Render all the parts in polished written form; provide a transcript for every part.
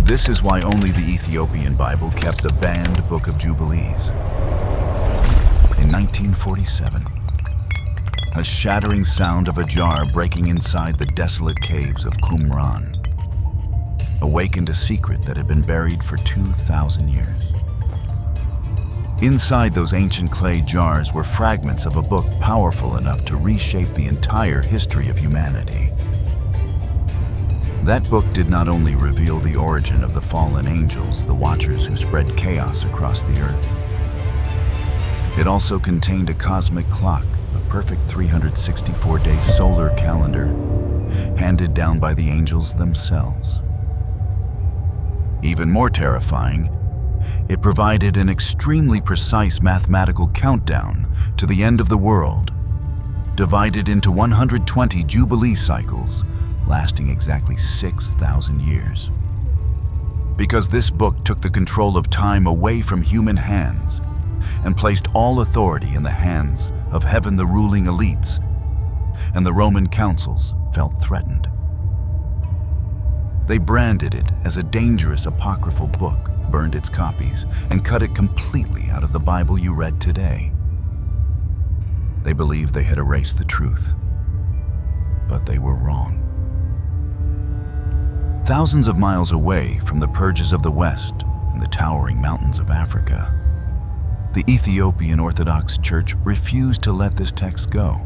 This is why only the Ethiopian Bible kept the banned Book of Jubilees. In 1947, a shattering sound of a jar breaking inside the desolate caves of Qumran awakened a secret that had been buried for 2,000 years. Inside those ancient clay jars were fragments of a book powerful enough to reshape the entire history of humanity. That book did not only reveal the origin of the fallen angels, the watchers who spread chaos across the earth. It also contained a cosmic clock, a perfect 364-day solar calendar, handed down by the angels themselves. Even more terrifying, it provided an extremely precise mathematical countdown to the end of the world, divided into 120 Jubilee cycles, lasting exactly 6,000 years. Because this book took the control of time away from human hands and placed all authority in the hands of heaven, the ruling elites, and the Roman councils felt threatened. They branded it as a dangerous apocryphal book, burned its copies, and cut it completely out of the Bible you read today. They believed they had erased the truth, but they were wrong. Thousands of miles away from the purges of the West and the towering mountains of Africa, the Ethiopian Orthodox Church refused to let this text go.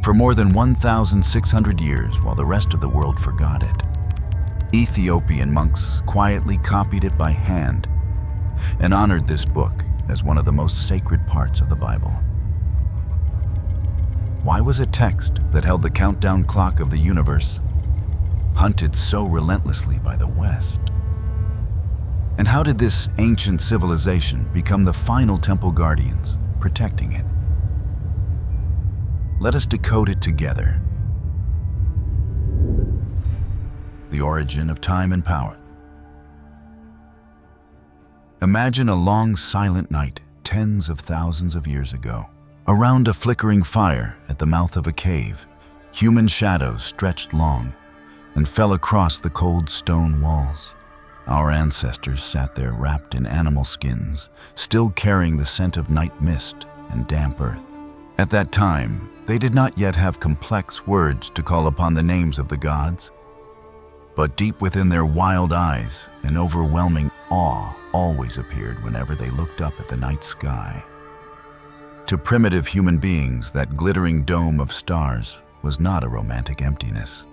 For more than 1,600 years, while the rest of the world forgot it, Ethiopian monks quietly copied it by hand and honored this book as one of the most sacred parts of the Bible. Why was a text that held the countdown clock of the universe hunted so relentlessly by the West? And how did this ancient civilization become the final temple guardians, protecting it? Let us decode it together. The origin of time and power. Imagine a long, silent night, tens of thousands of years ago. Around a flickering fire at the mouth of a cave, human shadows stretched long and fell across the cold stone walls. Our ancestors sat there wrapped in animal skins, still carrying the scent of night mist and damp earth. At that time, they did not yet have complex words to call upon the names of the gods, but deep within their wild eyes, an overwhelming awe always appeared whenever they looked up at the night sky. To primitive human beings, that glittering dome of stars was not a romantic emptiness.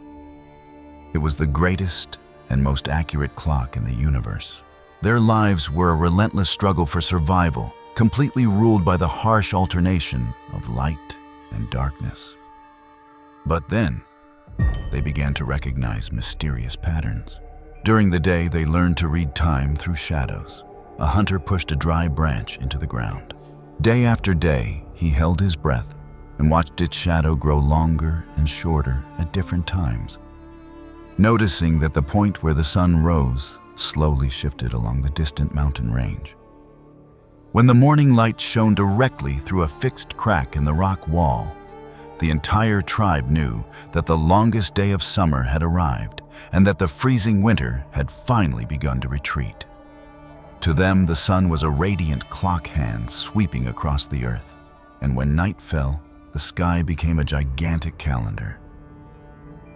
It was the greatest and most accurate clock in the universe. Their lives were a relentless struggle for survival, completely ruled by the harsh alternation of light and darkness. But then, they began to recognize mysterious patterns. During the day, they learned to read time through shadows. A hunter pushed a dry branch into the ground. Day after day, he held his breath and watched its shadow grow longer and shorter at different times, noticing that the point where the sun rose slowly shifted along the distant mountain range. When the morning light shone directly through a fixed crack in the rock wall, the entire tribe knew that the longest day of summer had arrived and that the freezing winter had finally begun to retreat. To them, the sun was a radiant clock hand sweeping across the earth, and when night fell, the sky became a gigantic calendar.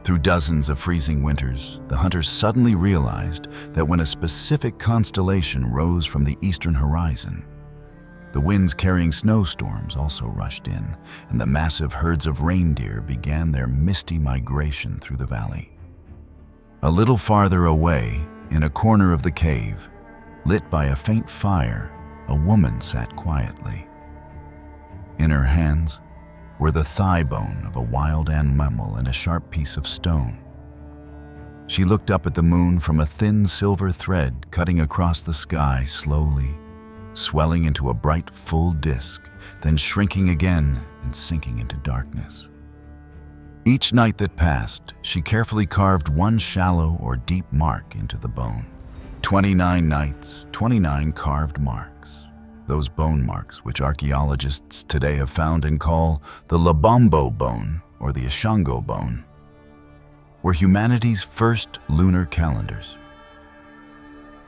Through dozens of freezing winters, the hunters suddenly realized that when a specific constellation rose from the eastern horizon, the winds carrying snowstorms also rushed in, and the massive herds of reindeer began their misty migration through the valley. A little farther away, in a corner of the cave, lit by a faint fire, a woman sat quietly. In her hands were the thigh bone of a wild animal and a sharp piece of stone. She looked up at the moon from a thin silver thread cutting across the sky slowly, swelling into a bright, full disk, then shrinking again and sinking into darkness. Each night that passed, she carefully carved one shallow or deep mark into the bone. 29 nights, 29 carved marks. Those bone marks, which archaeologists today have found and call the Labombo bone or the Ashango bone. were humanity's first lunar calendars.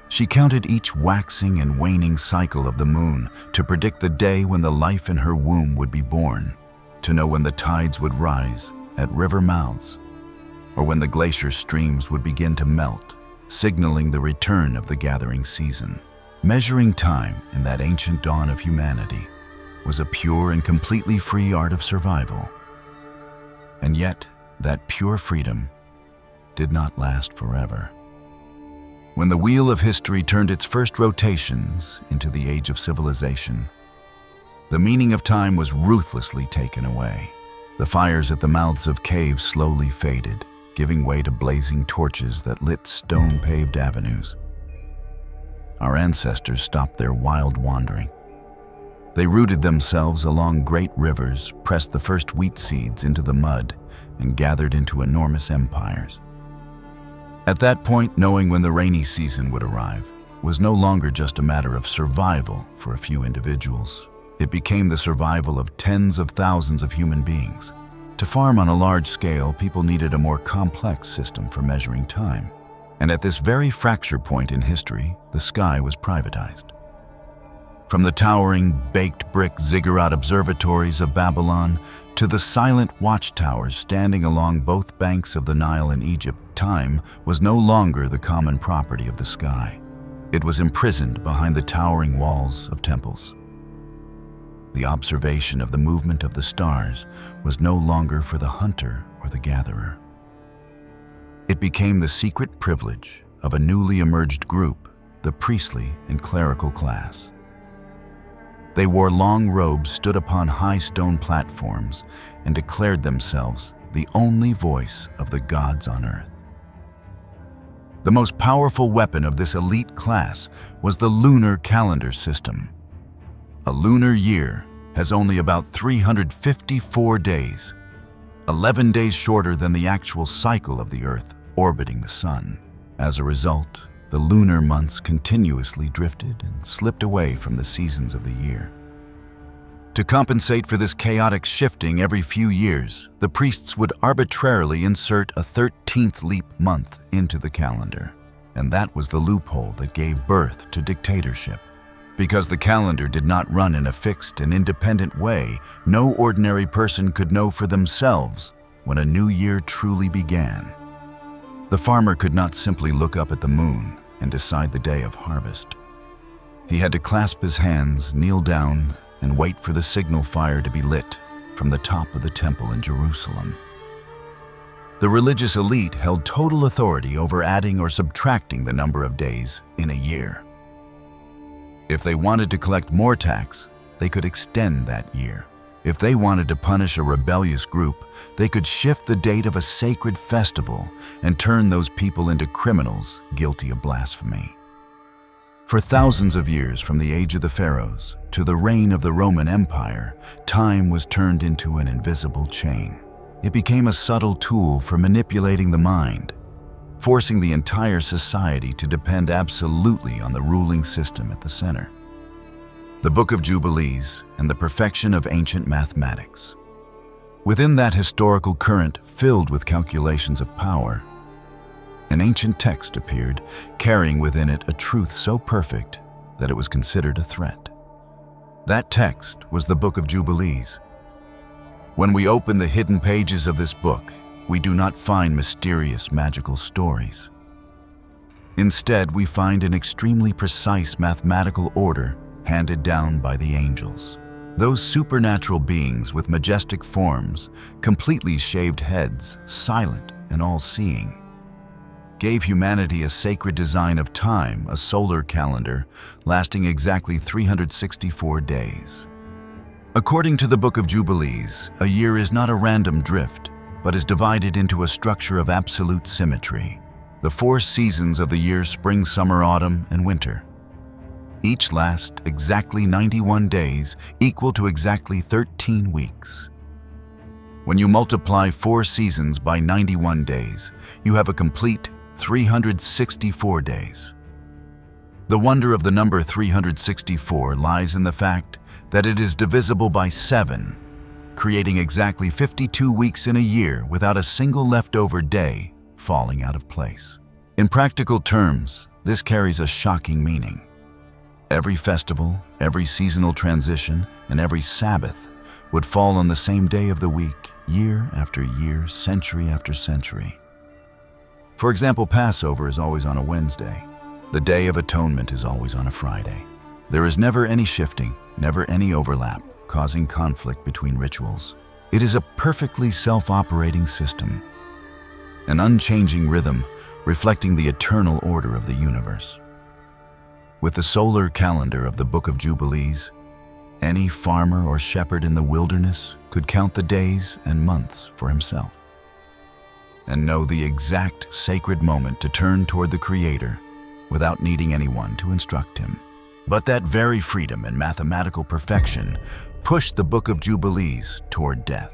She counted each waxing and waning cycle of the moon to predict the day when the life in her womb would be born, to know when the tides would rise at river mouths, or when the glacier streams would begin to melt, signaling the return of the gathering season. Measuring time in that ancient dawn of humanity was a pure and completely free art of survival. And yet, that pure freedom did not last forever. When the wheel of history turned its first rotations into the age of civilization, the meaning of time was ruthlessly taken away. The fires at the mouths of caves slowly faded, giving way to blazing torches that lit stone-paved avenues. Our ancestors stopped their wild wandering. They rooted themselves along great rivers, pressed the first wheat seeds into the mud, and gathered into enormous empires. At that point, knowing when the rainy season would arrive was no longer just a matter of survival for a few individuals. It became the survival of tens of thousands of human beings. To farm on a large scale, people needed a more complex system for measuring time. And at this very fracture point in history, the sky was privatized. From the towering, baked brick ziggurat observatories of Babylon to the silent watchtowers standing along both banks of the Nile in Egypt, time was no longer the common property of the sky. It was imprisoned behind the towering walls of temples. The observation of the movement of the stars was no longer for the hunter or the gatherer. It became the secret privilege of a newly emerged group, the priestly and clerical class. They wore long robes, stood upon high stone platforms, and declared themselves the only voice of the gods on earth. The most powerful weapon of this elite class was the lunar calendar system. A lunar year has only about 354 days, 11 days shorter than the actual cycle of the Earth orbiting the Sun. As a result, the lunar months continuously drifted and slipped away from the seasons of the year. To compensate for this chaotic shifting every few years, the priests would arbitrarily insert a 13th leap month into the calendar. And that was the loophole that gave birth to dictatorship. Because the calendar did not run in a fixed and independent way, no ordinary person could know for themselves when a new year truly began. The farmer could not simply look up at the moon and decide the day of harvest. He had to clasp his hands, kneel down, and wait for the signal fire to be lit from the top of the temple in Jerusalem. The religious elite held total authority over adding or subtracting the number of days in a year. If they wanted to collect more tax, they could extend that year. If they wanted to punish a rebellious group, they could shift the date of a sacred festival and turn those people into criminals guilty of blasphemy. For thousands of years, from the age of the pharaohs to the reign of the Roman Empire, time was turned into an invisible chain. It became a subtle tool for manipulating the mind, forcing the entire society to depend absolutely on the ruling system at the center. The Book of Jubilees and the perfection of ancient mathematics. Within that historical current filled with calculations of power, an ancient text appeared, carrying within it a truth so perfect that it was considered a threat. That text was the Book of Jubilees. When we open the hidden pages of this book, we do not find mysterious magical stories. Instead, we find an extremely precise mathematical order handed down by the angels. Those supernatural beings with majestic forms, completely shaved heads, silent and all-seeing, gave humanity a sacred design of time, a solar calendar lasting exactly 364 days. According to the Book of Jubilees, a year is not a random drift, but is divided into a structure of absolute symmetry. The 4 seasons of the year, spring, summer, autumn, and winter, each last exactly 91 days, equal to exactly 13 weeks. When you multiply 4 seasons by 91 days, you have a complete 364 days. The wonder of the number 364 lies in the fact that it is divisible by 7, creating exactly 52 weeks in a year without a single leftover day falling out of place. In practical terms, this carries a shocking meaning. Every festival, every seasonal transition, and every Sabbath would fall on the same day of the week, year after year, century after century. For example, Passover is always on a Wednesday. The Day of Atonement is always on a Friday. There is never any shifting, never any overlap, causing conflict between rituals. It is a perfectly self-operating system, an unchanging rhythm reflecting the eternal order of the universe. With the solar calendar of the Book of Jubilees, any farmer or shepherd in the wilderness could count the days and months for himself and know the exact sacred moment to turn toward the Creator without needing anyone to instruct him. But that very freedom and mathematical perfection pushed the Book of Jubilees toward death.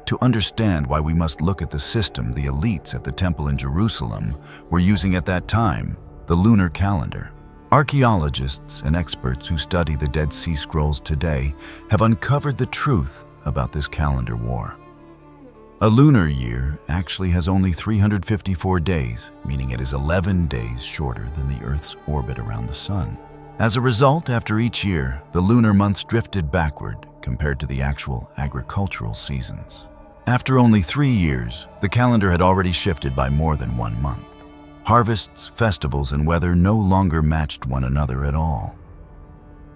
To understand why we must look at the system the elites at the temple in Jerusalem were using at that time, the lunar calendar. Archaeologists and experts who study the Dead Sea Scrolls today have uncovered the truth about this calendar war. A lunar year actually has only 354 days, meaning it is 11 days shorter than the Earth's orbit around the Sun. As a result, after each year, the lunar months drifted backward compared to the actual agricultural seasons. After only 3 years, the calendar had already shifted by more than 1 month. Harvests, festivals, and weather no longer matched one another at all.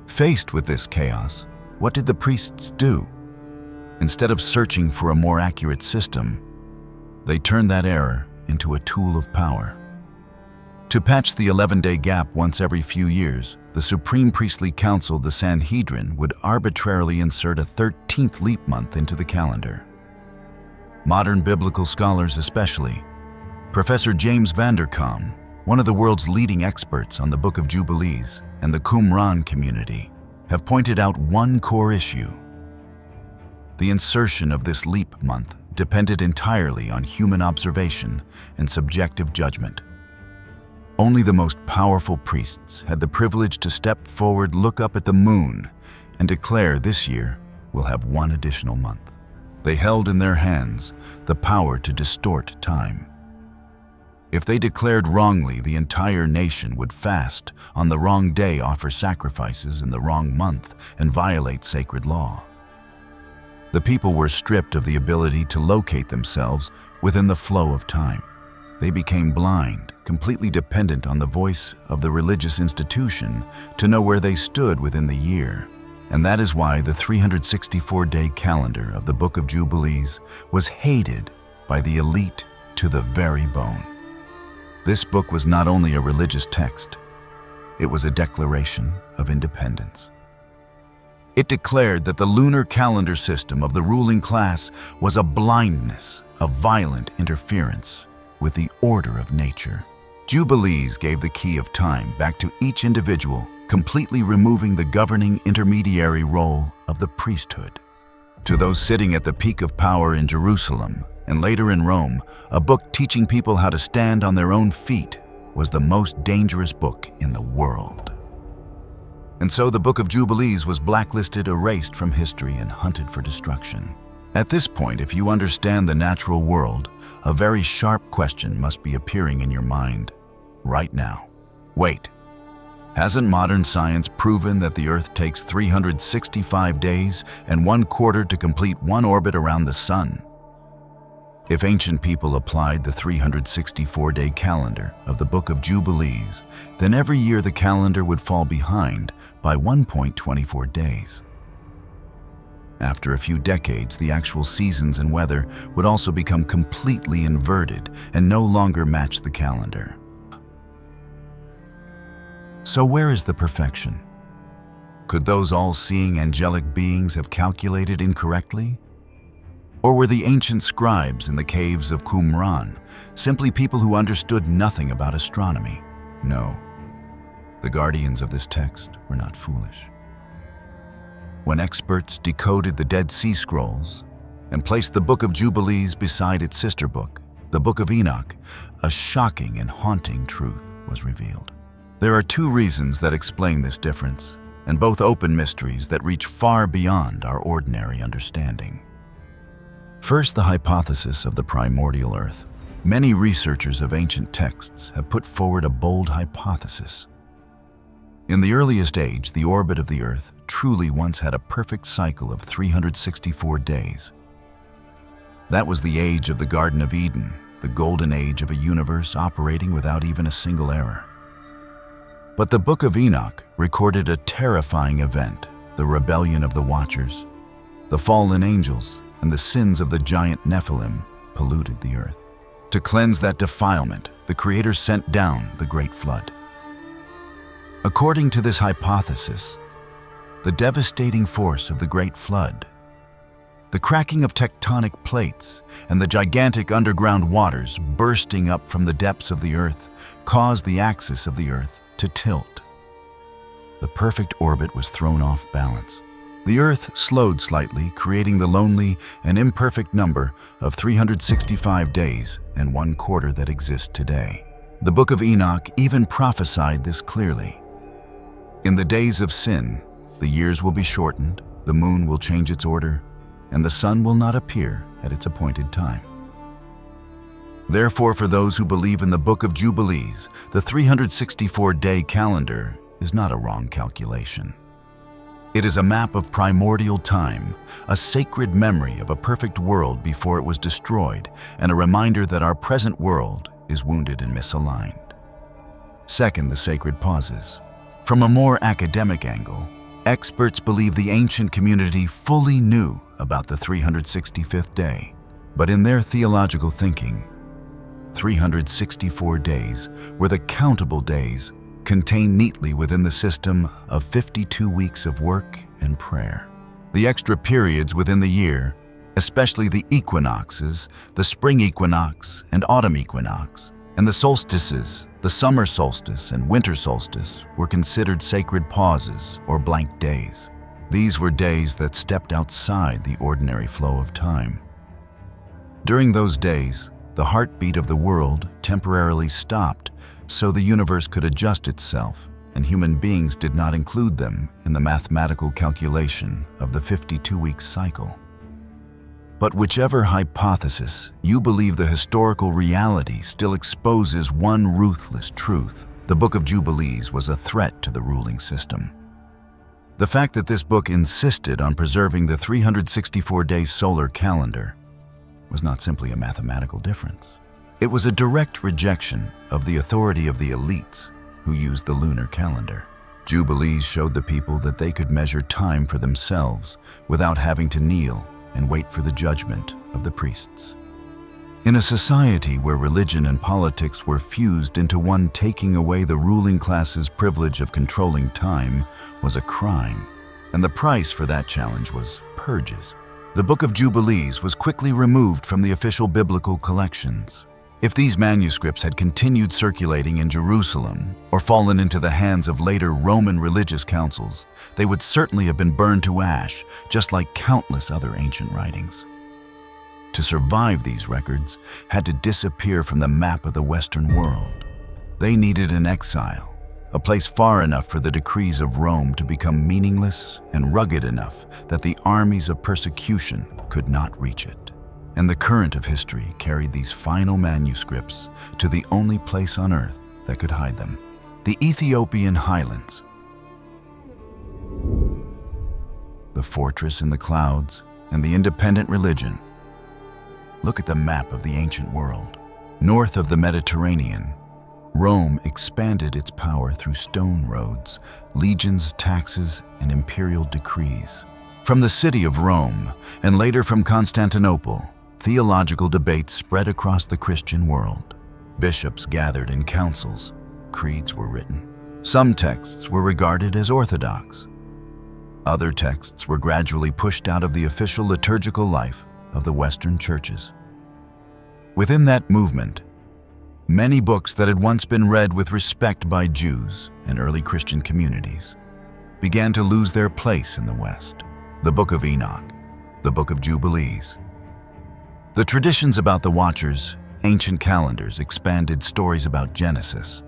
Faced with this chaos, what did the priests do? Instead of searching for a more accurate system, they turned that error into a tool of power. To patch the 11-day gap once every few years, the Supreme Priestly Council, the Sanhedrin, would arbitrarily insert a 13th leap month into the calendar. Modern biblical scholars especially, Professor James Vanderkam, one of the world's leading experts on the Book of Jubilees and the Qumran community, have pointed out one core issue. The insertion of this leap month depended entirely on human observation and subjective judgment. Only the most powerful priests had the privilege to step forward, look up at the moon, and declare this year will have 1 additional month. They held in their hands the power to distort time. If they declared wrongly, the entire nation would fast on the wrong day, offer sacrifices in the wrong month, and violate sacred law. The people were stripped of the ability to locate themselves within the flow of time. They became blind, completely dependent on the voice of the religious institution to know where they stood within the year. And that is why the 364-day calendar of the Book of Jubilees was hated by the elite to the very bone. This book was not only a religious text, it was a declaration of independence. It declared that the lunar calendar system of the ruling class was a blindness, a violent interference with the order of nature. Jubilees gave the key of time back to each individual, completely removing the governing intermediary role of the priesthood. To those sitting at the peak of power in Jerusalem and later in Rome, a book teaching people how to stand on their own feet was the most dangerous book in the world. And so the Book of Jubilees was blacklisted, erased from history, and hunted for destruction. At this point, if you understand the natural world, a very sharp question must be appearing in your mind right now. Wait, hasn't modern science proven that the Earth takes 365 days and 1/4 to complete one orbit around the Sun? If ancient people applied the 364-day calendar of the Book of Jubilees, then every year the calendar would fall behind by 1.24 days. After a few decades, the actual seasons and weather would also become completely inverted and no longer match the calendar. So where is the perfection? Could those all-seeing angelic beings have calculated incorrectly? Or were the ancient scribes in the caves of Qumran simply people who understood nothing about astronomy? No, the guardians of this text were not foolish. When experts decoded the Dead Sea Scrolls and placed the Book of Jubilees beside its sister book, the Book of Enoch, a shocking and haunting truth was revealed. There are 2 reasons that explain this difference, and both open mysteries that reach far beyond our ordinary understanding. First, the hypothesis of the primordial Earth. Many researchers of ancient texts have put forward a bold hypothesis. In the earliest age, the orbit of the Earth truly once had a perfect cycle of 364 days. That was the age of the Garden of Eden, the golden age of a universe operating without even a single error. But the Book of Enoch recorded a terrifying event: the rebellion of the Watchers. The fallen angels and the sins of the giant Nephilim polluted the earth. To cleanse that defilement, the Creator sent down the Great Flood. According to this hypothesis, the devastating force of the Great Flood, the cracking of tectonic plates, and the gigantic underground waters bursting up from the depths of the earth caused the axis of the earth to tilt. The perfect orbit was thrown off balance. The earth slowed slightly, creating the lonely and imperfect number of 365 days and 1/4 that exist today. The Book of Enoch even prophesied this clearly. In the days of sin, the years will be shortened, the moon will change its order, and the sun will not appear at its appointed time. Therefore, for those who believe in the Book of Jubilees, the 364-day calendar is not a wrong calculation. It is a map of primordial time, a sacred memory of a perfect world before it was destroyed, and a reminder that our present world is wounded and misaligned. Second, the sacred pauses. From a more academic angle, experts believe the ancient community fully knew about the 365th day, but in their theological thinking, 364 days were the countable days contained neatly within the system of 52 weeks of work and prayer. The extra periods within the year, especially the equinoxes, the spring equinox and autumn equinox, and the solstices, the summer solstice and winter solstice, were considered sacred pauses or blank days. These were days that stepped outside the ordinary flow of time. During those days, the heartbeat of the world temporarily stopped so the universe could adjust itself, and human beings did not include them in the mathematical calculation of the 52-week cycle. But whichever hypothesis you believe, the historical reality still exposes one ruthless truth. The Book of Jubilees was a threat to the ruling system. The fact that this book insisted on preserving the 364-day solar calendar was not simply a mathematical difference. It was a direct rejection of the authority of the elites who used the lunar calendar. Jubilees showed the people that they could measure time for themselves without having to kneel and wait for the judgment of the priests. In a society where religion and politics were fused into one, taking away the ruling class's privilege of controlling time was a crime, and the price for that challenge was purges. The Book of Jubilees was quickly removed from the official biblical collections. If these manuscripts had continued circulating in Jerusalem or fallen into the hands of later Roman religious councils, they would certainly have been burned to ash, just like countless other ancient writings. To survive, these records had to disappear from the map of the Western world. They needed an exile, a place far enough for the decrees of Rome to become meaningless and rugged enough that the armies of persecution could not reach it. And the current of history carried these final manuscripts to the only place on earth that could hide them: the Ethiopian highlands. The fortress in the clouds and the independent religion. Look at the map of the ancient world. North of the Mediterranean, Rome expanded its power through stone roads, legions, taxes, and imperial decrees. From the city of Rome, and later from Constantinople, theological debates spread across the Christian world. Bishops gathered in councils. Creeds were written. Some texts were regarded as orthodox. Other texts were gradually pushed out of the official liturgical life of the Western churches. Within that movement, many books that had once been read with respect by Jews and early Christian communities began to lose their place in the West. The Book of Enoch, the Book of Jubilees. The traditions about the Watchers, ancient calendars, expanded stories about Genesis.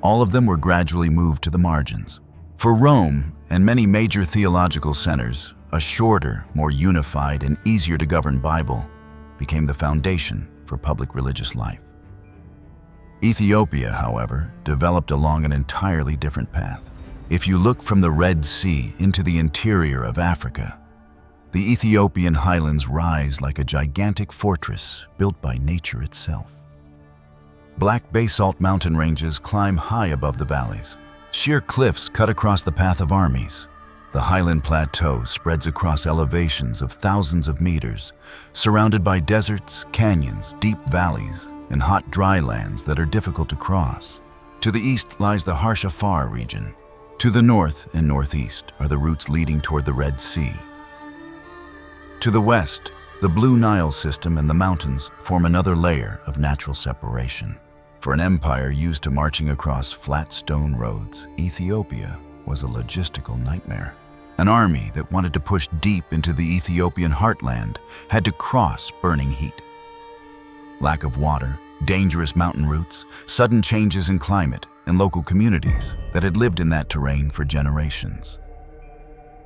All of them were gradually moved to the margins. For Rome and many major theological centers, a shorter, more unified, and easier to govern Bible became the foundation for public religious life. Ethiopia, however, developed along an entirely different path. If you look from the Red Sea into the interior of Africa, the Ethiopian highlands rise like a gigantic fortress built by nature itself. Black basalt mountain ranges climb high above the valleys. Sheer cliffs cut across the path of armies. The highland plateau spreads across elevations of thousands of meters, surrounded by deserts, canyons, deep valleys, and hot dry lands that are difficult to cross. To the east lies the harsh Afar region. To the north and northeast are the routes leading toward the Red Sea. To the west, the Blue Nile system and the mountains form another layer of natural separation. For an empire used to marching across flat stone roads, Ethiopia was a logistical nightmare. An army that wanted to push deep into the Ethiopian heartland had to cross burning heat. Lack of water, dangerous mountain routes, sudden changes in climate, and local communities that had lived in that terrain for generations.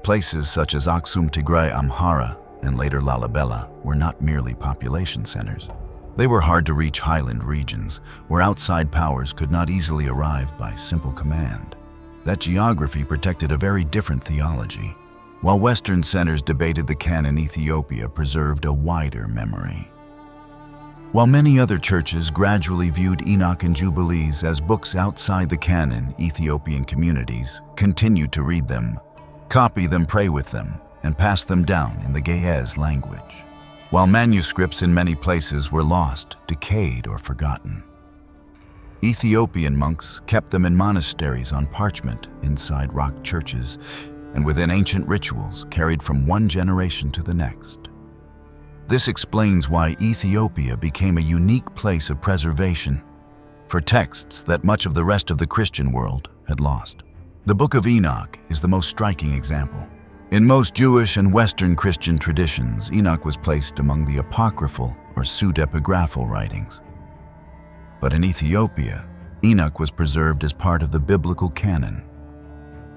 Places such as Aksum, Tigray, Amhara, and later Lalibela were not merely population centers. They were hard-to-reach highland regions where outside powers could not easily arrive by simple command. That geography protected a very different theology. While Western centers debated the canon, Ethiopia preserved a wider memory. While many other churches gradually viewed Enoch and Jubilees as books outside the canon, Ethiopian communities continued to read them, copy them, pray with them, and pass them down in the Ge'ez language. While manuscripts in many places were lost, decayed, or forgotten, Ethiopian monks kept them in monasteries on parchment inside rock churches and within ancient rituals carried from one generation to the next. This explains why Ethiopia became a unique place of preservation for texts that much of the rest of the Christian world had lost. The Book of Enoch is the most striking example. In most Jewish and Western Christian traditions, Enoch was placed among the apocryphal or pseudepigraphal writings. But in Ethiopia, Enoch was preserved as part of the biblical canon.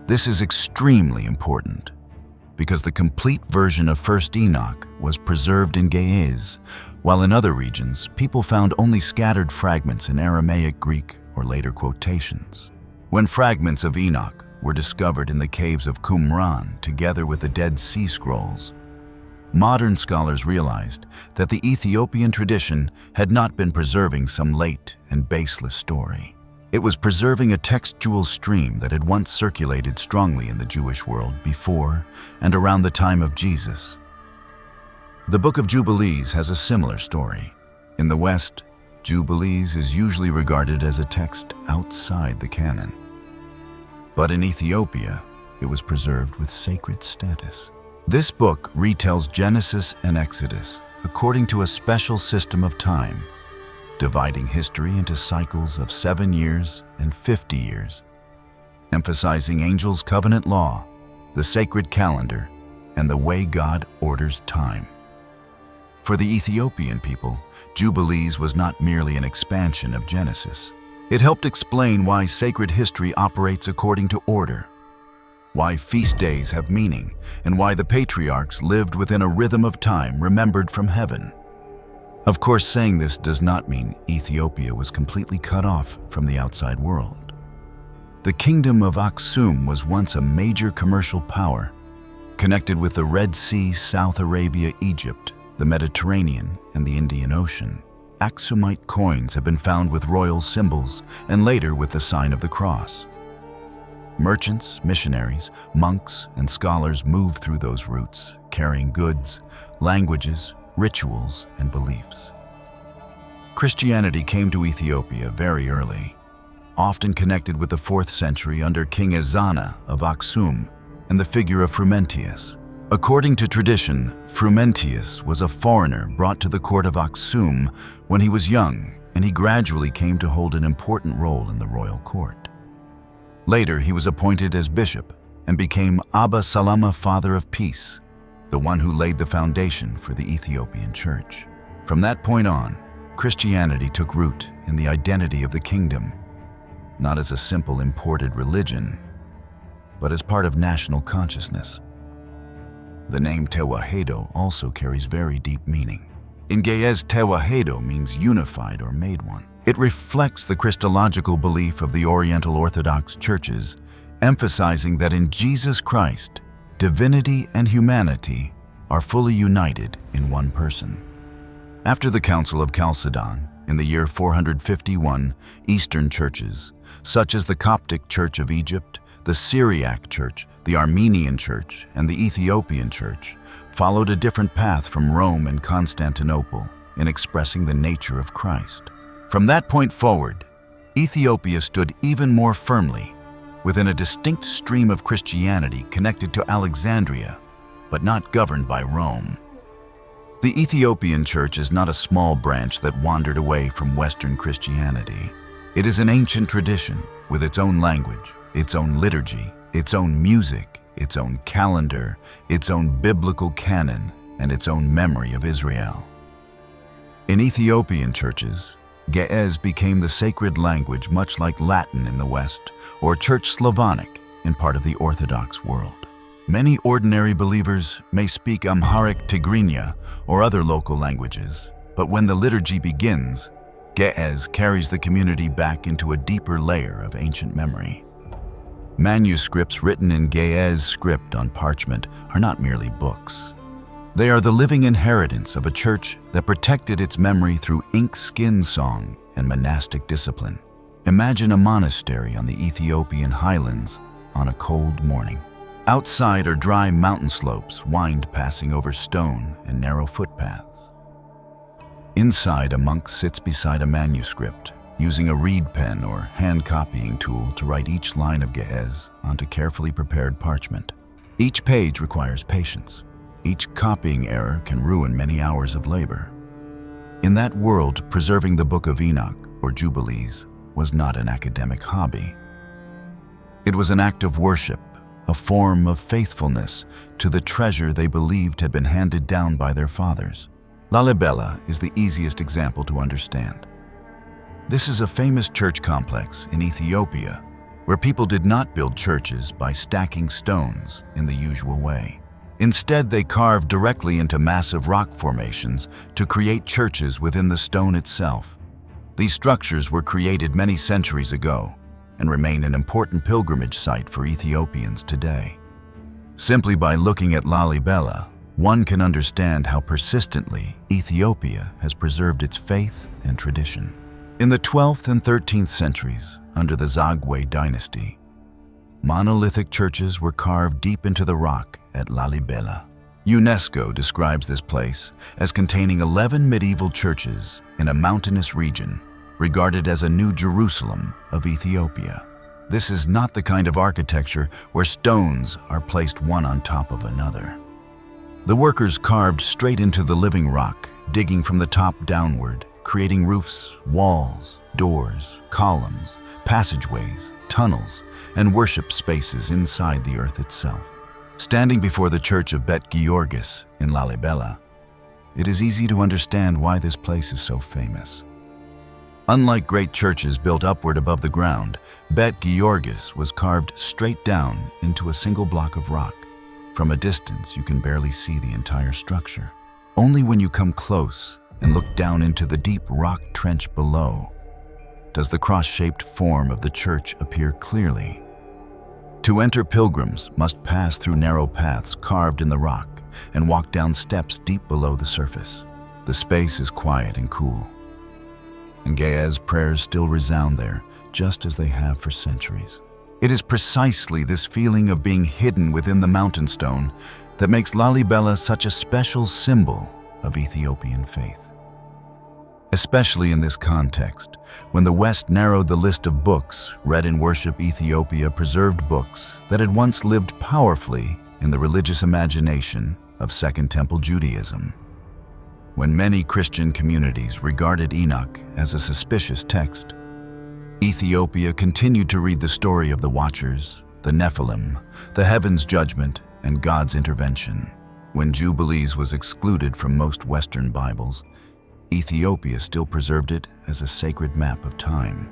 This is extremely important because the complete version of First Enoch was preserved in Ge'ez, while in other regions, people found only scattered fragments in Aramaic, Greek, or later quotations. When fragments of Enoch were discovered in the caves of Qumran together with the Dead Sea Scrolls, modern scholars realized that the Ethiopian tradition had not been preserving some late and baseless story. It was preserving a textual stream that had once circulated strongly in the Jewish world before and around the time of Jesus. The Book of Jubilees has a similar story. In the West, Jubilees is usually regarded as a text outside the canon. But in Ethiopia, it was preserved with sacred status. This book retells Genesis and Exodus according to a special system of time, dividing history into cycles of 7 years and 50 years, emphasizing angels' covenant law, the sacred calendar, and the way God orders time. For the Ethiopian people, Jubilees was not merely an expansion of Genesis. It helped explain why sacred history operates according to order, why feast days have meaning, and why the patriarchs lived within a rhythm of time remembered from heaven. Of course, saying this does not mean Ethiopia was completely cut off from the outside world. The kingdom of Aksum was once a major commercial power, connected with the Red Sea, South Arabia, Egypt, the Mediterranean, and the Indian Ocean. Aksumite coins have been found with royal symbols and later with the sign of the cross. Merchants, missionaries, monks, and scholars moved through those routes, carrying goods, languages, rituals, and beliefs. Christianity came to Ethiopia very early, often connected with the 4th century under King Ezana of Aksum and the figure of Frumentius. According to tradition, Frumentius was a foreigner brought to the court of Aksum when he was young, and he gradually came to hold an important role in the royal court. Later, he was appointed as bishop and became Abba Salama, Father of Peace, the one who laid the foundation for the Ethiopian Church. From that point on, Christianity took root in the identity of the kingdom, not as a simple imported religion, but as part of national consciousness. The name Tewahedo also carries very deep meaning. In Ge'ez, Tewahedo means unified or made one. It reflects the Christological belief of the Oriental Orthodox churches, emphasizing that in Jesus Christ, divinity and humanity are fully united in one person. After the Council of Chalcedon, in the year 451, Eastern churches, such as the Coptic Church of Egypt, the Syriac Church, the Armenian Church, and the Ethiopian Church, followed a different path from Rome and Constantinople in expressing the nature of Christ. From that point forward, Ethiopia stood even more firmly within a distinct stream of Christianity connected to Alexandria, but not governed by Rome. The Ethiopian Church is not a small branch that wandered away from Western Christianity. It is an ancient tradition with its own language, its own liturgy, its own music, its own calendar, its own biblical canon, and its own memory of Israel. In Ethiopian churches, Ge'ez became the sacred language much like Latin in the West or Church Slavonic in part of the Orthodox world. Many ordinary believers may speak Amharic, Tigrinya, or other local languages, but when the liturgy begins, Ge'ez carries the community back into a deeper layer of ancient memory. Manuscripts written in Ge'ez script on parchment are not merely books. They are the living inheritance of a church that protected its memory through ink-skin song and monastic discipline. Imagine a monastery on the Ethiopian highlands on a cold morning. Outside are dry mountain slopes wind passing over stone and narrow footpaths. Inside, a monk sits beside a manuscript, using a reed pen or hand-copying tool to write each line of Ge'ez onto carefully prepared parchment. Each page requires patience. Each copying error can ruin many hours of labor. In that world, preserving the Book of Enoch, or Jubilees, was not an academic hobby. It was an act of worship, a form of faithfulness to the treasure they believed had been handed down by their fathers. Lalibela is the easiest example to understand. This is a famous church complex in Ethiopia where people did not build churches by stacking stones in the usual way. Instead, they carved directly into massive rock formations to create churches within the stone itself. These structures were created many centuries ago and remain an important pilgrimage site for Ethiopians today. Simply by looking at Lalibela, one can understand how persistently Ethiopia has preserved its faith and tradition. In the 12th and 13th centuries, under the Zagwe dynasty, monolithic churches were carved deep into the rock at Lalibela. UNESCO describes this place as containing 11 medieval churches in a mountainous region, regarded as a New Jerusalem of Ethiopia. This is not the kind of architecture where stones are placed one on top of another. The workers carved straight into the living rock, digging from the top downward, creating roofs, walls, doors, columns, passageways, tunnels, and worship spaces inside the earth itself. Standing before the church of Bet Georgis in Lalibela, it is easy to understand why this place is so famous. Unlike great churches built upward above the ground, Bet Georgis was carved straight down into a single block of rock. From a distance, you can barely see the entire structure. Only when you come close and look down into the deep rock trench below does the cross-shaped form of the church appear clearly. To enter, pilgrims must pass through narrow paths carved in the rock and walk down steps deep below the surface. The space is quiet and cool, and Ge'ez prayers still resound there, just as they have for centuries. It is precisely this feeling of being hidden within the mountain stone that makes Lalibela such a special symbol of Ethiopian faith. Especially in this context, when the West narrowed the list of books read in worship, Ethiopia preserved books that had once lived powerfully in the religious imagination of Second Temple Judaism. When many Christian communities regarded Enoch as a suspicious text, Ethiopia continued to read the story of the Watchers, the Nephilim, the heaven's judgment, and God's intervention. When Jubilees was excluded from most Western Bibles, Ethiopia still preserved it as a sacred map of time.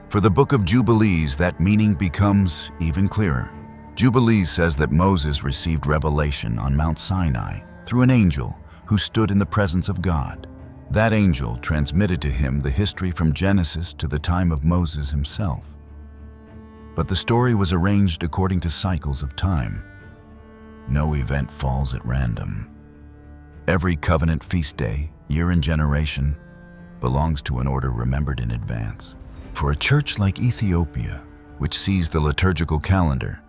For the Book of Jubilees, that meaning becomes even clearer. Jubilees says that Moses received revelation on Mount Sinai through an angel who who stood in the presence of God. That angel transmitted to him the history from Genesis to the time of Moses himself. But the story was arranged according to cycles of time. No event falls at random. Every covenant feast day, year and generation, belongs to an order remembered in advance. For a church like Ethiopia, which sees the liturgical calendar,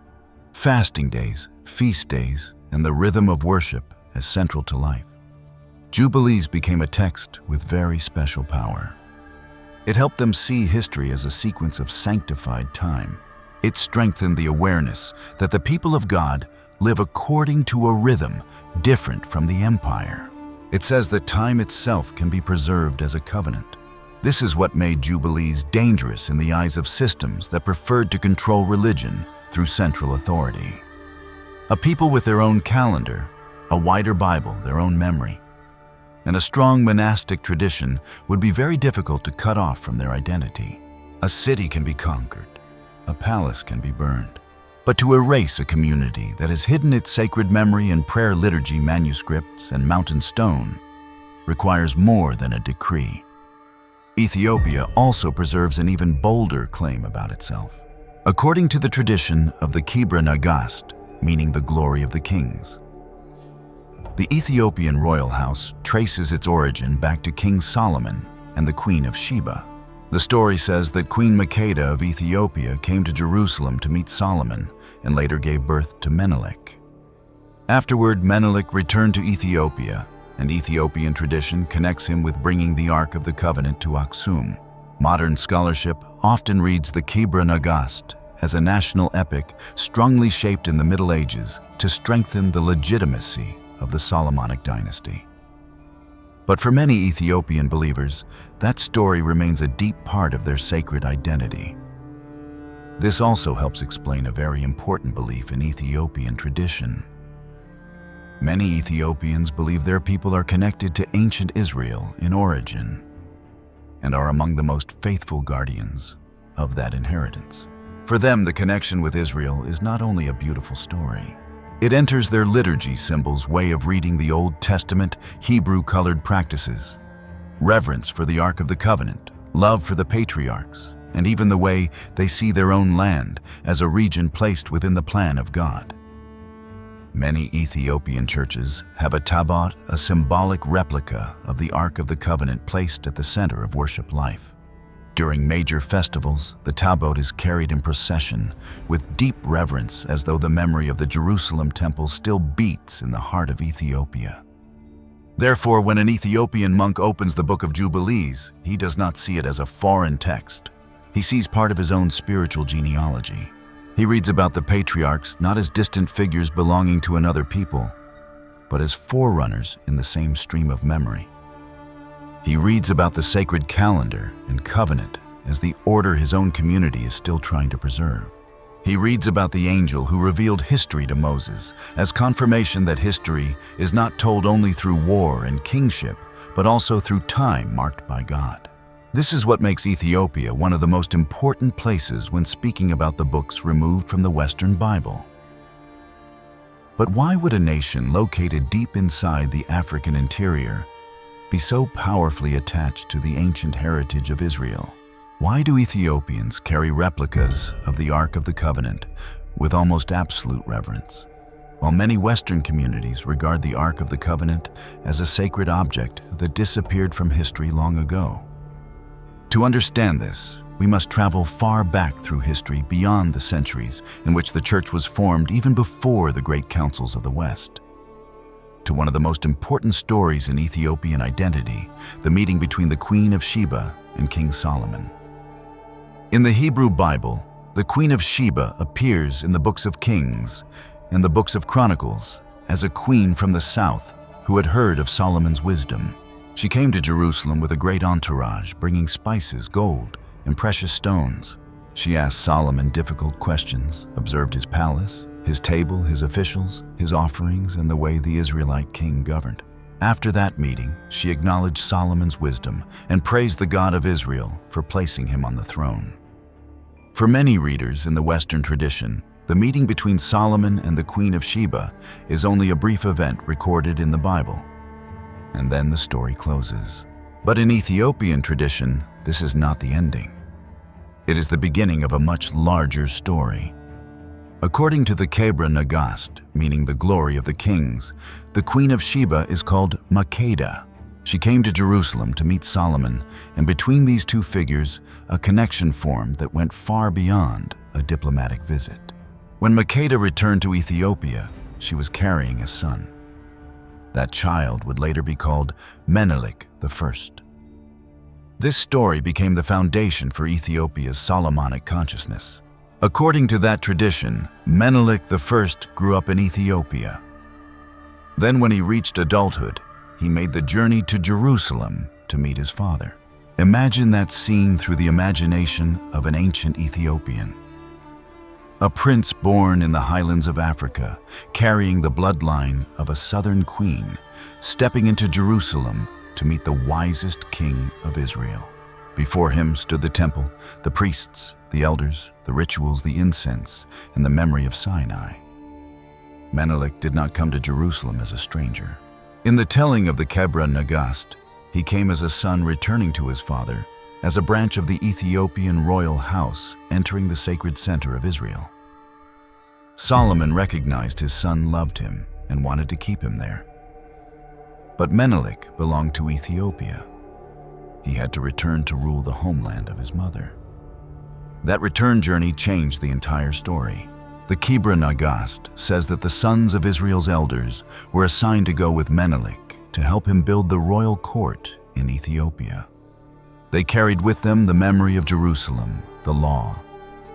fasting days, feast days, and the rhythm of worship as central to life, Jubilees became a text with very special power. It helped them see history as a sequence of sanctified time. It strengthened the awareness that the people of God live according to a rhythm different from the empire. It says that time itself can be preserved as a covenant. This is what made Jubilees dangerous in the eyes of systems that preferred to control religion through central authority. A people with their own calendar, a wider Bible, their own memory, and a strong monastic tradition would be very difficult to cut off from their identity. A city can be conquered, a palace can be burned, but to erase a community that has hidden its sacred memory in prayer liturgy manuscripts and mountain stone requires more than a decree. Ethiopia also preserves an even bolder claim about itself. According to the tradition of the Qumran, meaning the glory of the kings, the Ethiopian royal house traces its origin back to King Solomon and the Queen of Sheba. The story says that Queen Makeda of Ethiopia came to Jerusalem to meet Solomon and later gave birth to Menelik. Afterward, Menelik returned to Ethiopia, and Ethiopian tradition connects him with bringing the Ark of the Covenant to Aksum. Modern scholarship often reads the Qumran as a national epic strongly shaped in the Middle Ages to strengthen the legitimacy of the Solomonic dynasty. But for many Ethiopian believers, that story remains a deep part of their sacred identity. This also helps explain a very important belief in Ethiopian tradition. Many Ethiopians believe their people are connected to ancient Israel in origin and are among the most faithful guardians of that inheritance. For them, the connection with Israel is not only a beautiful story. It enters their liturgy symbols' way of reading the Old Testament Hebrew-colored practices, reverence for the Ark of the Covenant, love for the patriarchs, and even the way they see their own land as a region placed within the plan of God. Many Ethiopian churches have a tabot, a symbolic replica of the Ark of the Covenant placed at the center of worship life. During major festivals, the tabot is carried in procession with deep reverence as though the memory of the Jerusalem temple still beats in the heart of Ethiopia. Therefore, when an Ethiopian monk opens the Book of Jubilees, he does not see it as a foreign text. He sees part of his own spiritual genealogy. He reads about the patriarchs not as distant figures belonging to another people, but as forerunners in the same stream of memory. He reads about the sacred calendar and covenant as the order his own community is still trying to preserve. He reads about the angel who revealed history to Moses as confirmation that history is not told only through war and kingship, but also through time marked by God. This is what makes Ethiopia one of the most important places when speaking about the books removed from the Western Bible. But why would a nation located deep inside the African interior be so powerfully attached to the ancient heritage of Israel? Why do Ethiopians carry replicas of the Ark of the Covenant with almost absolute reverence, while many Western communities regard the Ark of the Covenant as a sacred object that disappeared from history long ago? To understand this, we must travel far back through history beyond the centuries in which the Church was formed even before the great councils of the West, to one of the most important stories in Ethiopian identity, the meeting between the Queen of Sheba and King Solomon. In the Hebrew Bible, the Queen of Sheba appears in the books of Kings and the books of Chronicles as a queen from the south who had heard of Solomon's wisdom. She came to Jerusalem with a great entourage, bringing spices, gold, and precious stones. She asked Solomon difficult questions, observed his palace, his table, his officials, his offerings, and the way the Israelite king governed. After that meeting, she acknowledged Solomon's wisdom and praised the God of Israel for placing him on the throne. For many readers in the Western tradition, the meeting between Solomon and the Queen of Sheba is only a brief event recorded in the Bible. and then the story closes. But in Ethiopian tradition, this is not the ending. It is the beginning of a much larger story. According to the Kebra Nagast, meaning the glory of the kings, the Queen of Sheba is called Makeda. She came to Jerusalem to meet Solomon, and between these two figures, a connection formed that went far beyond a diplomatic visit. When Makeda returned to Ethiopia, she was carrying a son. That child would later be called Menelik I. This story became the foundation for Ethiopia's Solomonic consciousness. According to that tradition, Menelik I grew up in Ethiopia. Then when he reached adulthood, he made the journey to Jerusalem to meet his father. Imagine that scene through the imagination of an ancient Ethiopian. A prince born in the highlands of Africa, carrying the bloodline of a southern queen, stepping into Jerusalem to meet the wisest king of Israel. Before him stood the temple, the priests, the elders, the rituals, the incense, and the memory of Sinai. Menelik did not come to Jerusalem as a stranger. In the telling of the Kebra Nagast, he came as a son returning to his father, as a branch of the Ethiopian royal house entering the sacred center of Israel. Solomon recognized his son loved him and wanted to keep him there. But Menelik belonged to Ethiopia. He had to return to rule the homeland of his mother. That return journey changed the entire story. The Kebra Nagast says that the sons of Israel's elders were assigned to go with Menelik to help him build the royal court in Ethiopia. They carried with them the memory of Jerusalem, the law,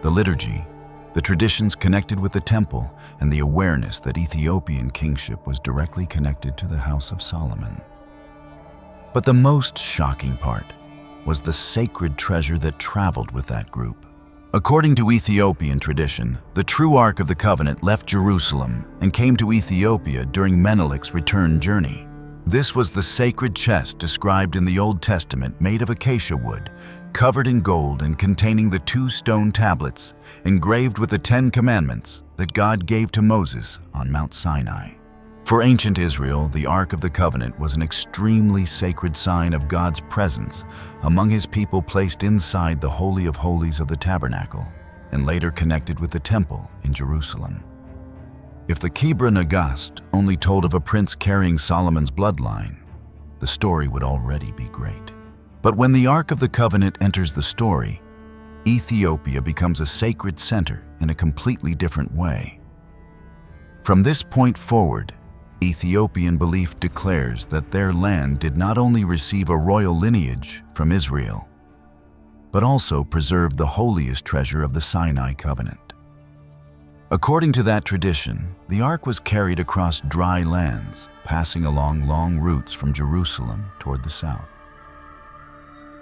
the liturgy, the traditions connected with the temple, and the awareness that Ethiopian kingship was directly connected to the house of Solomon. But the most shocking part was the sacred treasure that traveled with that group. According to Ethiopian tradition, the true Ark of the Covenant left Jerusalem and came to Ethiopia during Menelik's return journey. This was the sacred chest described in the Old Testament, made of acacia wood, covered in gold and containing the 2 stone tablets engraved with the 10 Commandments that God gave to Moses on Mount Sinai. For ancient Israel, the Ark of the Covenant was an extremely sacred sign of God's presence among his people, placed inside the Holy of Holies of the tabernacle and later connected with the temple in Jerusalem. If the Kebra Nagast only told of a prince carrying Solomon's bloodline, the story would already be great. But when the Ark of the Covenant enters the story, Ethiopia becomes a sacred center in a completely different way. From this point forward, Ethiopian belief declares that their land did not only receive a royal lineage from Israel, but also preserved the holiest treasure of the Sinai covenant. According to that tradition, the ark was carried across dry lands, passing along long routes from Jerusalem toward the south,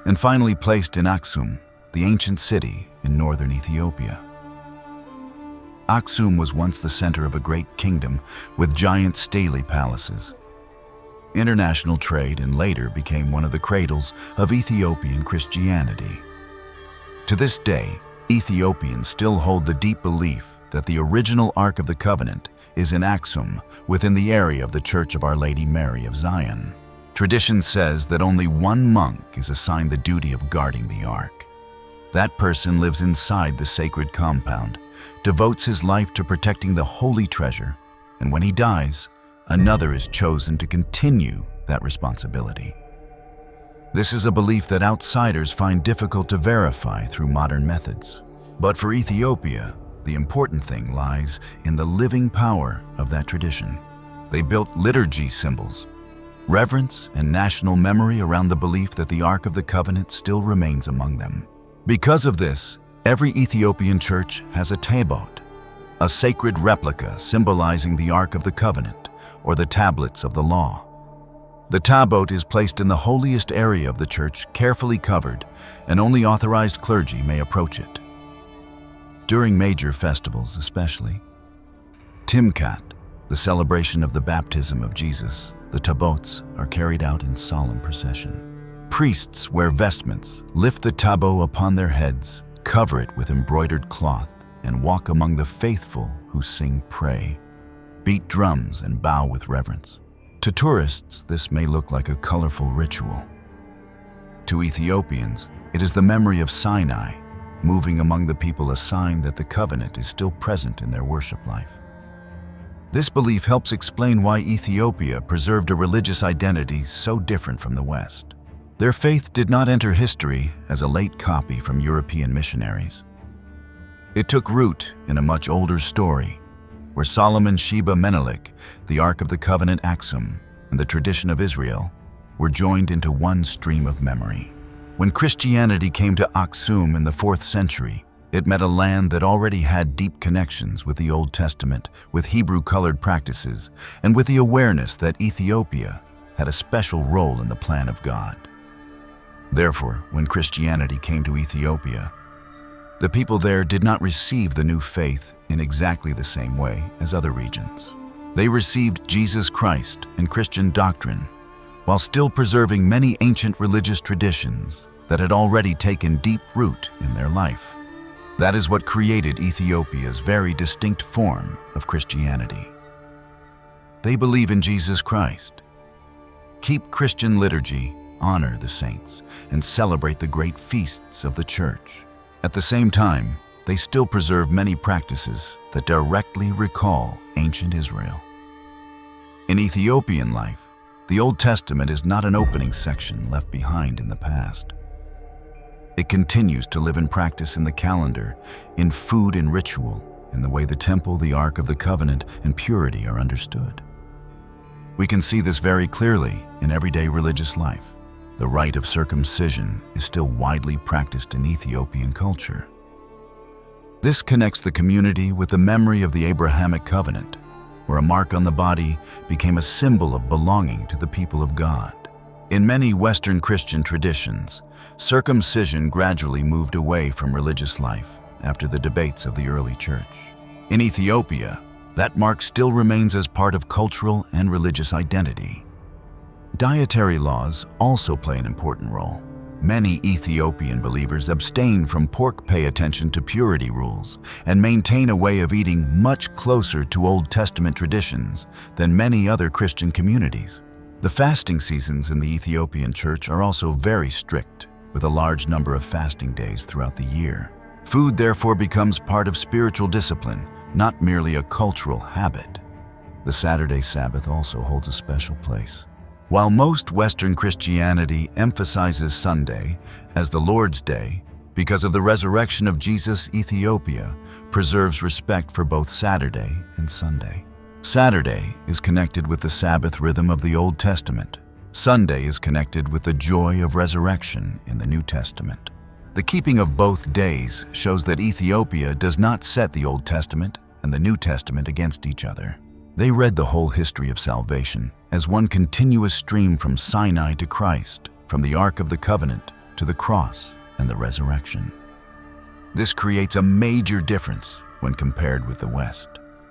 and finally placed in Aksum, the ancient city in northern Ethiopia. Aksum was once the center of a great kingdom with giant stately palaces. International trade and later became one of the cradles of Ethiopian Christianity. To this day, Ethiopians still hold the deep belief that the original Ark of the Covenant is in Aksum, within the area of the Church of Our Lady Mary of Zion. Tradition says that only one monk is assigned the duty of guarding the Ark. That person lives inside the sacred compound, devotes his life to protecting the holy treasure, and when he dies, another is chosen to continue that responsibility. This is a belief that outsiders find difficult to verify through modern methods. But for Ethiopia, the important thing lies in the living power of that tradition. They built liturgy symbols, reverence, and national memory around the belief that the Ark of the Covenant still remains among them. Because of this, every Ethiopian church has a tabot, a sacred replica symbolizing the Ark of the Covenant, or the tablets of the law. The tabot is placed in the holiest area of the church, carefully covered, and only authorized clergy may approach it. During major festivals especially, Timkat, the celebration of the baptism of Jesus, the tabots are carried out in solemn procession. Priests wear vestments, lift the tabot upon their heads, cover it with embroidered cloth, and walk among the faithful who sing, pray, beat drums, and bow with reverence. To tourists, this may look like a colorful ritual. To Ethiopians, it is the memory of Sinai, moving among the people, a sign that the covenant is still present in their worship life. This belief helps explain why Ethiopia preserved a religious identity so different from the West. Their faith did not enter history as a late copy from European missionaries. It took root in a much older story, where Solomon Sheba Menelik, the Ark of the Covenant Aksum, and the tradition of Israel were joined into one stream of memory. When Christianity came to Aksum in the 4th century, it met a land that already had deep connections with the Old Testament, with Hebrew-colored practices, and with the awareness that Ethiopia had a special role in the plan of God. Therefore, when Christianity came to Ethiopia, the people there did not receive the new faith in exactly the same way as other regions. They received Jesus Christ and Christian doctrine, while still preserving many ancient religious traditions that had already taken deep root in their life. That is what created Ethiopia's very distinct form of Christianity. They believe in Jesus Christ, keep Christian liturgy, honor the saints, and celebrate the great feasts of the Church. At the same time, they still preserve many practices that directly recall ancient Israel. In Ethiopian life, the Old Testament is not an opening section left behind in the past. It continues to live in practice in the calendar, in food and ritual, in the way the temple, the Ark of the Covenant, and purity are understood. We can see this very clearly in everyday religious life. The rite of circumcision is still widely practiced in Ethiopian culture. This connects the community with the memory of the Abrahamic covenant, where a mark on the body became a symbol of belonging to the people of God. In many Western Christian traditions, circumcision gradually moved away from religious life after the debates of the early church. In Ethiopia, that mark still remains as part of cultural and religious identity. Dietary laws also play an important role. Many Ethiopian believers abstain from pork, pay attention to purity rules, and maintain a way of eating much closer to Old Testament traditions than many other Christian communities. The fasting seasons in the Ethiopian church are also very strict, with a large number of fasting days throughout the year. Food therefore becomes part of spiritual discipline, not merely a cultural habit. The Saturday Sabbath also holds a special place. While most Western Christianity emphasizes Sunday as the Lord's Day, because of the resurrection of Jesus, Ethiopia preserves respect for both Saturday and Sunday. Saturday is connected with the Sabbath rhythm of the Old Testament. Sunday is connected with the joy of resurrection in the New Testament. The keeping of both days shows that Ethiopia does not set the Old Testament and the New Testament against each other. They read the whole history of salvation as one continuous stream from Sinai to Christ, from the Ark of the Covenant to the cross and the resurrection. This creates a major difference when compared with the West.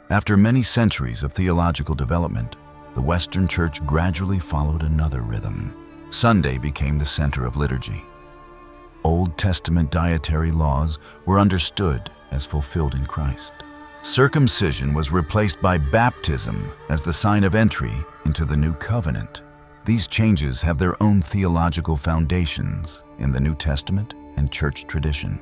After many centuries of theological development, the Western Church gradually followed another rhythm. Sunday became the center of liturgy. Old Testament dietary laws were understood as fulfilled in Christ. Circumcision was replaced by baptism as the sign of entry into the new covenant. These changes have their own theological foundations in the New Testament and church tradition.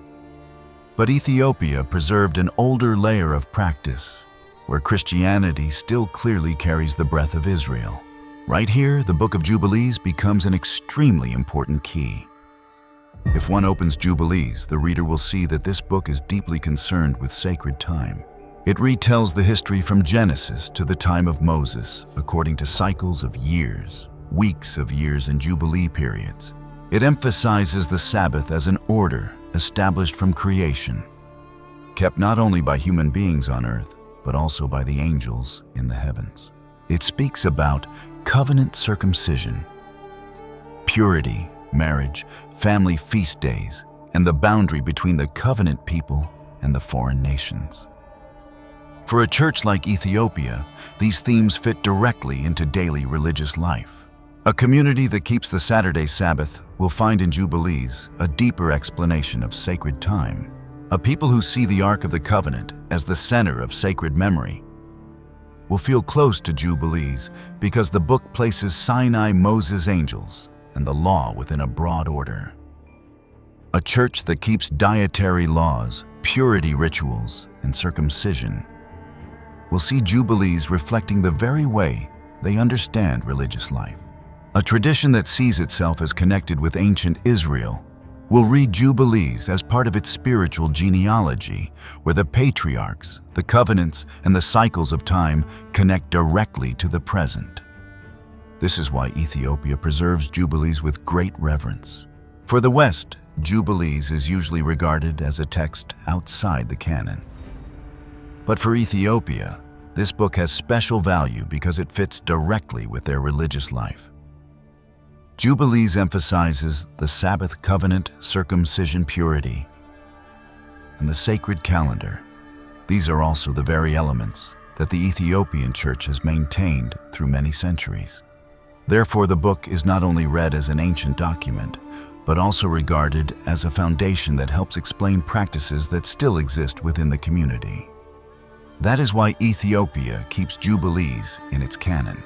But Ethiopia preserved an older layer of practice, where Christianity still clearly carries the breath of Israel. Right here, the Book of Jubilees becomes an extremely important key. If one opens Jubilees, the reader will see that this book is deeply concerned with sacred time. It retells the history from Genesis to the time of Moses, according to cycles of years, weeks of years, and Jubilee periods. It emphasizes the Sabbath as an order established from creation, kept not only by human beings on earth, but also by the angels in the heavens. It speaks about covenant circumcision, purity, marriage, family feast days, and the boundary between the covenant people and the foreign nations. For a church like Ethiopia, these themes fit directly into daily religious life. A community that keeps the Saturday Sabbath will find in Jubilees a deeper explanation of sacred time. A people who see the Ark of the Covenant as the center of sacred memory will feel close to Jubilees because the book places Sinai Moses' angels and the law within a broad order. A church that keeps dietary laws, purity rituals, and circumcision will see Jubilees reflecting the very way they understand religious life. A tradition that sees itself as connected with ancient Israel will read Jubilees as part of its spiritual genealogy, where the patriarchs, the covenants, and the cycles of time connect directly to the present. This is why Ethiopia preserves Jubilees with great reverence. For the West, Jubilees is usually regarded as a text outside the canon. But for Ethiopia, this book has special value because it fits directly with their religious life. Jubilees emphasizes the Sabbath covenant, circumcision, purity, and the sacred calendar. These are also the very elements that the Ethiopian Church has maintained through many centuries. Therefore, the book is not only read as an ancient document, but also regarded as a foundation that helps explain practices that still exist within the community. That is why Ethiopia keeps Jubilees in its canon.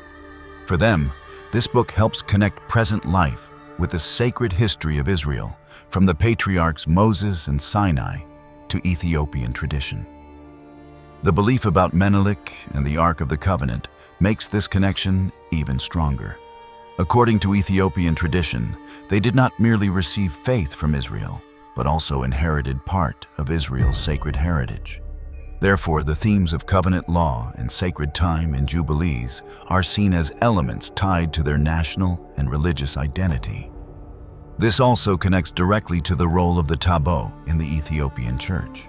For them, this book helps connect present life with the sacred history of Israel, from the patriarchs Moses and Sinai to Ethiopian tradition. The belief about Menelik and the Ark of the Covenant makes this connection even stronger. According to Ethiopian tradition, they did not merely receive faith from Israel, but also inherited part of Israel's sacred heritage. Therefore, the themes of covenant law and sacred time in Jubilees are seen as elements tied to their national and religious identity. This also connects directly to the role of the tabot in the Ethiopian Church.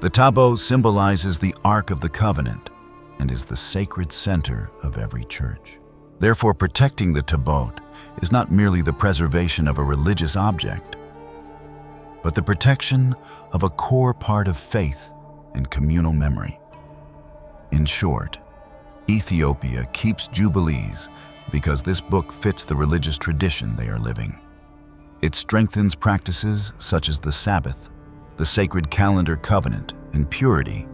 The tabot symbolizes the Ark of the Covenant and is the sacred center of every church. Therefore, protecting the tabot is not merely the preservation of a religious object, but the protection of a core part of faith and communal memory. In short, Ethiopia keeps Jubilees because this book fits the religious tradition they are living. It strengthens practices such as the Sabbath, the sacred calendar covenant, and purity,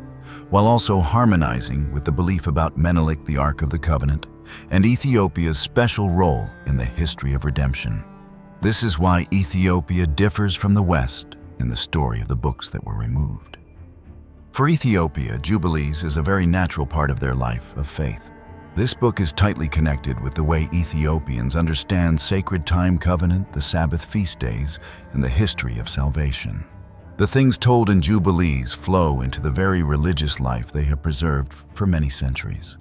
while also harmonizing with the belief about Menelik, the Ark of the Covenant, and Ethiopia's special role in the history of redemption. This is why Ethiopia differs from the West in the story of the books that were removed. For Ethiopia, Jubilees is a very natural part of their life of faith. This book is tightly connected with the way Ethiopians understand sacred time covenant, the Sabbath feast days, and the history of salvation. The things told in Jubilees flow into the very religious life they have preserved for many centuries.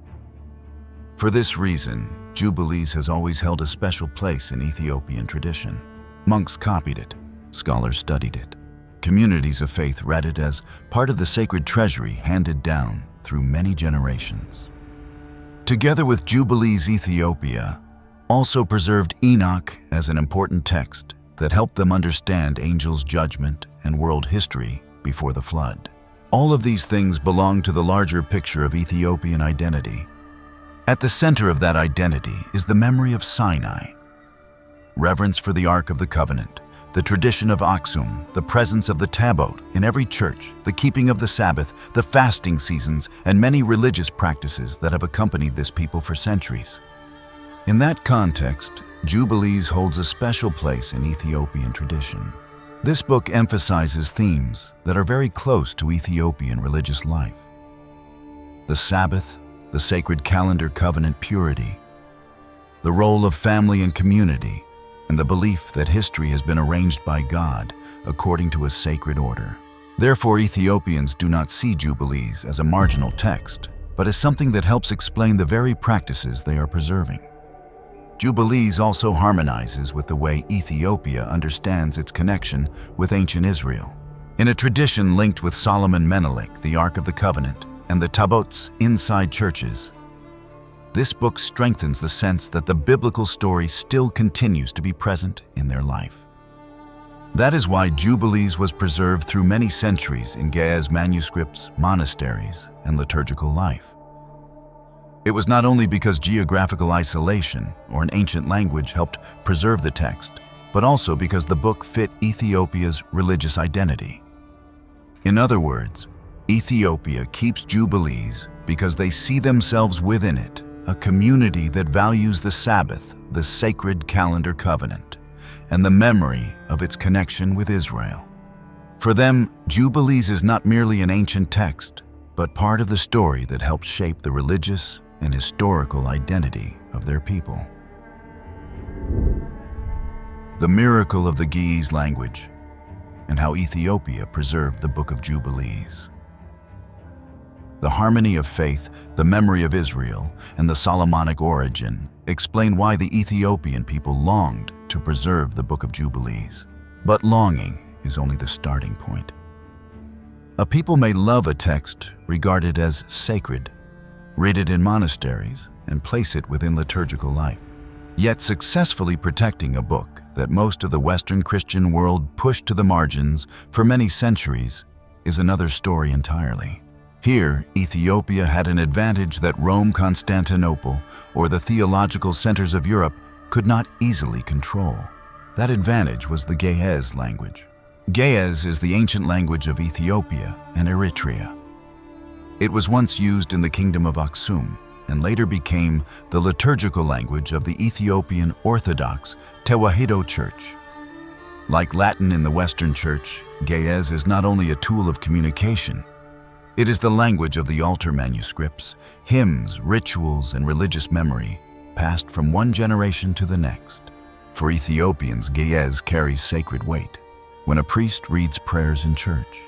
For this reason, Jubilees has always held a special place in Ethiopian tradition. Monks copied it, scholars studied it. Communities of faith read it as part of the sacred treasury handed down through many generations. Together with Jubilees, Ethiopia also preserved Enoch as an important text that helped them understand angels' judgment and world history before the flood. All of these things belong to the larger picture of Ethiopian identity. At the center of that identity is the memory of Sinai, reverence for the Ark of the Covenant, the tradition of Aksum, the presence of the tabot in every church, the keeping of the Sabbath, the fasting seasons, and many religious practices that have accompanied this people for centuries. In that context, Jubilees holds a special place in Ethiopian tradition. This book emphasizes themes that are very close to Ethiopian religious life. The Sabbath, the sacred calendar covenant purity, the role of family and community, and the belief that history has been arranged by God according to a sacred order. Therefore, Ethiopians do not see Jubilees as a marginal text, but as something that helps explain the very practices they are preserving. Jubilees also harmonizes with the way Ethiopia understands its connection with ancient Israel. In a tradition linked with Solomon Menelik, the Ark of the Covenant, and the tabots inside churches, this book strengthens the sense that the biblical story still continues to be present in their life. That is why Jubilees was preserved through many centuries in Ge'ez manuscripts, monasteries, and liturgical life. It was not only because geographical isolation or an ancient language helped preserve the text, but also because the book fit Ethiopia's religious identity. In other words, Ethiopia keeps Jubilees because they see themselves within it, a community that values the Sabbath, the sacred calendar covenant, and the memory of its connection with Israel. For them, Jubilees is not merely an ancient text, but part of the story that helps shape the religious and historical identity of their people. The miracle of the Ge'ez language and how Ethiopia preserved the Book of Jubilees. The harmony of faith, the memory of Israel, and the Solomonic origin explain why the Ethiopian people longed to preserve the Book of Jubilees. But longing is only the starting point. A people may love a text regarded as sacred, read it in monasteries, and place it within liturgical life. Yet successfully protecting a book that most of the Western Christian world pushed to the margins for many centuries is another story entirely. Here, Ethiopia had an advantage that Rome, Constantinople, or the theological centers of Europe could not easily control. That advantage was the Ge'ez language. Ge'ez is the ancient language of Ethiopia and Eritrea. It was once used in the kingdom of Aksum and later became the liturgical language of the Ethiopian Orthodox Church. Like Latin in the Western Church, Ge'ez is not only a tool of communication. It is the language of the altar manuscripts, hymns, rituals, and religious memory, passed from one generation to the next. For Ethiopians, Ge'ez carries sacred weight. When a priest reads prayers in church,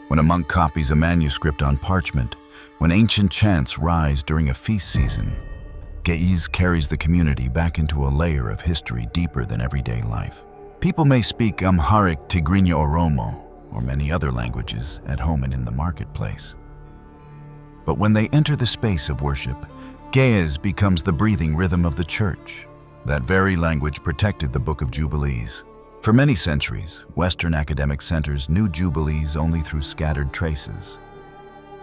when a monk copies a manuscript on parchment, when ancient chants rise during a feast season, Ge'ez carries the community back into a layer of history deeper than everyday life. People may speak Amharic, Tigrinya, Oromo, or many other languages at home and in the marketplace. But when they enter the space of worship, Ge'ez becomes the breathing rhythm of the church. That very language protected the Book of Jubilees. For many centuries, Western academic centers knew Jubilees only through scattered traces.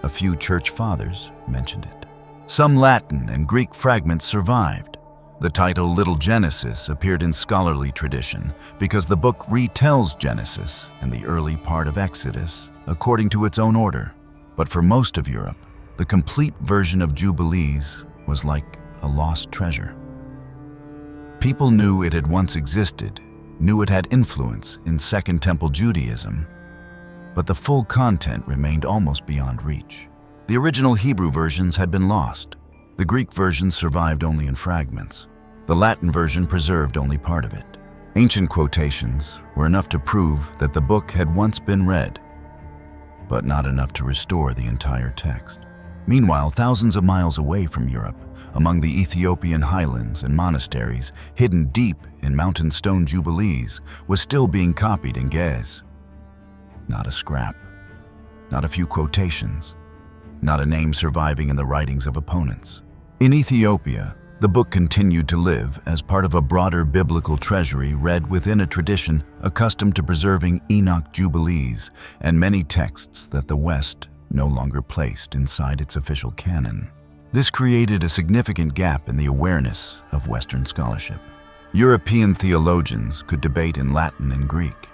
A few church fathers mentioned it. Some Latin and Greek fragments survived. The title Little Genesis appeared in scholarly tradition because the book retells Genesis and the early part of Exodus according to its own order. But for most of Europe, the complete version of Jubilees was like a lost treasure. People knew it had once existed, knew it had influence in Second Temple Judaism, but the full content remained almost beyond reach. The original Hebrew versions had been lost. The Greek version survived only in fragments. The Latin version preserved only part of it. Ancient quotations were enough to prove that the book had once been read, but not enough to restore the entire text. Meanwhile, thousands of miles away from Europe, among the Ethiopian highlands and monasteries, hidden deep in mountain stone Jubilees, was still being copied in Ge'ez. Not a scrap, not a few quotations, not a name surviving in the writings of opponents. In Ethiopia, the book continued to live as part of a broader biblical treasury read within a tradition accustomed to preserving Enoch Jubilees and many texts that the West no longer placed inside its official canon. This created a significant gap in the awareness of Western scholarship. European theologians could debate in Latin and Greek.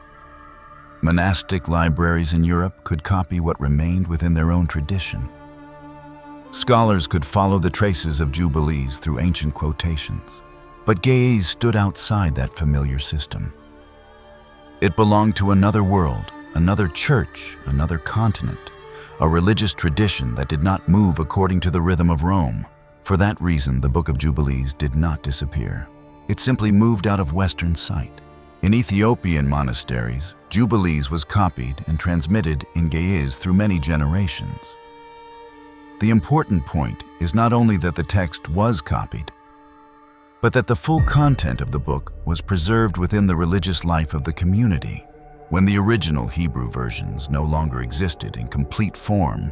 Monastic libraries in Europe could copy what remained within their own tradition. Scholars could follow the traces of Jubilees through ancient quotations. But Ge'ez stood outside that familiar system. It belonged to another world, another church, another continent, a religious tradition that did not move according to the rhythm of Rome. For that reason, the Book of Jubilees did not disappear. It simply moved out of Western sight. In Ethiopian monasteries, Jubilees was copied and transmitted in Ge'ez through many generations. The important point is not only that the text was copied, but that the full content of the book was preserved within the religious life of the community. When the original Hebrew versions no longer existed in complete form,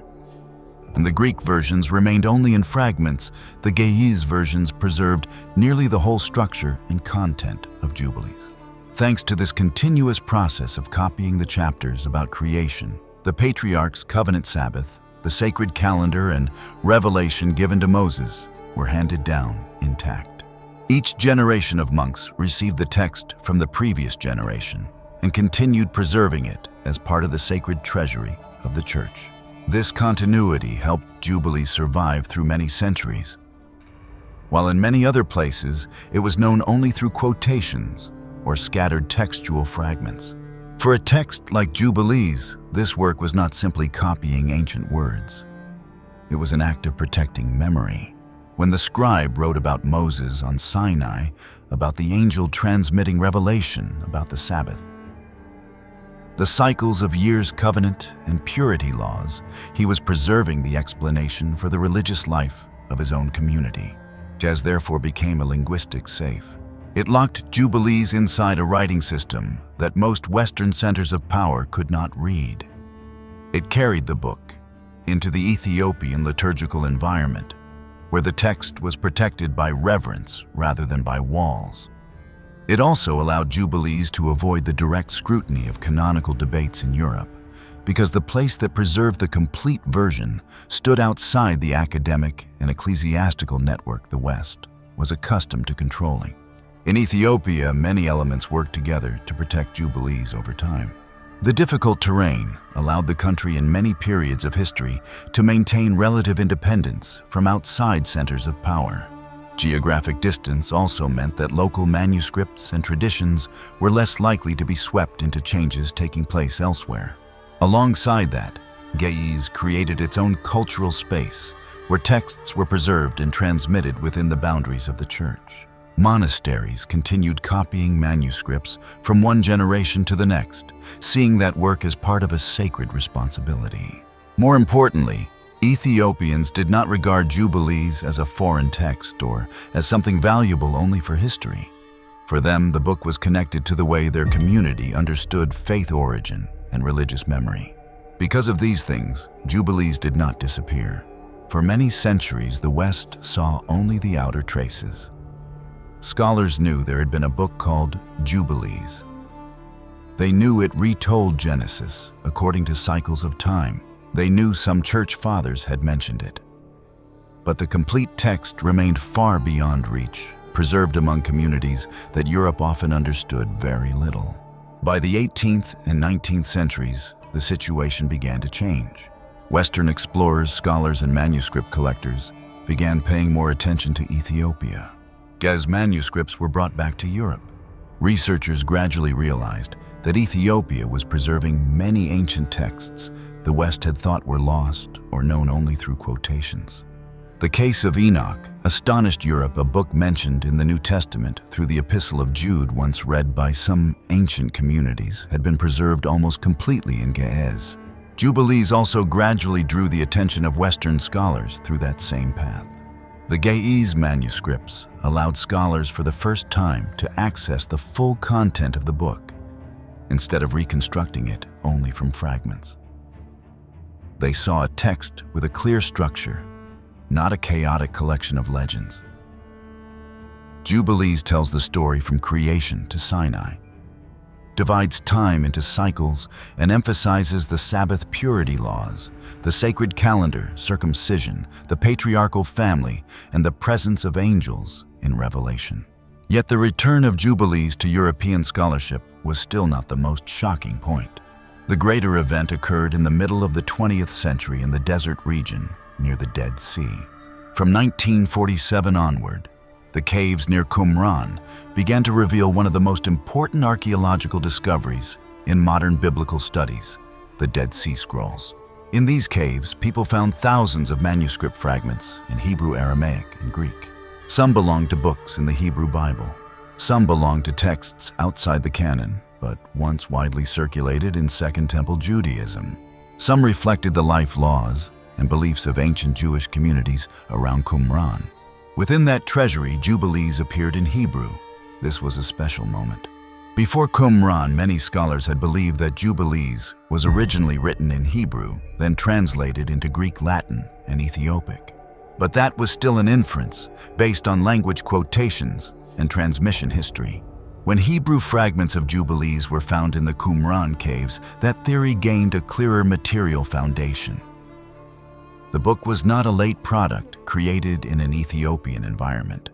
and the Greek versions remained only in fragments, the Ge'ez versions preserved nearly the whole structure and content of Jubilees. Thanks to this continuous process of copying the chapters about creation, the patriarch's covenant Sabbath, the sacred calendar, and revelation given to Moses were handed down intact. Each generation of monks received the text from the previous generation and continued preserving it as part of the sacred treasury of the church. This continuity helped Jubilees survive through many centuries, while in many other places it was known only through quotations or scattered textual fragments. For a text like Jubilees, this work was not simply copying ancient words. It was an act of protecting memory. When the scribe wrote about Moses on Sinai, about the angel transmitting revelation about the Sabbath, the cycles of years' covenant and purity laws, he was preserving the explanation for the religious life of his own community. Jazz therefore became a linguistic safe. It locked Jubilees inside a writing system that most Western centers of power could not read. It carried the book into the Ethiopian liturgical environment, where the text was protected by reverence rather than by walls. It also allowed Jubilees to avoid the direct scrutiny of canonical debates in Europe, because the place that preserved the complete version stood outside the academic and ecclesiastical network the West was accustomed to controlling. In Ethiopia, many elements worked together to protect Jubilees over time. The difficult terrain allowed the country in many periods of history to maintain relative independence from outside centers of power. Geographic distance also meant that local manuscripts and traditions were less likely to be swept into changes taking place elsewhere. Alongside that, Ge'ez created its own cultural space where texts were preserved and transmitted within the boundaries of the church. Monasteries continued copying manuscripts from one generation to the next, seeing that work as part of a sacred responsibility. More importantly, Ethiopians did not regard Jubilees as a foreign text or as something valuable only for history. For them, the book was connected to the way their community understood faith origin and religious memory. Because of these things, Jubilees did not disappear. For many centuries, the West saw only the outer traces. Scholars knew there had been a book called Jubilees. They knew it retold Genesis according to cycles of time. They knew some church fathers had mentioned it. But the complete text remained far beyond reach, preserved among communities that Europe often understood very little. By the 18th and 19th centuries, the situation began to change. Western explorers, scholars, and manuscript collectors began paying more attention to Ethiopia. As manuscripts were brought back to Europe, researchers gradually realized that Ethiopia was preserving many ancient texts the West had thought were lost or known only through quotations. The case of Enoch astonished Europe, a book mentioned in the New Testament through the Epistle of Jude, once read by some ancient communities, had been preserved almost completely in Ge'ez. Jubilees also gradually drew the attention of Western scholars through that same path. The Ge'ez manuscripts allowed scholars for the first time to access the full content of the book, instead of reconstructing it only from fragments. They saw a text with a clear structure, not a chaotic collection of legends. Jubilees tells the story from creation to Sinai, divides time into cycles, and emphasizes the Sabbath purity laws, the sacred calendar, circumcision, the patriarchal family, and the presence of angels in Revelation. Yet the return of Jubilees to European scholarship was still not the most shocking point. The greater event occurred in the middle of the 20th century in the desert region near the Dead Sea. From 1947 onward, the caves near Qumran began to reveal one of the most important archaeological discoveries in modern biblical studies, the Dead Sea Scrolls. In these caves, people found thousands of manuscript fragments in Hebrew, Aramaic, and Greek. Some belonged to books in the Hebrew Bible. Some belonged to texts outside the canon, but once widely circulated in Second Temple Judaism. Some reflected the life laws and beliefs of ancient Jewish communities around Qumran. Within that treasury, Jubilees appeared in Hebrew. This was a special moment. Before Qumran, many scholars had believed that Jubilees was originally written in Hebrew, then translated into Greek, Latin, and Ethiopic. But that was still an inference based on language quotations and transmission history. When Hebrew fragments of Jubilees were found in the Qumran caves, that theory gained a clearer material foundation. The book was not a late product created in an Ethiopian environment.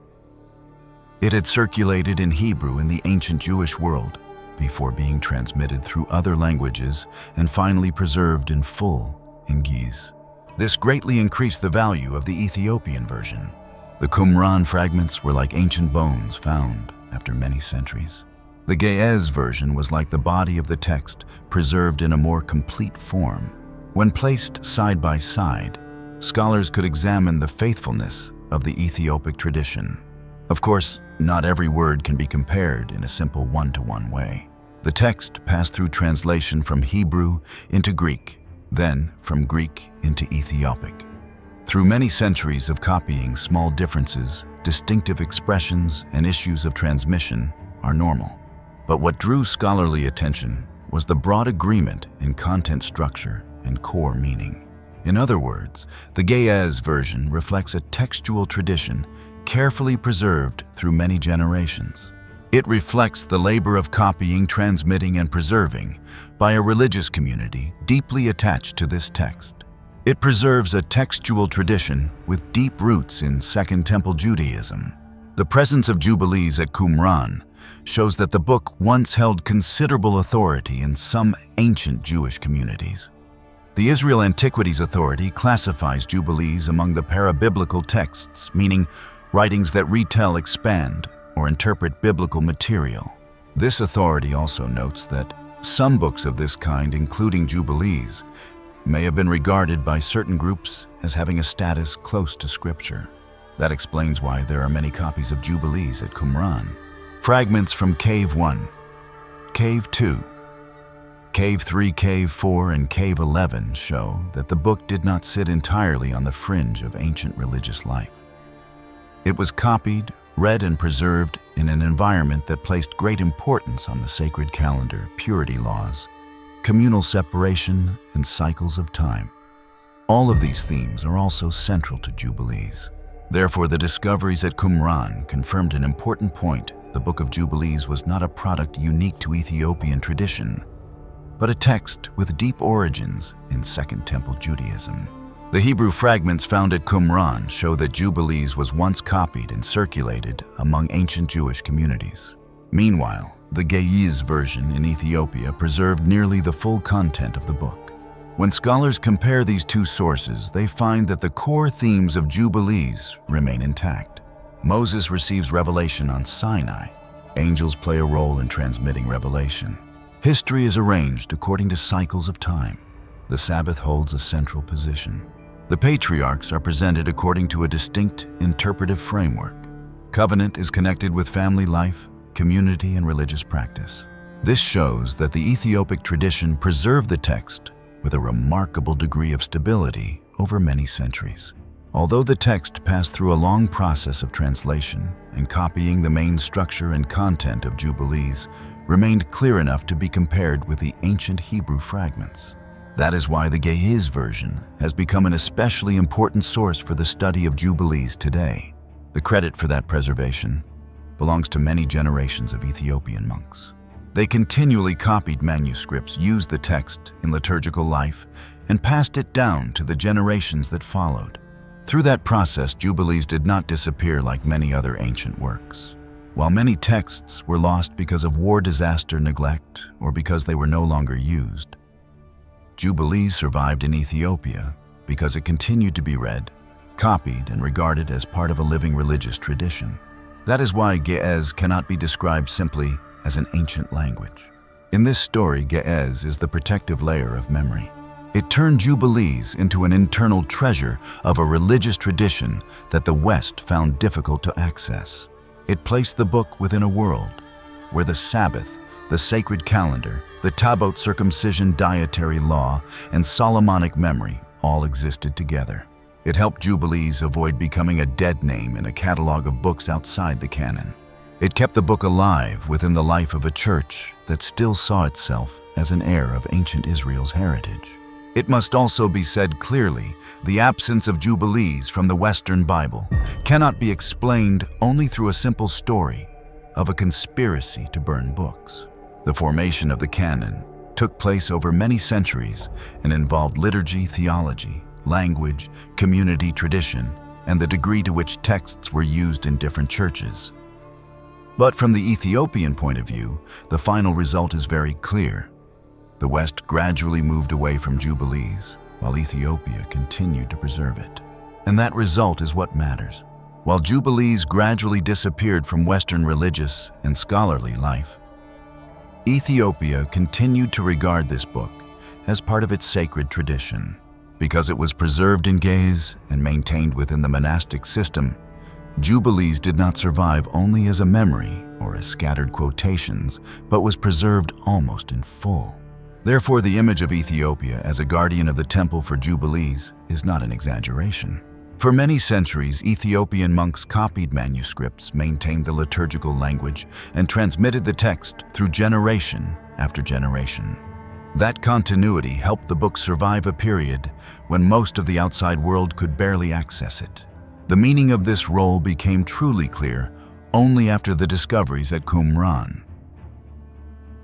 It had circulated in Hebrew in the ancient Jewish world before being transmitted through other languages and finally preserved in full in Ge'ez. This greatly increased the value of the Ethiopian version. The Qumran fragments were like ancient bones found after many centuries. The Ge'ez version was like the body of the text, preserved in a more complete form. When placed side by side, scholars could examine the faithfulness of the Ethiopic tradition. Of course, not every word can be compared in a simple one-to-one way. The text passed through translation from Hebrew into Greek, then from Greek into Ethiopic. Through many centuries of copying, small differences, distinctive expressions, and issues of transmission are normal. But what drew scholarly attention was the broad agreement in content structure and core meaning. In other words, the Ge'ez version reflects a textual tradition carefully preserved through many generations. It reflects the labor of copying, transmitting, and preserving by a religious community deeply attached to this text. It preserves a textual tradition with deep roots in Second Temple Judaism. The presence of Jubilees at Qumran shows that the book once held considerable authority in some ancient Jewish communities. The Israel Antiquities Authority classifies Jubilees among the parabiblical texts, meaning writings that retell, expand, or interpret biblical material. This authority also notes that some books of this kind, including Jubilees, may have been regarded by certain groups as having a status close to Scripture. That explains why there are many copies of Jubilees at Qumran. Fragments from Cave 1, Cave 2, Cave 3, Cave 4, and Cave 11 show that the book did not sit entirely on the fringe of ancient religious life. It was copied, read, and preserved in an environment that placed great importance on the sacred calendar, purity laws, communal separation, and cycles of time. All of these themes are also central to Jubilees. Therefore, the discoveries at Qumran confirmed an important point. The Book of Jubilees was not a product unique to Ethiopian tradition, but a text with deep origins in Second Temple Judaism. The Hebrew fragments found at Qumran show that Jubilees was once copied and circulated among ancient Jewish communities. Meanwhile, the Ge'ez version in Ethiopia preserved nearly the full content of the book. When scholars compare these two sources, they find that the core themes of Jubilees remain intact. Moses receives revelation on Sinai. Angels play a role in transmitting revelation. History is arranged according to cycles of time. The Sabbath holds a central position. The patriarchs are presented according to a distinct interpretive framework. Covenant is connected with family life, community, and religious practice. This shows that the Ethiopic tradition preserved the text with a remarkable degree of stability over many centuries. Although the text passed through a long process of translation and copying, the main structure and content of Jubilees remained clear enough to be compared with the ancient Hebrew fragments. That is why the Ge'ez version has become an especially important source for the study of Jubilees today. The credit for that preservation belongs to many generations of Ethiopian monks. They continually copied manuscripts, used the text in liturgical life, and passed it down to the generations that followed. Through that process, Jubilees did not disappear like many other ancient works. While many texts were lost because of war, disaster, neglect, or because they were no longer used, Jubilees survived in Ethiopia because it continued to be read, copied, and regarded as part of a living religious tradition. That is why Ge'ez cannot be described simply as an ancient language. In this story, Ge'ez is the protective layer of memory. It turned Jubilees into an internal treasure of a religious tradition that the West found difficult to access. It placed the book within a world where the Sabbath, the sacred calendar, the Tabot circumcision dietary law, and Solomonic memory all existed together. It helped Jubilees avoid becoming a dead name in a catalog of books outside the canon. It kept the book alive within the life of a church that still saw itself as an heir of ancient Israel's heritage. It must also be said clearly, the absence of Jubilees from the Western Bible cannot be explained only through a simple story of a conspiracy to burn books. The formation of the canon took place over many centuries and involved liturgy, theology, language, community tradition, and the degree to which texts were used in different churches. But from the Ethiopian point of view, the final result is very clear. The West gradually moved away from Jubilees, while Ethiopia continued to preserve it. And that result is what matters. While Jubilees gradually disappeared from Western religious and scholarly life, Ethiopia continued to regard this book as part of its sacred tradition. Because it was preserved in gaze and maintained within the monastic system, Jubilees did not survive only as a memory or as scattered quotations, but was preserved almost in full. Therefore, the image of Ethiopia as a guardian of the temple for Jubilees is not an exaggeration. For many centuries, Ethiopian monks copied manuscripts, maintained the liturgical language, and transmitted the text through generation after generation. That continuity helped the book survive a period when most of the outside world could barely access it. The meaning of this role became truly clear only after the discoveries at Qumran.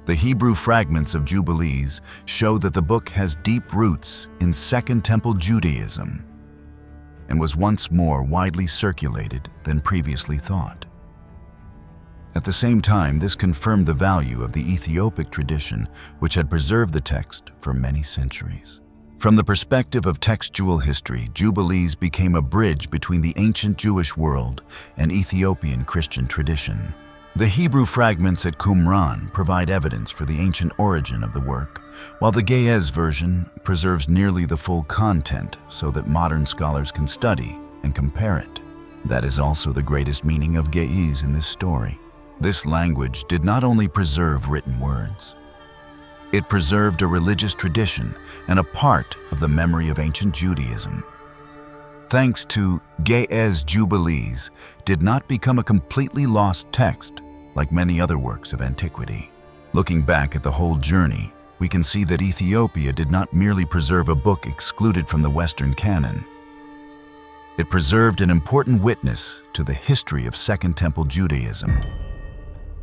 The Hebrew fragments of Jubilees show that the book has deep roots in Second Temple Judaism and was once more widely circulated than previously thought. At the same time, this confirmed the value of the Ethiopic tradition, which had preserved the text for many centuries. From the perspective of textual history, Jubilees became a bridge between the ancient Jewish world and Ethiopian Christian tradition. The Hebrew fragments at Qumran provide evidence for the ancient origin of the work, while the Ge'ez version preserves nearly the full content so that modern scholars can study and compare it. That is also the greatest meaning of Ge'ez in this story. This language did not only preserve written words, it preserved a religious tradition and a part of the memory of ancient Judaism. Thanks to Ge'ez, Jubilees did not become a completely lost text like many other works of antiquity. Looking back at the whole journey, we can see that Ethiopia did not merely preserve a book excluded from the Western canon. It preserved an important witness to the history of Second Temple Judaism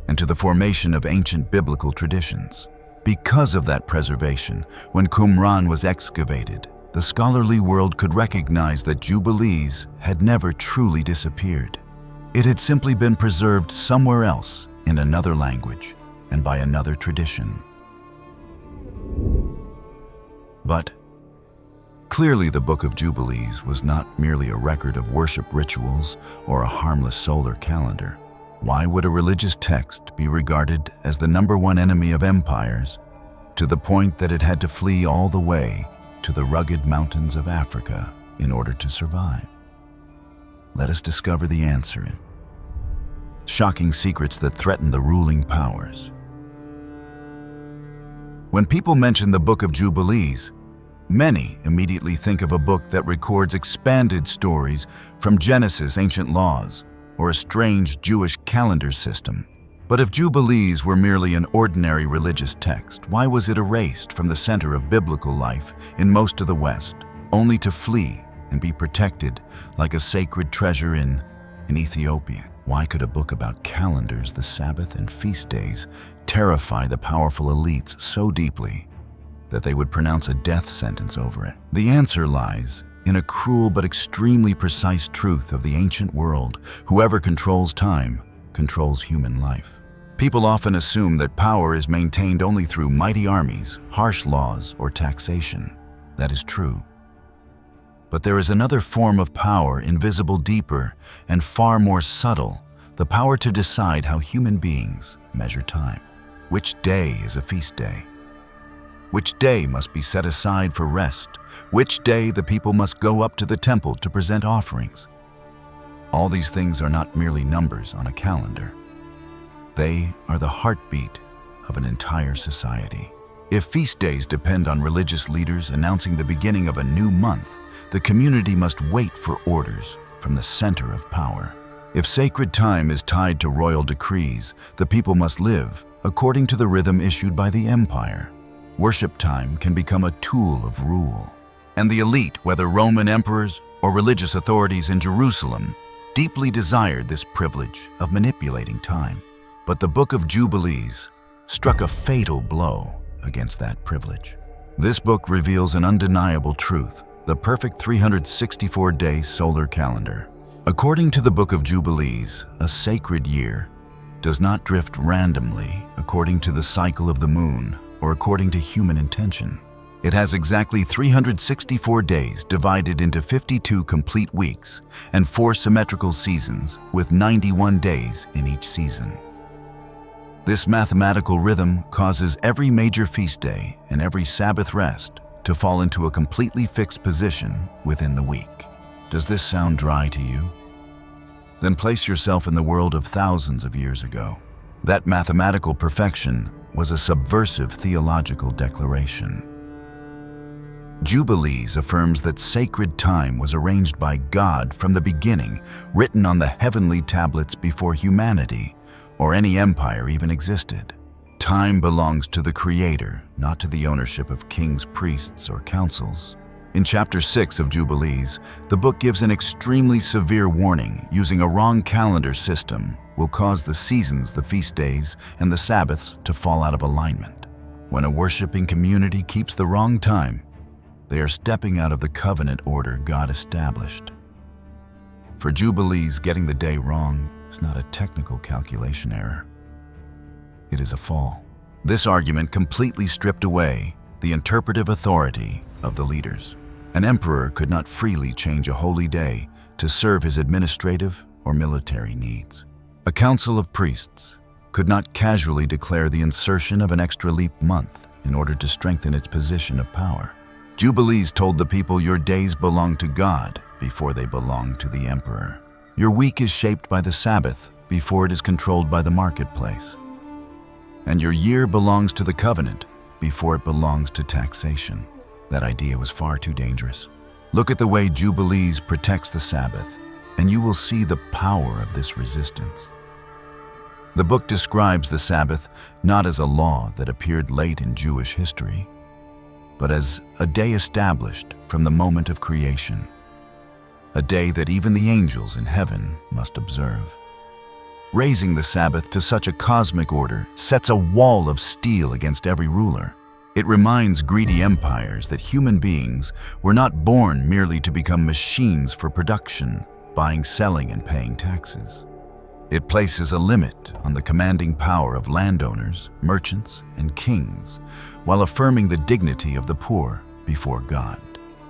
and to the formation of ancient biblical traditions. Because of that preservation, when Qumran was excavated, the scholarly world could recognize that Jubilees had never truly disappeared. It had simply been preserved somewhere else in another language and by another tradition. But clearly the Book of Jubilees was not merely a record of worship rituals or a harmless solar calendar. Why would a religious text be regarded as the #1 enemy of empires, to the point that it had to flee all the way to the rugged mountains of Africa in order to survive? Let us discover the answer in shocking secrets that threaten the ruling powers. When people mention the Book of Jubilees, many immediately think of a book that records expanded stories from Genesis' ancient laws or a strange Jewish calendar system. But if Jubilees were merely an ordinary religious text, why was it erased from the center of biblical life in most of the West, only to flee and be protected like a sacred treasure in Ethiopia? Why could a book about calendars, the Sabbath, and feast days terrify the powerful elites so deeply that they would pronounce a death sentence over it? The answer lies in a cruel but extremely precise truth of the ancient world: whoever controls time controls human life. People often assume that power is maintained only through mighty armies, harsh laws, or taxation. That is true. But there is another form of power, invisible, deeper, and far more subtle: the power to decide how human beings measure time. Which day is a feast day? Which day must be set aside for rest? Which day the people must go up to the temple to present offerings? All these things are not merely numbers on a calendar. They are the heartbeat of an entire society. If feast days depend on religious leaders announcing the beginning of a new month, the community must wait for orders from the center of power. If sacred time is tied to royal decrees, the people must live according to the rhythm issued by the empire. Worship time can become a tool of rule. And the elite, whether Roman emperors or religious authorities in Jerusalem, deeply desired this privilege of manipulating time. But the Book of Jubilees struck a fatal blow against that privilege. This book reveals an undeniable truth: the perfect 364-day solar calendar. According to the Book of Jubilees, a sacred year does not drift randomly according to the cycle of the moon or according to human intention. It has exactly 364 days divided into 52 complete weeks and 4 symmetrical seasons with 91 days in each season. This mathematical rhythm causes every major feast day and every Sabbath rest to fall into a completely fixed position within the week. Does this sound dry to you? Then place yourself in the world of thousands of years ago. That mathematical perfection was a subversive theological declaration. Jubilees affirms that sacred time was arranged by God from the beginning, written on the heavenly tablets before humanity or any empire even existed. Time belongs to the Creator, not to the ownership of kings, priests, or councils. In chapter 6 of Jubilees, the book gives an extremely severe warning. Using a wrong calendar system will cause the seasons, the feast days, and the Sabbaths to fall out of alignment. When a worshiping community keeps the wrong time, they are stepping out of the covenant order God established. For Jubilees, getting the day wrong is not a technical calculation error. It is a fall. This argument completely stripped away the interpretive authority of the leaders. An emperor could not freely change a holy day to serve his administrative or military needs. A council of priests could not casually declare the insertion of an extra leap month in order to strengthen its position of power. Jubilees told the people, your days belong to God before they belong to the emperor. Your week is shaped by the Sabbath before it is controlled by the marketplace. And your year belongs to the covenant before it belongs to taxation. That idea was far too dangerous. Look at the way Jubilees protects the Sabbath, and you will see the power of this resistance. The book describes the Sabbath not as a law that appeared late in Jewish history, but as a day established from the moment of creation, a day that even the angels in heaven must observe. Raising the Sabbath to such a cosmic order sets a wall of steel against every ruler. It reminds greedy empires that human beings were not born merely to become machines for production, buying, selling, and paying taxes. It places a limit on the commanding power of landowners, merchants, and kings, while affirming the dignity of the poor before God.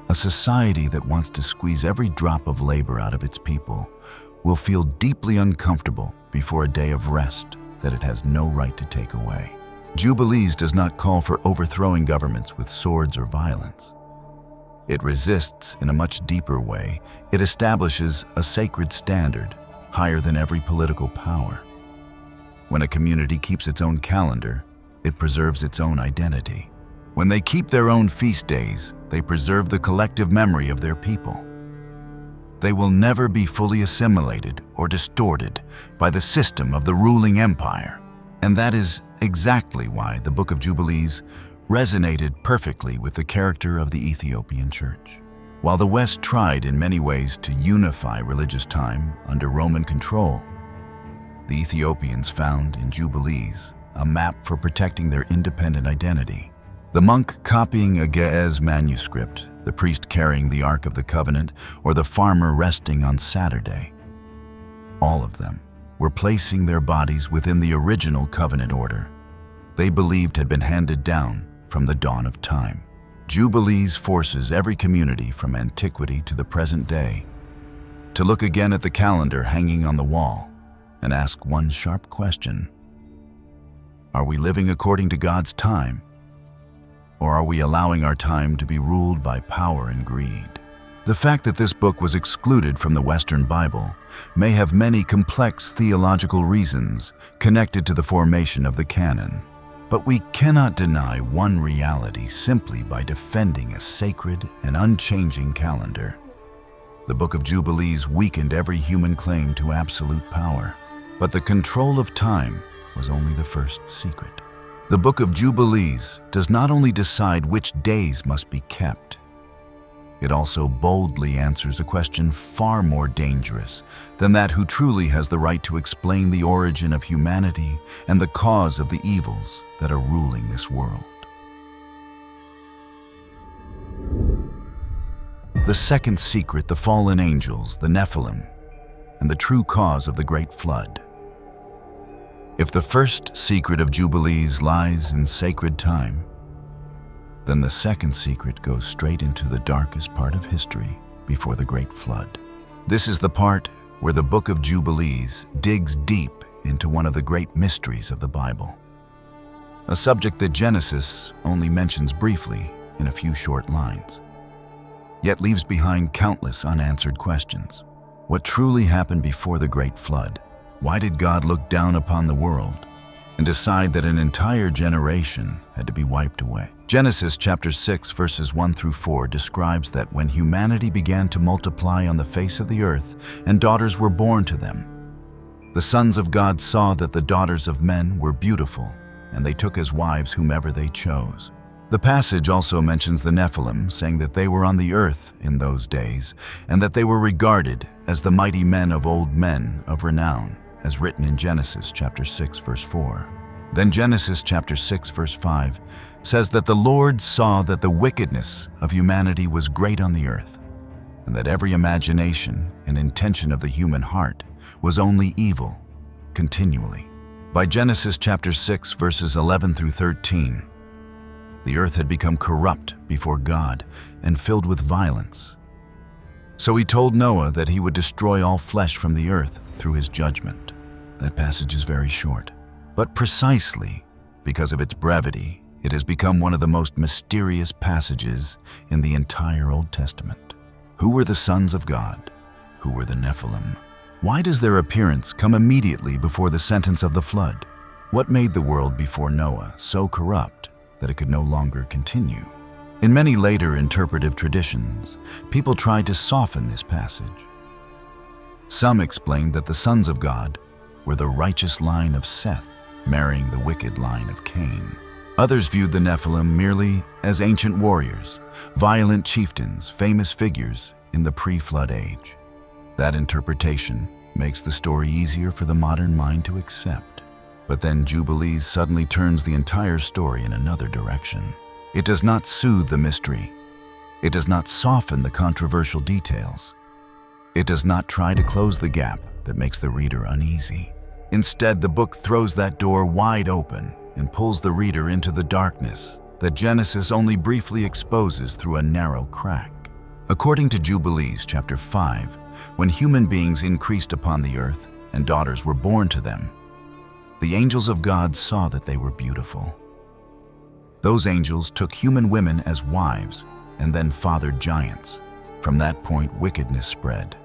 A society that wants to squeeze every drop of labor out of its people will feel deeply uncomfortable before a day of rest that it has no right to take away. Jubilees does not call for overthrowing governments with swords or violence. It resists in a much deeper way. It establishes a sacred standard higher than every political power. When a community keeps its own calendar, it preserves its own identity. When they keep their own feast days, they preserve the collective memory of their people. They will never be fully assimilated or distorted by the system of the ruling empire. And that is exactly why the Book of Jubilees resonated perfectly with the character of the Ethiopian Church. While the West tried in many ways to unify religious time under Roman control, the Ethiopians found in Jubilees a map for protecting their independent identity. The monk copying a Ge'ez manuscript, the priest carrying the Ark of the Covenant, or the farmer resting on Saturday. All of them were placing their bodies within the original covenant order they believed had been handed down from the dawn of time. Jubilees forces every community from antiquity to the present day to look again at the calendar hanging on the wall and ask one sharp question: are we living according to God's time, or are we allowing our time to be ruled by power and greed? The fact that this book was excluded from the Western Bible may have many complex theological reasons connected to the formation of the canon, but we cannot deny one reality simply by defending a sacred and unchanging calendar. The Book of Jubilees weakened every human claim to absolute power, but the control of time was only the first secret. The Book of Jubilees does not only decide which days must be kept, it also boldly answers a question far more dangerous than that: who truly has the right to explain the origin of humanity and the cause of the evils that are ruling this world? The second secret, the fallen angels, the Nephilim, and the true cause of the Great Flood. If the first secret of Jubilees lies in sacred time, Then the second secret goes straight into the darkest part of history before the Great Flood. This is the part where the Book of Jubilees digs deep into one of the great mysteries of the Bible, a subject that Genesis only mentions briefly in a few short lines, yet leaves behind countless unanswered questions. What truly happened before the Great Flood? Why did God look down upon the world and decide that an entire generation had to be wiped away? Genesis chapter 6 verses 1 through 4 describes that when humanity began to multiply on the face of the earth and daughters were born to them, the sons of God saw that the daughters of men were beautiful, and they took as wives whomever they chose. The passage also mentions the Nephilim, saying that they were on the earth in those days, and that they were regarded as the mighty men of old men of renown, as written in Genesis chapter 6 verse 4. Then Genesis chapter 6 verse 5 says that the Lord saw that the wickedness of humanity was great on the earth, and that every imagination and intention of the human heart was only evil continually. By Genesis chapter 6 verses 11 through 13, the earth had become corrupt before God and filled with violence. So he told Noah that he would destroy all flesh from the earth through his judgment. That passage is very short, but precisely because of its brevity, it has become one of the most mysterious passages in the entire Old Testament. Who were the sons of God? Who were the Nephilim? Why does their appearance come immediately before the sentence of the flood? What made the world before Noah so corrupt that it could no longer continue? In many later interpretive traditions, people tried to soften this passage. Some explained that the sons of God were the righteous line of Seth, marrying the wicked line of Cain. Others viewed the Nephilim merely as ancient warriors, violent chieftains, famous figures in the pre-flood age. That interpretation makes the story easier for the modern mind to accept. But then Jubilees suddenly turns the entire story in another direction. It does not soothe the mystery. It does not soften the controversial details. It does not try to close the gap that makes the reader uneasy. Instead, the book throws that door wide open and pulls the reader into the darkness that Genesis only briefly exposes through a narrow crack. According to Jubilees chapter 5, when human beings increased upon the earth and daughters were born to them, the angels of God saw that they were beautiful. Those angels took human women as wives and then fathered giants. From that point, wickedness spread.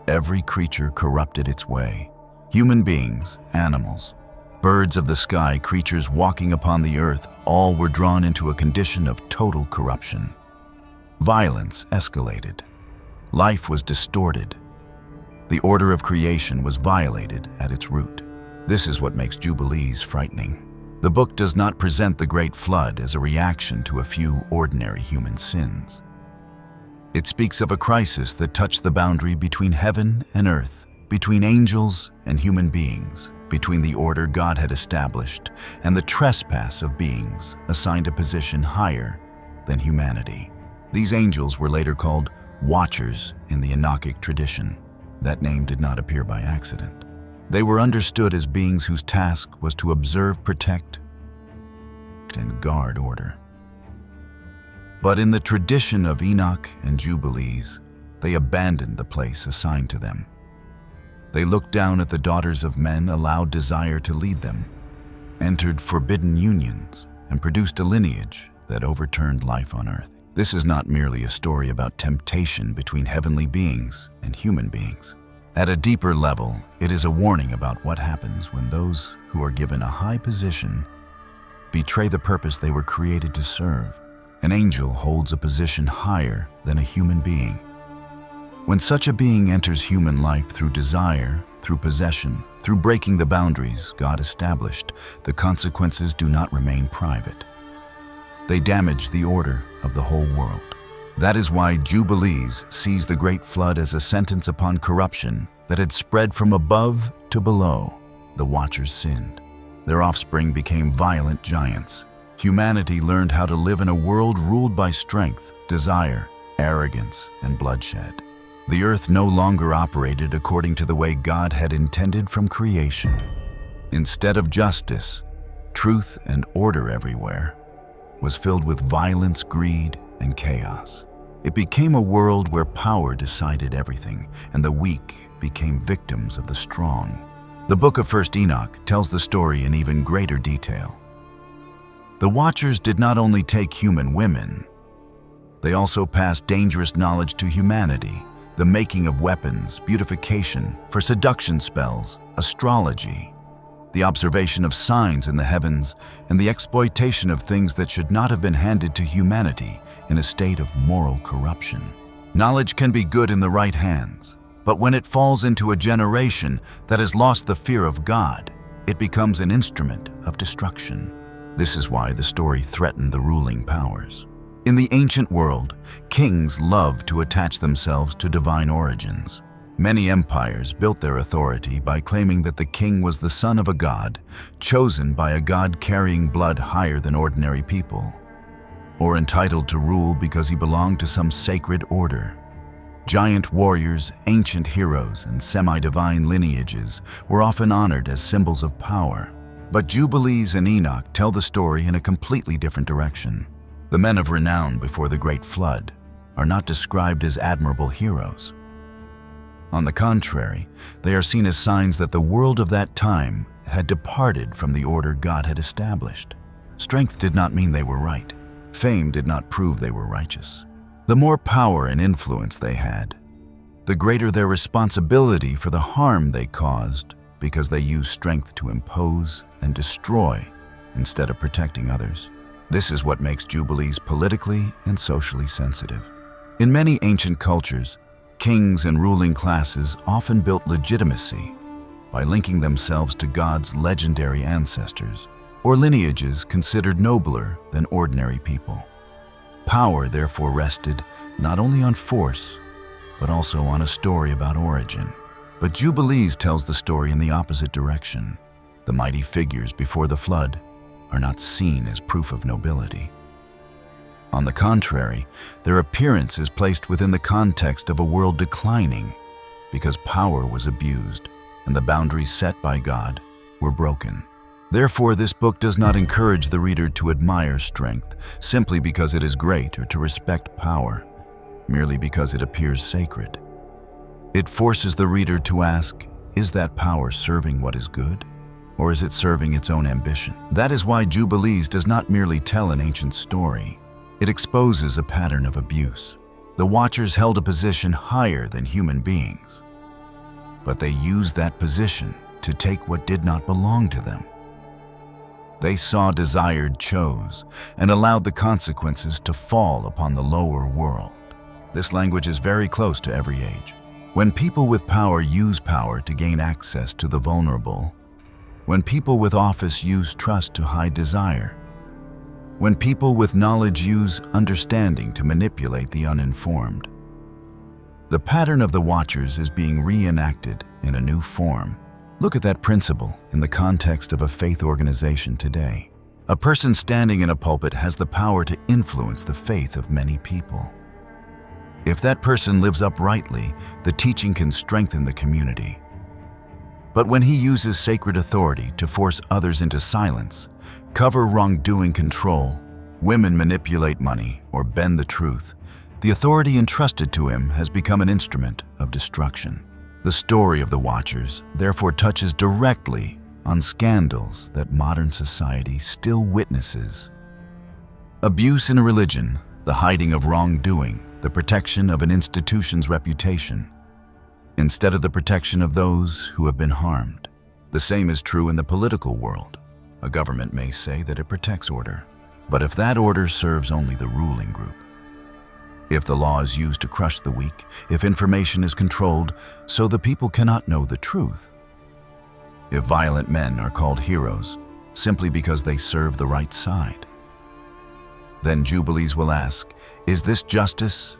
Every creature corrupted its way. Human beings, animals, birds of the sky, creatures walking upon the earth, all were drawn into a condition of total corruption. Violence escalated. Life was distorted. The order of creation was violated at its root. This is what makes Jubilees frightening. The book does not present the Great Flood as a reaction to a few ordinary human sins. It speaks of a crisis that touched the boundary between heaven and earth, between angels and human beings, between the order God had established and the trespass of beings assigned a position higher than humanity. These angels were later called Watchers in the Enochic tradition. That name did not appear by accident. They were understood as beings whose task was to observe, protect, and guard order. But in the tradition of Enoch and Jubilees, they abandoned the place assigned to them. They looked down at the daughters of men, allowed desire to lead them, entered forbidden unions, and produced a lineage that overturned life on earth. This is not merely a story about temptation between heavenly beings and human beings. At a deeper level, it is a warning about what happens when those who are given a high position betray the purpose they were created to serve. An angel holds a position higher than a human being. When such a being enters human life through desire, through possession, through breaking the boundaries God established, the consequences do not remain private. They damage the order of the whole world. That is why Jubilees sees the Great Flood as a sentence upon corruption that had spread from above to below. The Watchers sinned. Their offspring became violent giants. Humanity learned how to live in a world ruled by strength, desire, arrogance, and bloodshed. The earth no longer operated according to the way God had intended from creation. Instead of justice, truth, and order everywhere, was filled with violence, greed, and chaos. It became a world where power decided everything, and the weak became victims of the strong. The Book of 1 Enoch tells the story in even greater detail. The Watchers did not only take human women, they also passed dangerous knowledge to humanity, the making of weapons, beautification, for seduction spells, astrology, the observation of signs in the heavens, and the exploitation of things that should not have been handed to humanity in a state of moral corruption. Knowledge can be good in the right hands, but when it falls into a generation that has lost the fear of God, it becomes an instrument of destruction. This is why the story threatened the ruling powers. In the ancient world, kings loved to attach themselves to divine origins. Many empires built their authority by claiming that the king was the son of a god, chosen by a god carrying blood higher than ordinary people, or entitled to rule because he belonged to some sacred order. Giant warriors, ancient heroes, and semi-divine lineages were often honored as symbols of power. But Jubilees and Enoch tell the story in a completely different direction. The men of renown before the Great Flood are not described as admirable heroes. On the contrary, they are seen as signs that the world of that time had departed from the order God had established. Strength did not mean they were right. Fame did not prove they were righteous. The more power and influence they had, the greater their responsibility for the harm they caused, because they used strength to impose and destroy instead of protecting others. This is what makes Jubilees politically and socially sensitive. In many ancient cultures, kings and ruling classes often built legitimacy by linking themselves to God's legendary ancestors, or lineages considered nobler than ordinary people. Power therefore rested not only on force, but also on a story about origin. But Jubilees tells the story in the opposite direction. The mighty figures before the flood are not seen as proof of nobility. On the contrary, their appearance is placed within the context of a world declining because power was abused and the boundaries set by God were broken. Therefore, this book does not encourage the reader to admire strength simply because it is great or to respect power, merely because it appears sacred. It forces the reader to ask, is that power serving what is good, or is it serving its own ambition? That is why Jubilees does not merely tell an ancient story. It exposes a pattern of abuse. The Watchers held a position higher than human beings, but they used that position to take what did not belong to them. They saw desired chose and allowed the consequences to fall upon the lower world. This language is very close to every age. When people with power use power to gain access to the vulnerable, when people with office use trust to hide desire, when people with knowledge use understanding to manipulate the uninformed, the pattern of the Watchers is being reenacted in a new form. Look at that principle in the context of a faith organization today. A person standing in a pulpit has the power to influence the faith of many people. If that person lives uprightly, the teaching can strengthen the community. But when he uses sacred authority to force others into silence, cover wrongdoing, control, women manipulate money, or bend the truth, the authority entrusted to him has become an instrument of destruction. The story of the Watchers therefore touches directly on scandals that modern society still witnesses. Abuse in a religion, the hiding of wrongdoing, the protection of an institution's reputation, instead of the protection of those who have been harmed. The same is true in the political world. A government may say that it protects order, but if that order serves only the ruling group, if the law is used to crush the weak, if information is controlled so the people cannot know the truth, if violent men are called heroes simply because they serve the right side, then Jubilees will ask, is this justice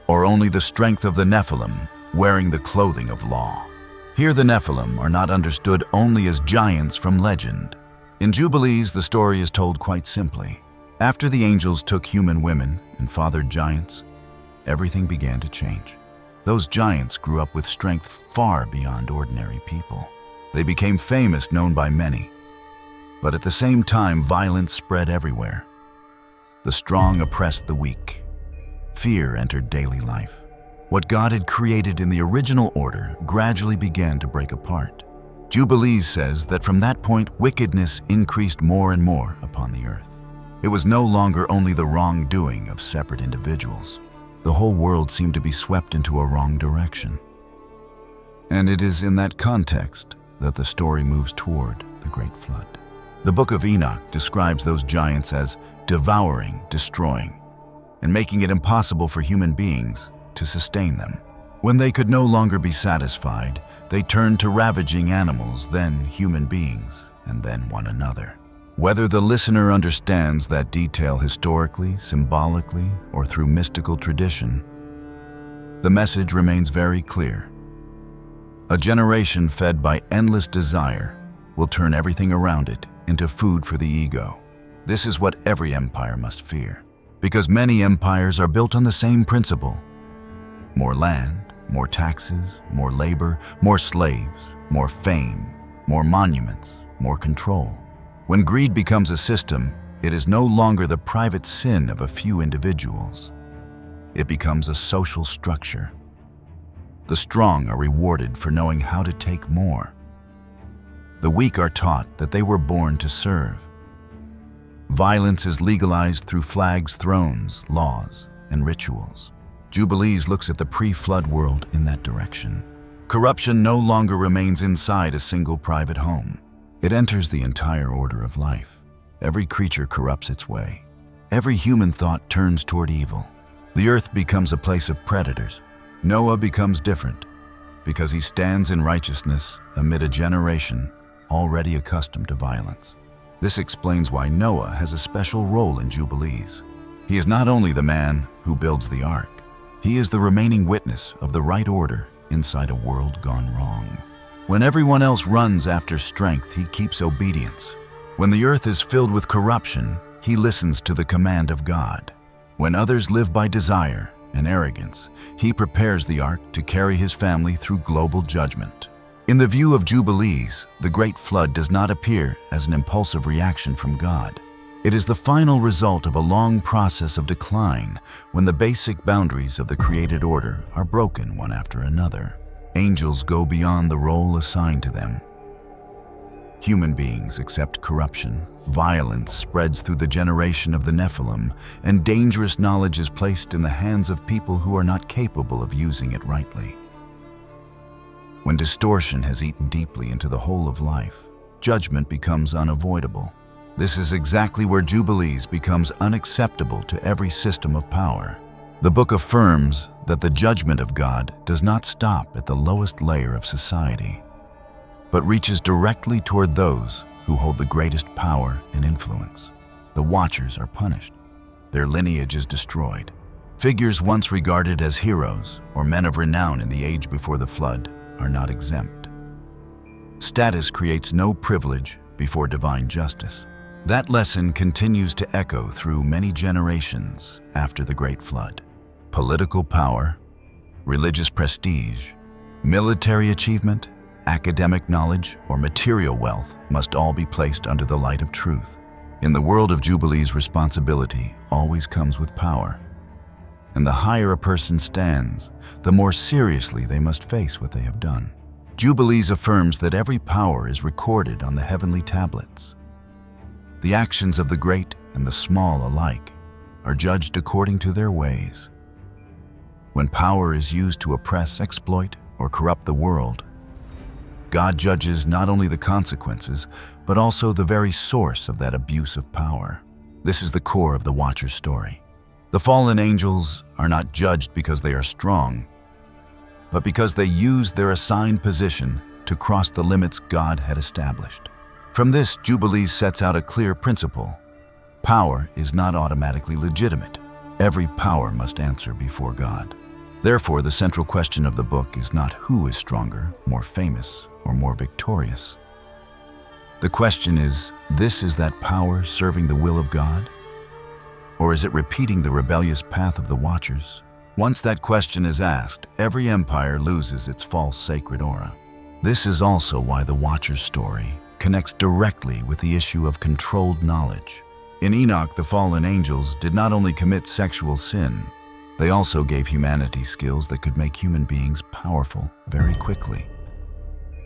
or only the strength of the Nephilim wearing the clothing of law? Here the Nephilim are not understood only as giants from legend. In Jubilees, the story is told quite simply. After the angels took human women and fathered giants, everything began to change. Those giants grew up with strength far beyond ordinary people. They became famous, known by many. But at the same time, violence spread everywhere. The strong oppressed the weak. Fear entered daily life. What God had created in the original order gradually began to break apart. Jubilees says that from that point, wickedness increased more and more upon the earth. It was no longer only the wrongdoing of separate individuals. The whole world seemed to be swept into a wrong direction. And it is in that context that the story moves toward the Great Flood. The Book of Enoch describes those giants as devouring, destroying, and making it impossible for human beings to sustain them. When they could no longer be satisfied, they turned to ravaging animals, then human beings, and then one another. Whether the listener understands that detail historically, symbolically, or through mystical tradition, the message remains very clear. A generation fed by endless desire will turn everything around it into food for the ego. This is what every empire must fear, because many empires are built on the same principle. More land, more taxes, more labor, more slaves, more fame, more monuments, more control. When greed becomes a system, it is no longer the private sin of a few individuals. It becomes a social structure. The strong are rewarded for knowing how to take more. The weak are taught that they were born to serve. Violence is legalized through flags, thrones, laws, and rituals. Jubilees looks at the pre-flood world in that direction. Corruption no longer remains inside a single private home. It enters the entire order of life. Every creature corrupts its way. Every human thought turns toward evil. The earth becomes a place of predators. Noah becomes different because he stands in righteousness amid a generation already accustomed to violence. This explains why Noah has a special role in Jubilees. He is not only the man who builds the ark, he is the remaining witness of the right order inside a world gone wrong. When everyone else runs after strength, he keeps obedience. When the earth is filled with corruption, he listens to the command of God. When others live by desire and arrogance, he prepares the ark to carry his family through global judgment. In the view of Jubilees, the Great Flood does not appear as an impulsive reaction from God. It is the final result of a long process of decline when the basic boundaries of the created order are broken one after another. Angels go beyond the role assigned to them. Human beings accept corruption. Violence spreads through the generation of the Nephilim, and dangerous knowledge is placed in the hands of people who are not capable of using it rightly. When distortion has eaten deeply into the whole of life, judgment becomes unavoidable. This is exactly where Jubilees becomes unacceptable to every system of power. The book affirms that the judgment of God does not stop at the lowest layer of society, but reaches directly toward those who hold the greatest power and influence. The Watchers are punished. Their lineage is destroyed. Figures once regarded as heroes or men of renown in the age before the flood are not exempt. Status creates no privilege before divine justice. That lesson continues to echo through many generations after the Great Flood. Political power, religious prestige, military achievement, academic knowledge, or material wealth must all be placed under the light of truth. In the world of Jubilees, responsibility always comes with power. And the higher a person stands, the more seriously they must face what they have done. Jubilees affirms that every power is recorded on the heavenly tablets. The actions of the great and the small alike are judged according to their ways. When power is used to oppress, exploit, or corrupt the world, God judges not only the consequences, but also the very source of that abuse of power. This is the core of the Watcher's story. The fallen angels are not judged because they are strong, but because they used their assigned position to cross the limits God had established. From this, Jubilees sets out a clear principle. Power is not automatically legitimate. Every power must answer before God. Therefore, the central question of the book is not who is stronger, more famous, or more victorious. The question is that power serving the will of God? Or is it repeating the rebellious path of the Watchers? Once that question is asked, every empire loses its false sacred aura. This is also why the Watcher's story connects directly with the issue of controlled knowledge. In Enoch, the fallen angels did not only commit sexual sin, they also gave humanity skills that could make human beings powerful very quickly,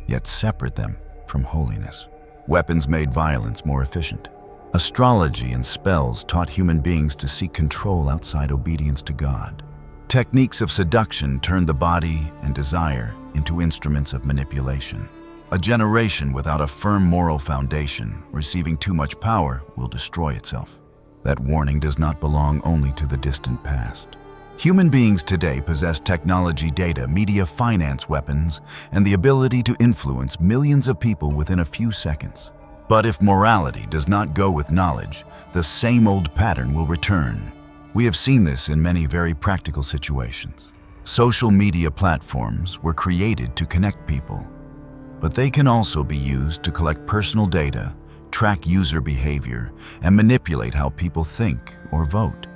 yet separate them from holiness. Weapons made violence more efficient. Astrology and spells taught human beings to seek control outside obedience to God. Techniques of seduction turned the body and desire into instruments of manipulation. A generation without a firm moral foundation, receiving too much power, will destroy itself. That warning does not belong only to the distant past. Human beings today possess technology, data, media, finance, weapons, and the ability to influence millions of people within a few seconds. But if morality does not go with knowledge, the same old pattern will return. We have seen this in many very practical situations. Social media platforms were created to connect people, but they can also be used to collect personal data, track user behavior, and manipulate how people think or vote.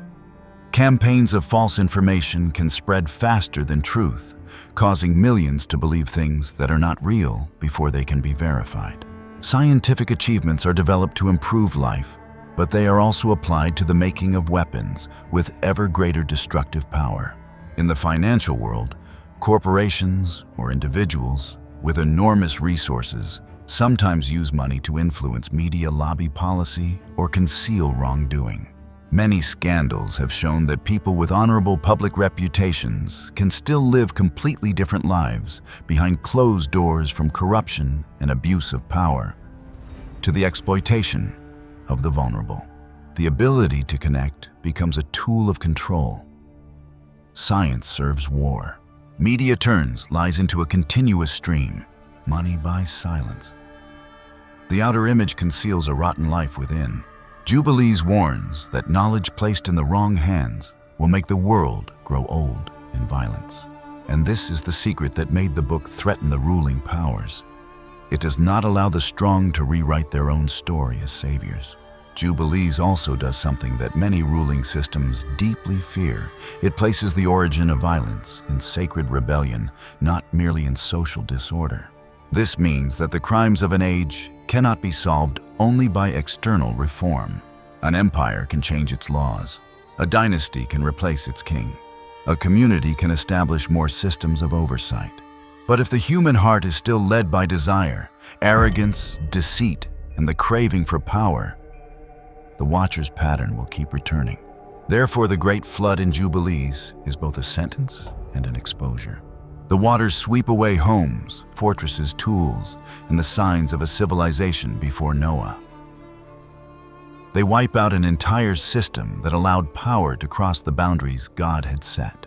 Campaigns of false information can spread faster than truth, causing millions to believe things that are not real before they can be verified. Scientific achievements are developed to improve life, but they are also applied to the making of weapons with ever greater destructive power. In the financial world, corporations or individuals with enormous resources sometimes use money to influence media, lobby policy, or conceal wrongdoing. Many scandals have shown that people with honorable public reputations can still live completely different lives behind closed doors, from corruption and abuse of power to the exploitation of the vulnerable. The ability to connect becomes a tool of control. Science serves war. Media turns lies into a continuous stream. Money buys silence. The outer image conceals a rotten life within. Jubilees warns that knowledge placed in the wrong hands will make the world grow old in violence. And this is the secret that made the book threaten the ruling powers. It does not allow the strong to rewrite their own story as saviors. Jubilees also does something that many ruling systems deeply fear. It places the origin of violence in sacred rebellion, not merely in social disorder. This means that the crimes of an age cannot be solved only by external reform. An empire can change its laws. A dynasty can replace its king. A community can establish more systems of oversight. But if the human heart is still led by desire, arrogance, deceit, and the craving for power, the Watcher's pattern will keep returning. Therefore, the great flood in Jubilees is both a sentence and an exposure. The waters sweep away homes, fortresses, tools, and the signs of a civilization before Noah. They wipe out an entire system that allowed power to cross the boundaries God had set.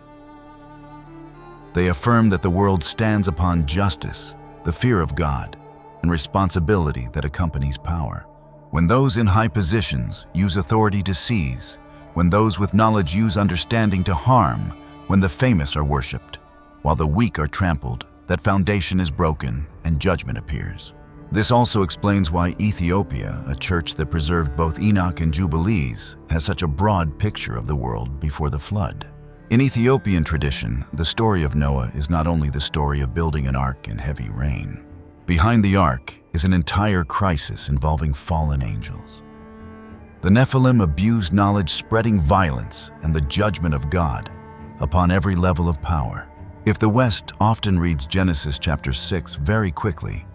They affirm that the world stands upon justice, the fear of God, and responsibility that accompanies power. When those in high positions use authority to seize, when those with knowledge use understanding to harm, when the famous are worshipped, while the weak are trampled, that foundation is broken and judgment appears. This also explains why Ethiopia, a church that preserved both Enoch and Jubilees, has such a broad picture of the world before the flood. In Ethiopian tradition, the story of Noah is not only the story of building an ark in heavy rain. Behind the ark is an entire crisis involving fallen angels. The Nephilim abused knowledge, spreading violence and the judgment of God upon every level of power. If the West often reads Genesis chapter 6 very quickly,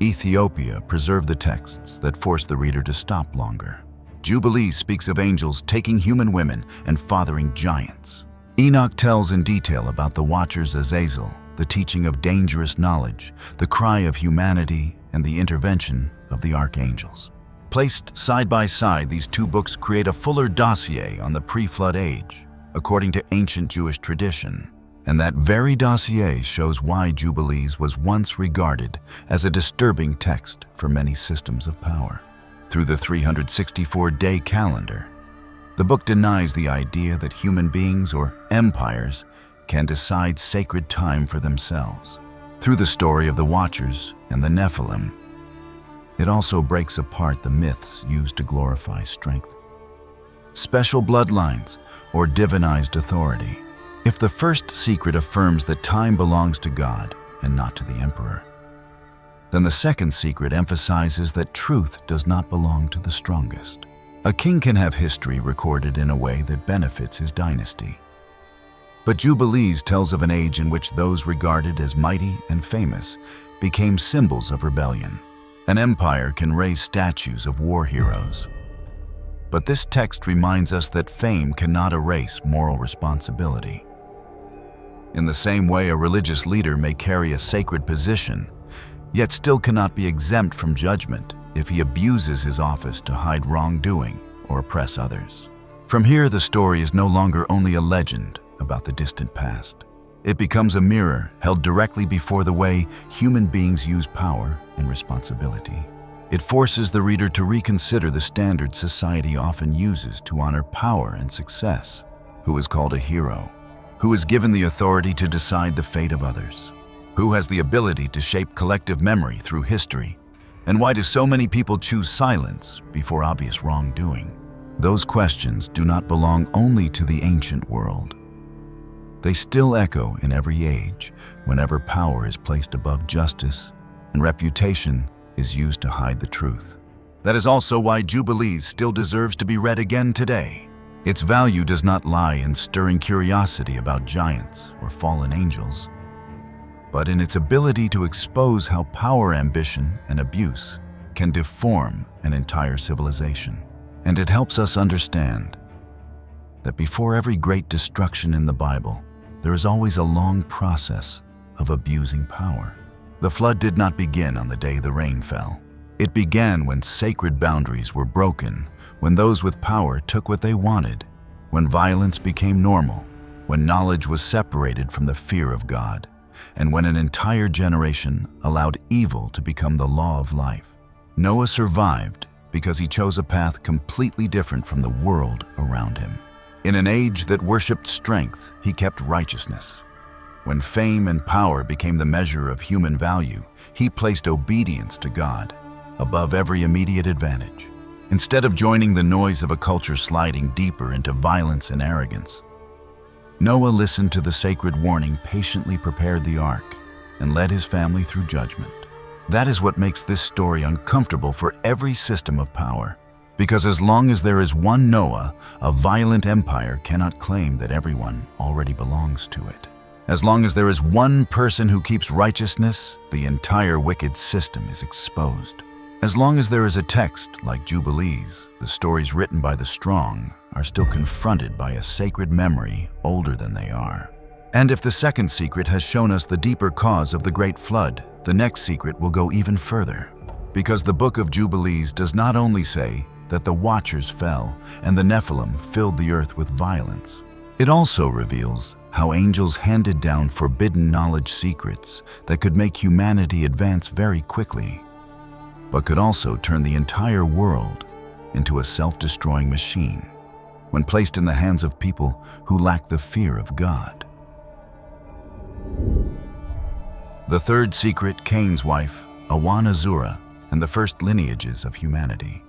Ethiopia preserved the texts that force the reader to stop longer. Jubilees speaks of angels taking human women and fathering giants. Enoch tells in detail about the Watcher's Azazel, the teaching of dangerous knowledge, the cry of humanity, and the intervention of the archangels. Placed side by side, these two books create a fuller dossier on the pre-flood age, according to ancient Jewish tradition. And that very dossier shows why Jubilees was once regarded as a disturbing text for many systems of power. Through the 364-day calendar, the book denies the idea that human beings or empires can decide sacred time for themselves. Through the story of the Watchers and the Nephilim, it also breaks apart the myths used to glorify strength, special bloodlines, or divinized authority. If the first secret affirms that time belongs to God and not to the emperor, then the second secret emphasizes that truth does not belong to the strongest. A king can have history recorded in a way that benefits his dynasty. But Jubilees tells of an age in which those regarded as mighty and famous became symbols of rebellion. An empire can raise statues of war heroes. But this text reminds us that fame cannot erase moral responsibility. In the same way, a religious leader may carry a sacred position, yet still cannot be exempt from judgment if he abuses his office to hide wrongdoing or oppress others. From here, the story is no longer only a legend about the distant past. It becomes a mirror held directly before the way human beings use power and responsibility. It forces the reader to reconsider the standards society often uses to honor power and success. Who is called a hero? Who is given the authority to decide the fate of others? Who has the ability to shape collective memory through history? And why do so many people choose silence before obvious wrongdoing? Those questions do not belong only to the ancient world. They still echo in every age whenever power is placed above justice and reputation is used to hide the truth. That is also why Jubilees still deserves to be read again today. Its value does not lie in stirring curiosity about giants or fallen angels, but in its ability to expose how power, ambition, and abuse can deform an entire civilization. And it helps us understand that before every great destruction in the Bible, there is always a long process of abusing power. The flood did not begin on the day the rain fell. It began when sacred boundaries were broken, when those with power took what they wanted, when violence became normal, when knowledge was separated from the fear of God, and when an entire generation allowed evil to become the law of life. Noah survived because he chose a path completely different from the world around him. In an age that worshipped strength, he kept righteousness. When fame and power became the measure of human value, he placed obedience to God above every immediate advantage. Instead of joining the noise of a culture sliding deeper into violence and arrogance, Noah listened to the sacred warning, patiently prepared the ark, and led his family through judgment. That is what makes this story uncomfortable for every system of power. Because as long as there is one Noah, a violent empire cannot claim that everyone already belongs to it. As long as there is one person who keeps righteousness, the entire wicked system is exposed. As long as there is a text like Jubilees, the stories written by the strong are still confronted by a sacred memory older than they are. And if the second secret has shown us the deeper cause of the great flood, the next secret will go even further. Because the Book of Jubilees does not only say that the Watchers fell and the Nephilim filled the earth with violence, it also reveals how angels handed down forbidden knowledge secrets that could make humanity advance very quickly, but could also turn the entire world into a self-destroying machine when placed in the hands of people who lack the fear of God. The third secret, Cain's wife, Awan, Azura, and the first lineages of humanity.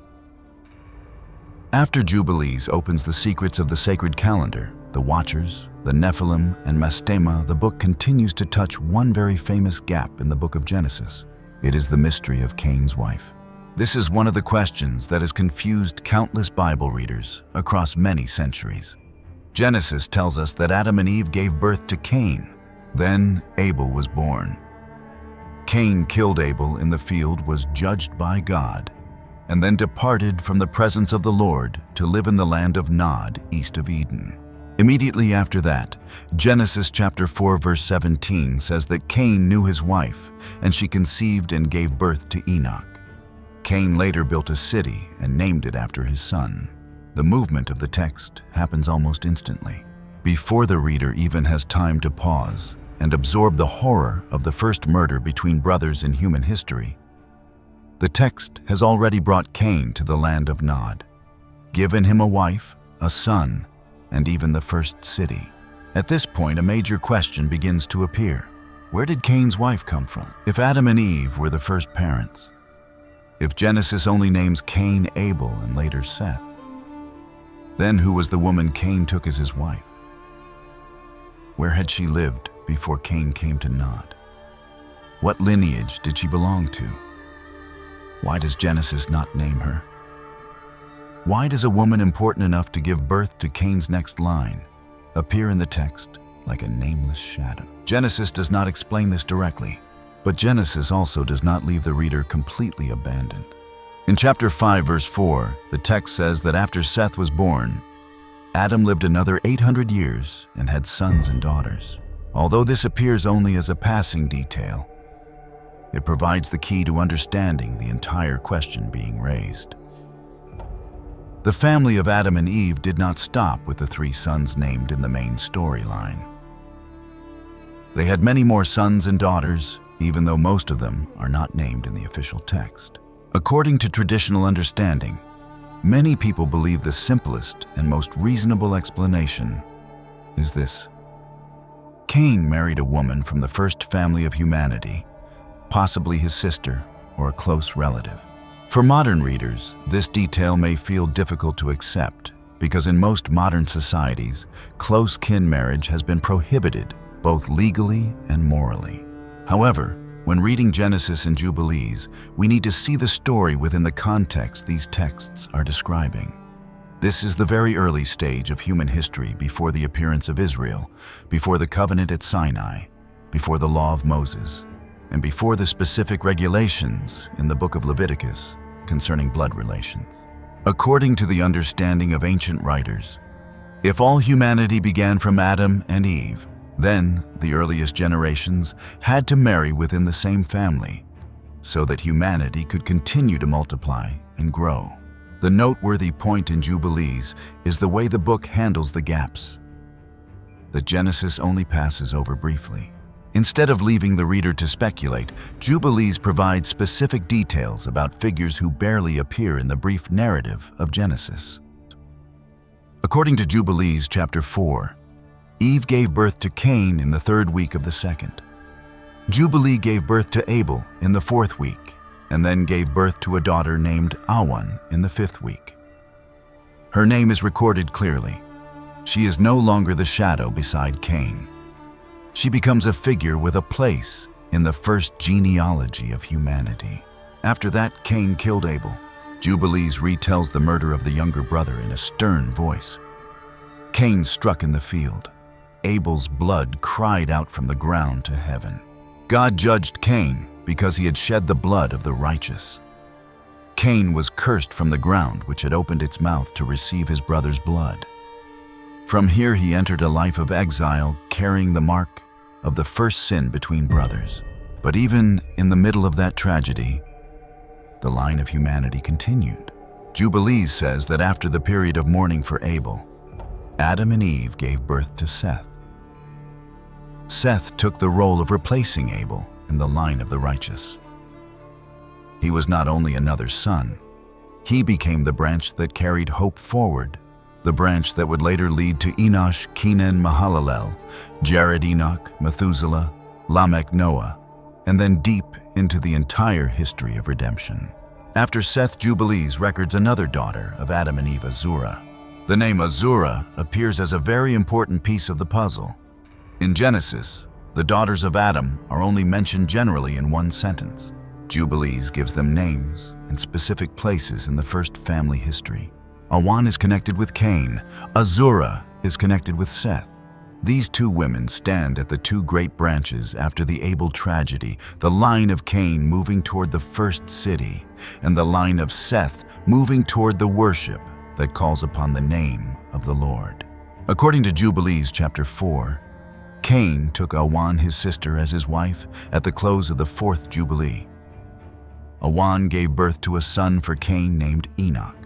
After Jubilees opens the secrets of the sacred calendar, the Watchers, the Nephilim, and Mastema, the book continues to touch one very famous gap in the book of Genesis. It is the mystery of Cain's wife. This is one of the questions that has confused countless Bible readers across many centuries. Genesis tells us that Adam and Eve gave birth to Cain. Then Abel was born. Cain killed Abel in the field, was judged by God, and then departed from the presence of the Lord to live in the land of Nod, east of Eden. Immediately after that, Genesis chapter 4 verse 17 says that Cain knew his wife, and she conceived and gave birth to Enoch. Cain later built a city and named it after his son. The movement of the text happens almost instantly, before the reader even has time to pause and absorb the horror of the first murder between brothers in human history. The text has already brought Cain to the land of Nod, given him a wife, a son, and even the first city. At this point, a major question begins to appear. Where did Cain's wife come from? If Adam and Eve were the first parents, if Genesis only names Cain, Abel, and later Seth, then who was the woman Cain took as his wife? Where had she lived before Cain came to Nod? What lineage did she belong to? Why does Genesis not name her? Why does a woman important enough to give birth to Cain's next line appear in the text like a nameless shadow? Genesis does not explain this directly, but Genesis also does not leave the reader completely abandoned. In chapter 5, verse 4, the text says that after Seth was born, Adam lived another 800 years and had sons and daughters. Although this appears only as a passing detail, it provides the key to understanding the entire question being raised. The family of Adam and Eve did not stop with the 3 sons named in the main storyline. They had many more sons and daughters, even though most of them are not named in the official text. According to traditional understanding, many people believe the simplest and most reasonable explanation is this. Cain married a woman from the first family of humanity, possibly his sister or a close relative. For modern readers, this detail may feel difficult to accept because in most modern societies, close kin marriage has been prohibited both legally and morally. However, when reading Genesis and Jubilees, we need to see the story within the context these texts are describing. This is the very early stage of human history before the appearance of Israel, before the covenant at Sinai, before the law of Moses, and before the specific regulations in the Book of Leviticus concerning blood relations. According to the understanding of ancient writers, if all humanity began from Adam and Eve, then the earliest generations had to marry within the same family so that humanity could continue to multiply and grow. The noteworthy point in Jubilees is the way the book handles the gaps that Genesis only passes over briefly. Instead of leaving the reader to speculate, Jubilees provides specific details about figures who barely appear in the brief narrative of Genesis. According to Jubilees chapter 4, Eve gave birth to Cain in the 3rd week of the 2nd. Jubilee gave birth to Abel in the 4th week, and then gave birth to a daughter named Awan in the 5th week. Her name is recorded clearly. She is no longer the shadow beside Cain. She becomes a figure with a place in the first genealogy of humanity. After that, Cain killed Abel. Jubilees retells the murder of the younger brother in a stern voice. Cain struck in the field. Abel's blood cried out from the ground to heaven. God judged Cain because he had shed the blood of the righteous. Cain was cursed from the ground which had opened its mouth to receive his brother's blood. From here he entered a life of exile, carrying the mark of the first sin between brothers. But even in the middle of that tragedy, the line of humanity continued. Jubilees says that after the period of mourning for Abel, Adam and Eve gave birth to Seth. Seth took the role of replacing Abel in the line of the righteous. He was not only another son, he became the branch that carried hope forward, the branch that would later lead to Enosh, Kenan, Mahalalel, Jared, Enoch, Methuselah, Lamech, Noah, and then deep into the entire history of redemption. After Seth, Jubilees records another daughter of Adam and Eve, Azura. The name Azura appears as a very important piece of the puzzle. In Genesis, the daughters of Adam are only mentioned generally in one sentence. Jubilees gives them names and specific places in the first family history. Awan is connected with Cain. Azura is connected with Seth. These 2 women stand at the 2 great branches after the Abel tragedy, the line of Cain moving toward the first city, and the line of Seth moving toward the worship that calls upon the name of the Lord. According to Jubilees chapter 4, Cain took Awan, his sister, as his wife at the close of the 4th Jubilee. Awan gave birth to a son for Cain named Enoch.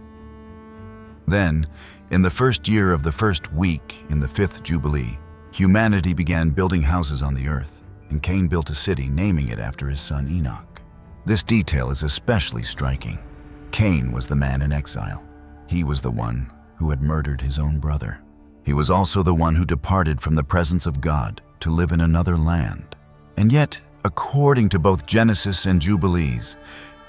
Then, in the first year of the 1st week in the 5th Jubilee, humanity began building houses on the earth, and Cain built a city, naming it after his son Enoch. This detail is especially striking. Cain was the man in exile. He was the one who had murdered his own brother. He was also the one who departed from the presence of God to live in another land. And yet, according to both Genesis and Jubilees,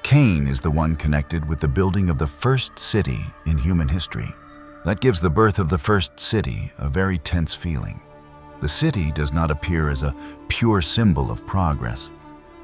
Cain is the one connected with the building of the first city in human history. That gives the birth of the first city a very tense feeling. The city does not appear as a pure symbol of progress.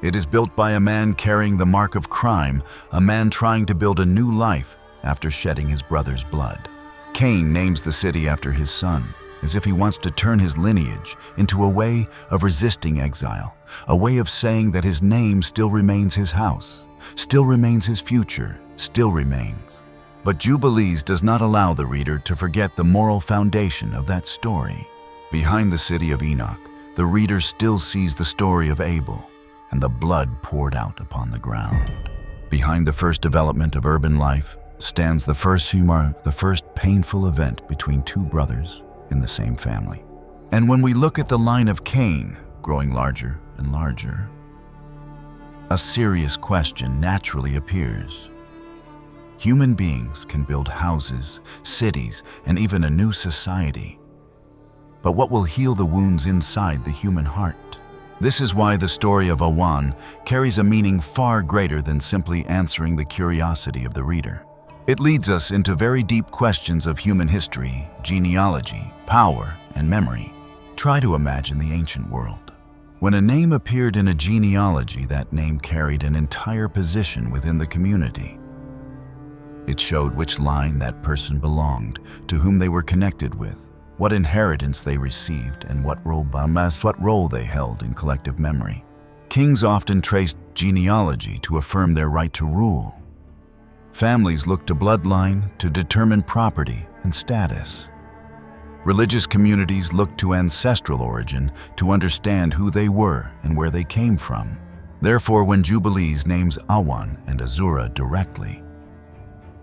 It is built by a man carrying the mark of crime, a man trying to build a new life after shedding his brother's blood. Cain names the city after his son, as if he wants to turn his lineage into a way of resisting exile, a way of saying that his name still remains his house, still remains his future, still remains. But Jubilees does not allow the reader to forget the moral foundation of that story. Behind the city of Enoch, the reader still sees the story of Abel and the blood poured out upon the ground. Behind the first development of urban life stands the first painful event between two brothers in the same family. And when we look at the line of Cain growing larger and larger, a serious question naturally appears. Human beings can build houses, cities, and even a new society. But what will heal the wounds inside the human heart? This is why the story of Awan carries a meaning far greater than simply answering the curiosity of the reader. It leads us into very deep questions of human history, genealogy, power, and memory. Try to imagine the ancient world. When a name appeared in a genealogy, that name carried an entire position within the community. It showed which line that person belonged, to whom they were connected with, what inheritance they received, and what role they held in collective memory. Kings often traced genealogy to affirm their right to rule. Families looked to bloodline to determine property and status. Religious communities looked to ancestral origin to understand who they were and where they came from. Therefore, when Jubilees names Awan and Azura directly,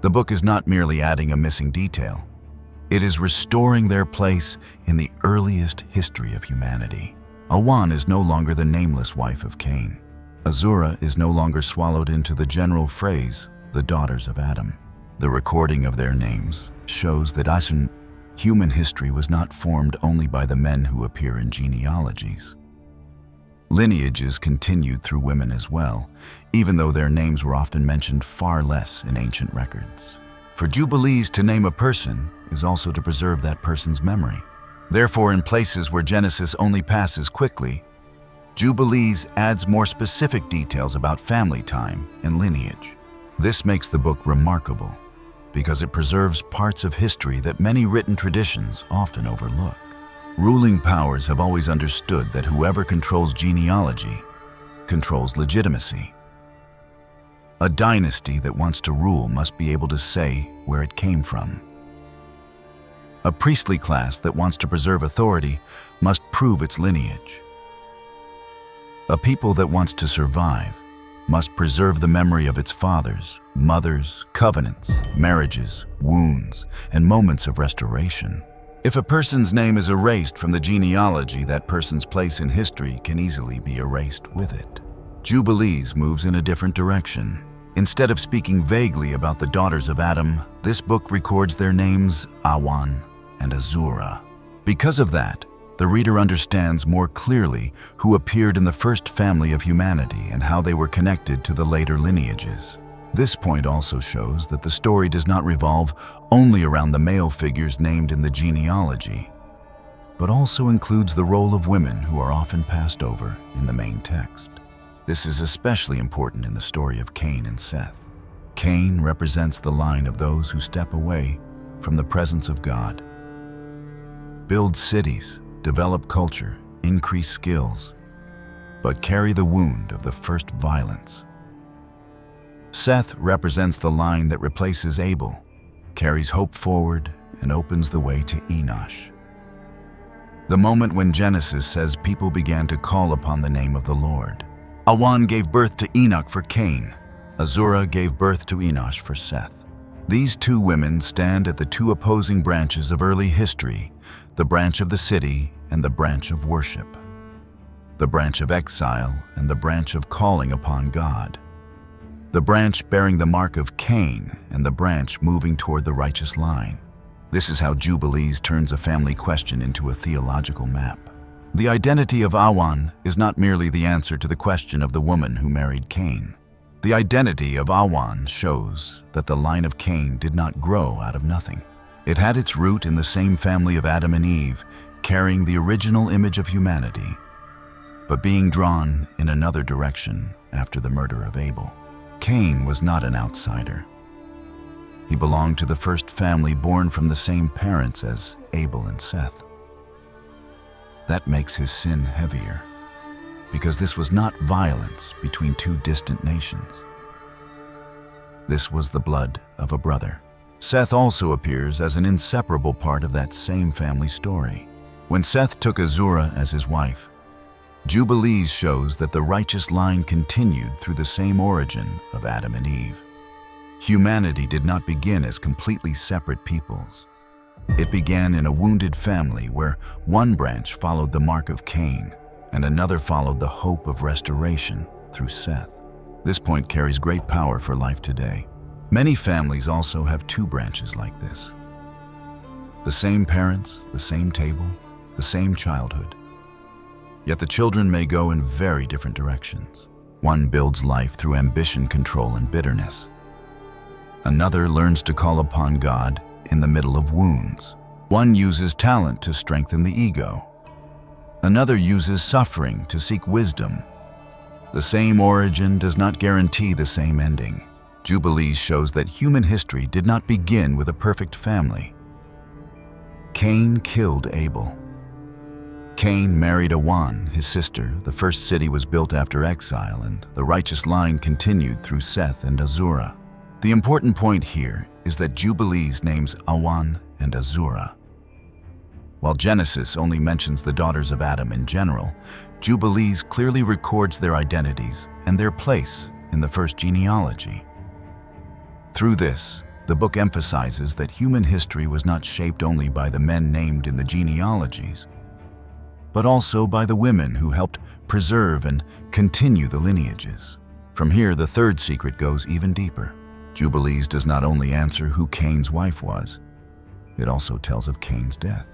the book is not merely adding a missing detail. It is restoring their place in the earliest history of humanity. Awan is no longer the nameless wife of Cain. Azura is no longer swallowed into the general phrase, the daughters of Adam. The recording of their names shows that human history was not formed only by the men who appear in genealogies. Lineages continued through women as well, even though their names were often mentioned far less in ancient records. For Jubilees to name a person is also to preserve that person's memory. Therefore, in places where Genesis only passes quickly, Jubilees adds more specific details about family time and lineage. This makes the book remarkable because it preserves parts of history that many written traditions often overlook. Ruling powers have always understood that whoever controls genealogy controls legitimacy. A dynasty that wants to rule must be able to say where it came from. A priestly class that wants to preserve authority must prove its lineage. A people that wants to survive must preserve the memory of its fathers, mothers, covenants, marriages, wounds, and moments of restoration. If a person's name is erased from the genealogy, that person's place in history can easily be erased with it. Jubilees moves in a different direction. Instead of speaking vaguely about the daughters of Adam, this book records their names Awan and Azura. Because of that, the reader understands more clearly who appeared in the first family of humanity and how they were connected to the later lineages. This point also shows that the story does not revolve only around the male figures named in the genealogy, but also includes the role of women who are often passed over in the main text. This is especially important in the story of Cain and Seth. Cain represents the line of those who step away from the presence of God, build cities, develop culture, increase skills, but carry the wound of the first violence. Seth represents the line that replaces Abel, carries hope forward, and opens the way to Enosh. The moment when Genesis says people began to call upon the name of the Lord. Awan gave birth to Enoch for Cain. Azura gave birth to Enosh for Seth. These two women stand at the two opposing branches of early history, the branch of the city and the branch of worship, the branch of exile and the branch of calling upon God, the branch bearing the mark of Cain and the branch moving toward the righteous line. This is how Jubilees turns a family question into a theological map. The identity of Awan is not merely the answer to the question of the woman who married Cain. The identity of Awan shows that the line of Cain did not grow out of nothing. It had its root in the same family of Adam and Eve, carrying the original image of humanity, but being drawn in another direction after the murder of Abel. Cain was not an outsider. He belonged to the first family born from the same parents as Abel and Seth. That makes his sin heavier, because this was not violence between two distant nations. This was the blood of a brother. Seth also appears as an inseparable part of that same family story. When Seth took Azura as his wife, Jubilees shows that the righteous line continued through the same origin of Adam and Eve. Humanity did not begin as completely separate peoples. It began in a wounded family where one branch followed the mark of Cain and another followed the hope of restoration through Seth. This point carries great power for life today. Many families also have two branches like this. The same parents, the same table, the same childhood. Yet the children may go in very different directions. One builds life through ambition, control, and bitterness. Another learns to call upon God in the middle of wounds. One uses talent to strengthen the ego. Another uses suffering to seek wisdom. The same origin does not guarantee the same ending. Jubilees shows that human history did not begin with a perfect family. Cain killed Abel. Cain married Awan, his sister. The first city was built after exile, and the righteous line continued through Seth and Azura. The important point here is that Jubilees names Awan and Azura. While Genesis only mentions the daughters of Adam in general, Jubilees clearly records their identities and their place in the first genealogy. Through this, the book emphasizes that human history was not shaped only by the men named in the genealogies, but also by the women who helped preserve and continue the lineages. From here, the third secret goes even deeper. Jubilees does not only answer who Cain's wife was, it also tells of Cain's death.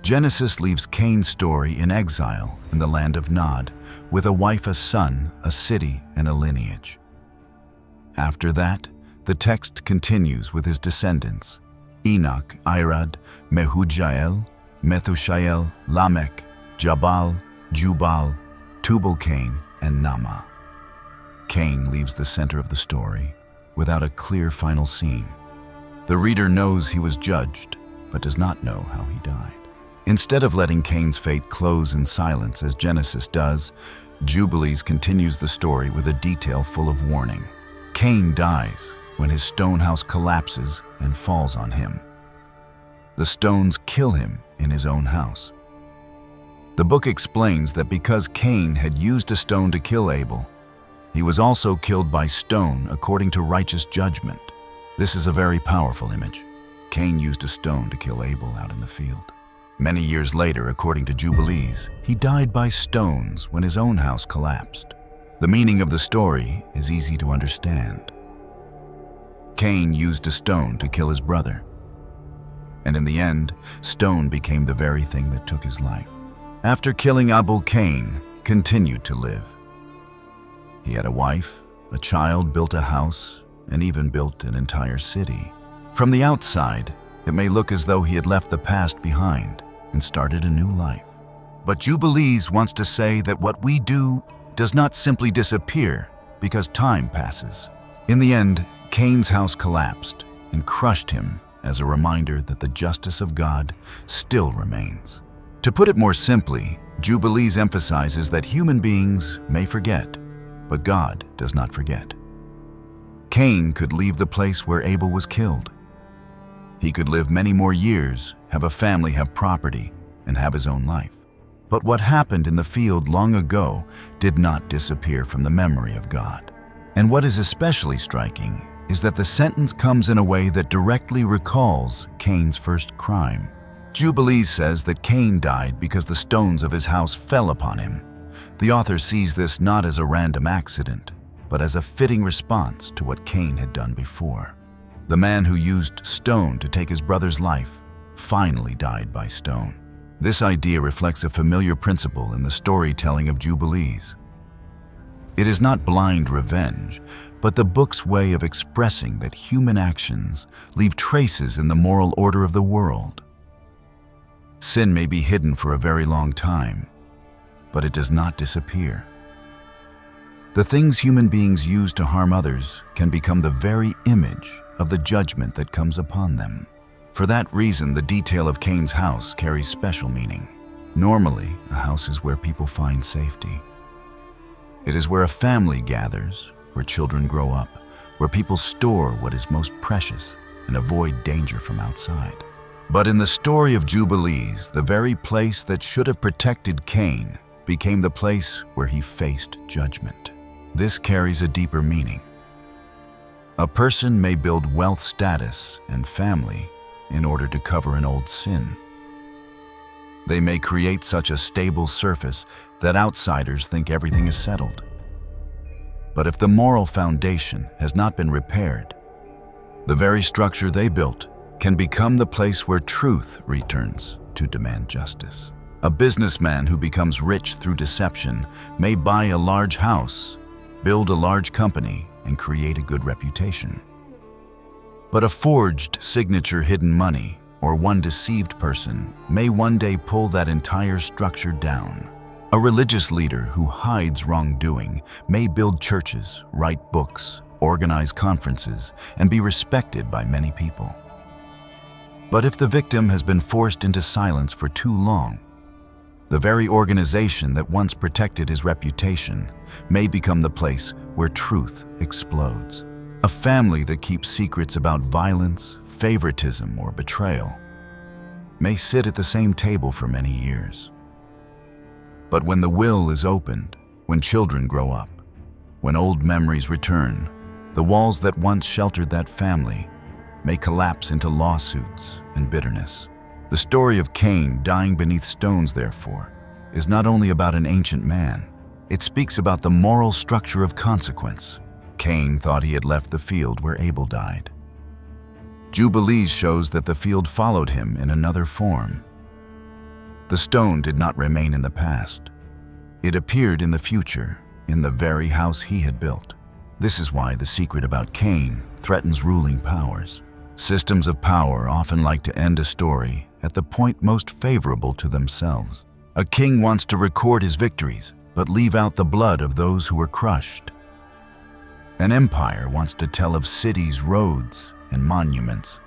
Genesis leaves Cain's story in exile in the land of Nod, with a wife, a son, a city, and a lineage. After that, the text continues with his descendants: Enoch, Irad, Mehujael, Methushael, Lamech, Jabal, Jubal, Tubal-Cain, and Nama. Cain leaves the center of the story without a clear final scene. The reader knows he was judged, but does not know how he died. Instead of letting Cain's fate close in silence as Genesis does, Jubilees continues the story with a detail full of warning. Cain dies when his stone house collapses and falls on him. The stones kill him in his own house. The book explains that because Cain had used a stone to kill Abel, he was also killed by stone according to righteous judgment. This is a very powerful image. Cain used a stone to kill Abel out in the field. Many years later, according to Jubilees, he died by stones when his own house collapsed. The meaning of the story is easy to understand. Cain used a stone to kill his brother, and in the end, stone became the very thing that took his life. After killing Abel, Cain continued to live. He had a wife, a child, built a house, and even built an entire city. From the outside, it may look as though he had left the past behind and started a new life. But Jubilees wants to say that what we do does not simply disappear because time passes. In the end, Cain's house collapsed and crushed him as a reminder that the justice of God still remains. To put it more simply, Jubilees emphasizes that human beings may forget, but God does not forget. Cain could leave the place where Abel was killed. He could live many more years, have a family, have property, and have his own life. But what happened in the field long ago did not disappear from the memory of God. And what is especially striking is that the sentence comes in a way that directly recalls Cain's first crime. Jubilees says that Cain died because the stones of his house fell upon him. The author sees this not as a random accident, but as a fitting response to what Cain had done before. The man who used stone to take his brother's life finally died by stone. This idea reflects a familiar principle in the storytelling of Jubilees. It is not blind revenge, but the book's way of expressing that human actions leave traces in the moral order of the world. Sin may be hidden for a very long time, but it does not disappear. The things human beings use to harm others can become the very image of the judgment that comes upon them. For that reason, the detail of Cain's house carries special meaning. Normally, a house is where people find safety. It is where a family gathers, where children grow up, where people store what is most precious and avoid danger from outside. But in the story of Jubilees, the very place that should have protected Cain became the place where he faced judgment. This carries a deeper meaning. A person may build wealth, status, and family in order to cover an old sin. They may create such a stable surface that outsiders think everything is settled. But if the moral foundation has not been repaired, the very structure they built can become the place where truth returns to demand justice. A businessman who becomes rich through deception may buy a large house, build a large company, and create a good reputation. But a forged signature hidden money or one deceived person may one day pull that entire structure down. A religious leader who hides wrongdoing may build churches, write books, organize conferences, and be respected by many people. But if the victim has been forced into silence for too long, the very organization that once protected his reputation may become the place where truth explodes. A family that keeps secrets about violence, favoritism, or betrayal may sit at the same table for many years. But when the will is opened, when children grow up, when old memories return, the walls that once sheltered that family may collapse into lawsuits and bitterness. The story of Cain dying beneath stones, therefore, is not only about an ancient man, it speaks about the moral structure of consequence. Cain thought he had left the field where Abel died. Jubilees shows that the field followed him in another form. The stone did not remain in the past. It appeared in the future, in the very house he had built. This is why the secret about Cain threatens ruling powers. Systems of power often like to end a story at the point most favorable to themselves. A king wants to record his victories, but leave out the blood of those who were crushed. An empire wants to tell of cities, roads, and monuments,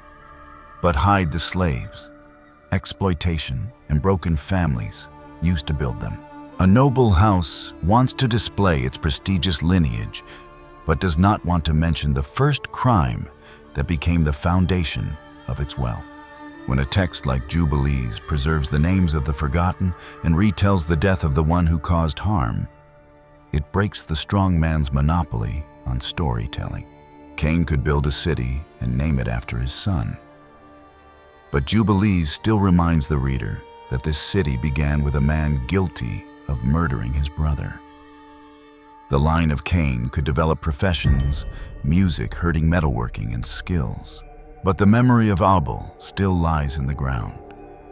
but hide the slaves, exploitation, and broken families used to build them. A noble house wants to display its prestigious lineage, but does not want to mention the first crime that became the foundation of its wealth. When a text like Jubilees preserves the names of the forgotten and retells the death of the one who caused harm, it breaks the strong man's monopoly on storytelling. Cain could build a city and name it after his son. But Jubilees still reminds the reader that this city began with a man guilty of murdering his brother. The line of Cain could develop professions, music, herding, metalworking, and skills. But the memory of Abel still lies in the ground.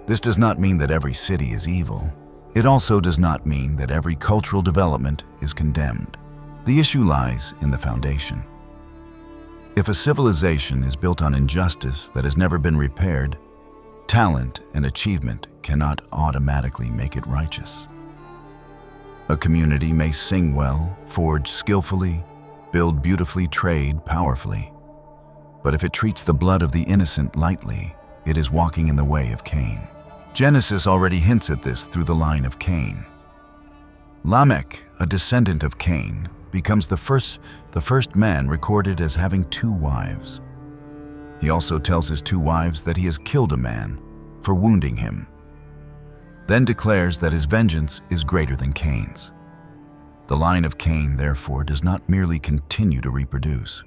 This does not mean that every city is evil. It also does not mean that every cultural development is condemned. The issue lies in the foundation. If a civilization is built on injustice that has never been repaired, talent and achievement cannot automatically make it righteous. A community may sing well, forge skillfully, build beautifully, trade powerfully. But if it treats the blood of the innocent lightly, it is walking in the way of Cain. Genesis already hints at this through the line of Cain. Lamech, a descendant of Cain, becomes the first man recorded as having 2 wives. He also tells his 2 wives that he has killed a man for wounding him, then declares that his vengeance is greater than Cain's. The line of Cain, therefore, does not merely continue to reproduce.